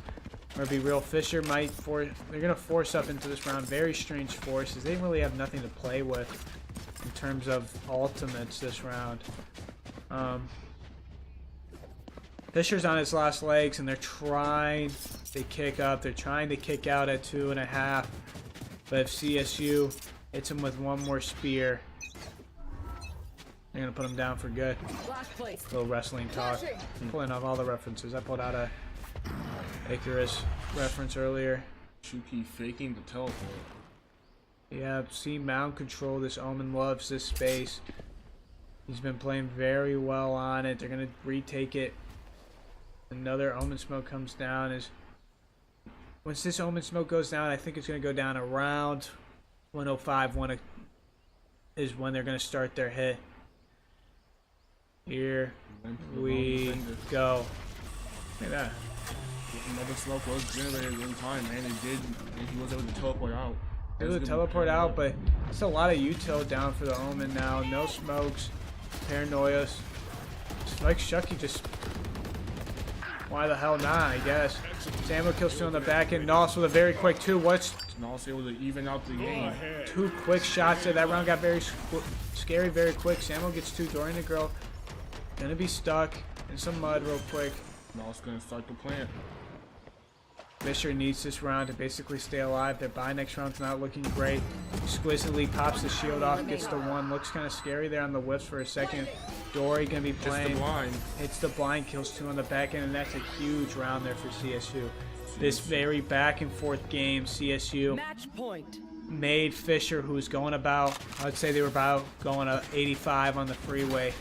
Or be real. Fisher might they're gonna force up into this round. Very strange forces. They really have nothing to play with in terms of ultimates this round. Fisher's on his last legs and they're trying to kick up. They're trying to kick out at 2.5. But if CSU hits him with 1 more spear, they're gonna put him down for good. Little wrestling talk. Pulling off all the references. I pulled out a Icarus reference earlier. Shuki faking the teleport. Yeah, see mound control. This Omen loves this space. He's been playing very well on it. They're gonna retake it. Another Omen Smoke comes down. Once this Omen Smoke goes down, I think it's gonna go down around 105. Is when they're gonna start their hit. Here we go. Look at that. Another smoke was generated in time, and it did, and he was able to teleport out. It was a teleport out, but it's a lot of util down for the Omen now. No smokes, paranoia. Like Shucky just, why the hell not, I guess. Samuel kills 2 on the back end. Nos with a very quick 2. What's Nos able to even out the game. 2 quick shots there. That round got very scary, very quick. Samuel gets 2. Dorian the girl gonna be stuck in some mud real quick. Nos gonna start the plant. Fisher needs this round to basically stay alive. Their bye next round's not looking great. Exquisitely pops the shield off, gets the 1. Looks kind of scary there on the whips for a second. Dory gonna be playing. Hits the blind. Hits the blind, kills 2 on the back end, and that's a huge round there for CSU. This very back and forth game, CSU Match point. made Fisher, who's going about, I'd say they were about going 85 on the freeway.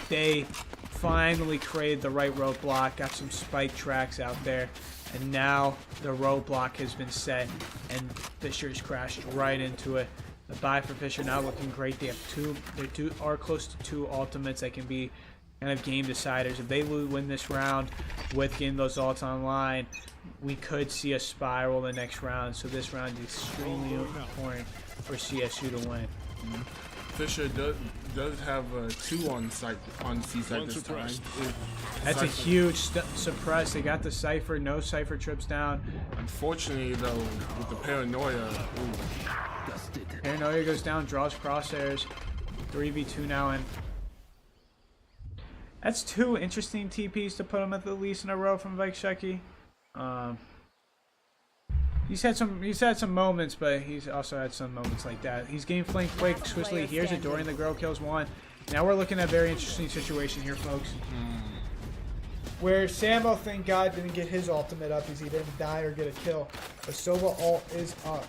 They finally created the right roadblock, got some spike tracks out there, and now the roadblock has been set, and Fisher's crashed right into it. The buy for Fisher now looking great. They have they are close to 2 ultimates that can be kind of game deciders. If they win this round with getting those ults online, we could see a spiral the next round. So this round is extremely important for CSU to win. Fisher does have 2 on site on C site this time. That's a huge suppress. They got the Cypher, no Cypher trips down. Unfortunately though, with the paranoia, Paranoia goes down, draws crosshairs. 3v2 now, and that's 2 interesting TPs to put him at the least in a row from Vike Shucky. He's had some moments, but he's also had some moments like that. He's getting flanked quick, swiftly. Here's a Dorian the girl kills 1. Now we're looking at a very interesting situation here, folks. Where Sambo, thank God, didn't get his ultimate up because he didn't die or get a kill. But Sova ult is up.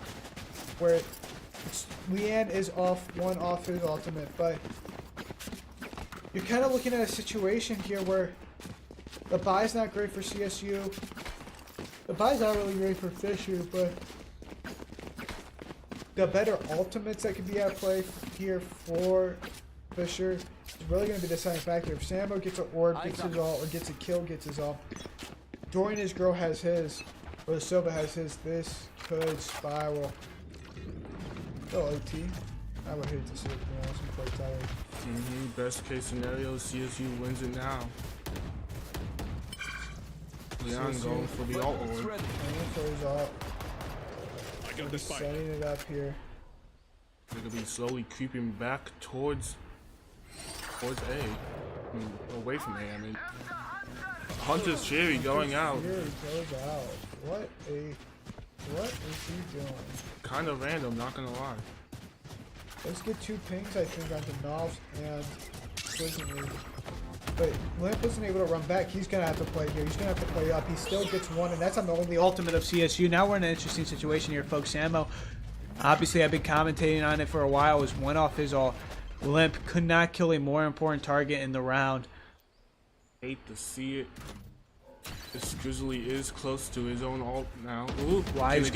Where Leanne is off, 1 off his ultimate, but you're kind of looking at a situation here where the buy's not great for CSU. The buy's not really great for Fisher, but the better ultimates that could be at play here for Fisher is really going to be the deciding factor. If Sambo gets an orb, gets his ult, or gets a kill, gets his ult. Dorian his girl has his, or the Silva has his. This could spiral. Oh, OT. I would hate to see it, I'm quite tired. Best case scenario, CSU wins it now. Leon going for the ult orb. Going for his ult. I got this fight. Setting it up here. They're gonna be slowly creeping back towards A. I mean, away from A. I mean, Hunter's Cherry going out. Cherry goes out. What is he doing? Kind of random, not gonna lie. Let's get 2 pings, I think, onto Knobs and Prison. But Limp wasn't able to run back. He's going to have to play here. He's going to have to play up. He still gets 1, and that's on the only ultimate of CSU. Now we're in an interesting situation here, folks. Sammo, obviously, I've been commentating on it for a while, was 1 off his ult. Limp could not kill a more important target in the round. Hate to see it. This Grizzly is close to his own ult now. Ooh, Why's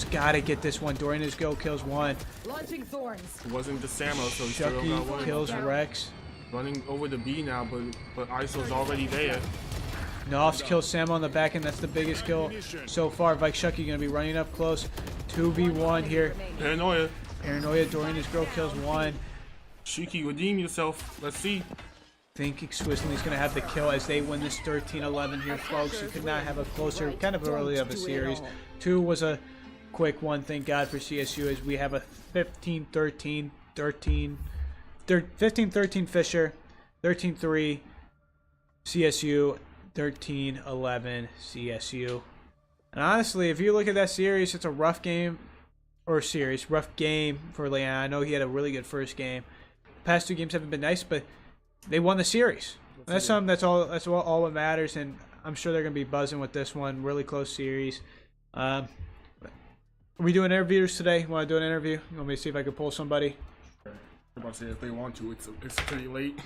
got to get this one. Dorian his go kills 1. Launching thorns. It wasn't the Samo, so he still got Shucky one. kills Rex. Running over the B now, but ISO's already there. Knopfs kills Sam on the back end. That's the biggest kill so far. Vike Shucky gonna be running up close. 2v1 here. Paranoia. Dorian his girl kills 1. Shuki, redeem yourself. Let's see. I think Exquisitely is going to have the kill as they win this 13-11 here, folks. You could not have a closer, kind of early of a series. 2 was a quick one, thank God for CSU, as we have a 15-13 Fisher, 13-3 CSU, 13-11 CSU. And honestly, if you look at that series, it's a rough game, rough game for Leon. I know he had a really good first game. The past 2 games haven't been nice, but they won the series. That's something. That's all that matters, and I'm sure they're gonna be buzzing with this one. Really close series. Are we doing interviews today? Want to do an interview? You want me to see if I can pull somebody? I'm about to say if they want to. It's pretty late.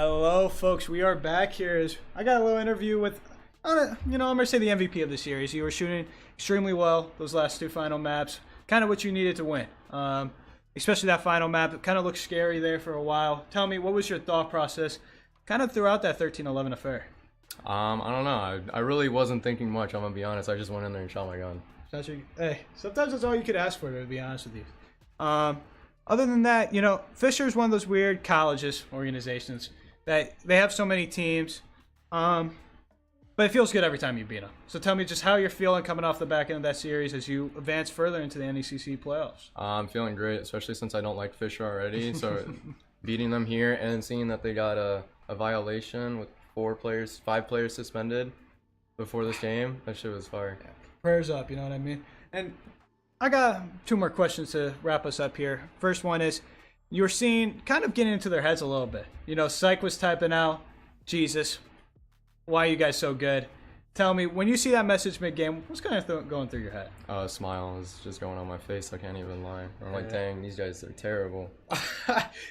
Hello, folks. We are back here. I got a little interview with, I'm going to say the MVP of the series. You were shooting extremely well those last 2 final maps. Kind of what you needed to win. Especially that final map. It kind of looked scary there for a while. Tell me, what was your thought process kind of throughout that 13-11 affair? I don't know. I really wasn't thinking much, I'm going to be honest. I just went in there and shot my gun. Hey, sometimes that's all you could ask for, to be honest with you. Other than that, Fisher's one of those weird colleges, organizations, that they have so many teams, but it feels good every time you beat them. So tell me just how you're feeling coming off the back end of that series as you advance further into the NECC playoffs. I'm feeling great, especially since I don't like Fisher already. So beating them here and seeing that they got a violation with 5 players suspended before this game, that shit was fire. Yeah. Prayers up, you know what I mean? And I got 2 more questions to wrap us up here. First one is, you were seeing, kind of getting into their heads a little bit. Psych was typing out, Jesus, why are you guys so good? Tell me, when you see that message mid-game, what's kind of going through your head? A smile is just going on my face, I can't even lie. I'm like, dang, these guys are terrible.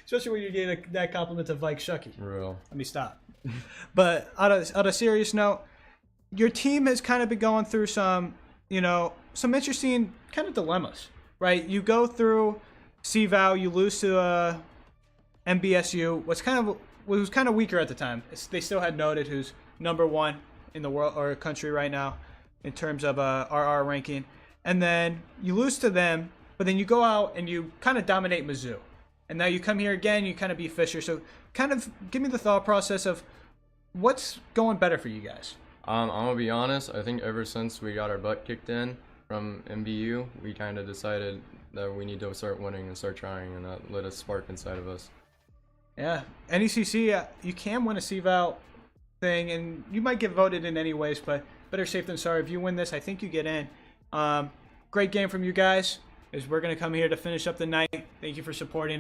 Especially when you're getting that compliment to Vike Shucky. Real. Let me stop. But on a serious note, your team has kind of been going through some interesting kind of dilemmas, right? You go through CVAL, you lose to MBSU, was kind of weaker at the time. They still had Noted, who's #1 in the world or country right now in terms of RR ranking. And then you lose to them, but then you go out and you kind of dominate Mizzou. And now you come here again, you kind of beat Fisher. So kind of give me the thought process of what's going better for you guys. I'm going to be honest, I think ever since we got our butt kicked in from MBU, we kind of decided that we need to start winning and start trying, and that lit a spark inside of us. Yeah, NECC, you can win a CVAL thing, and you might get voted in anyways, but better safe than sorry. If you win this, I think you get in. Great game from you guys, as we're going to come here to finish up the night. Thank you for supporting.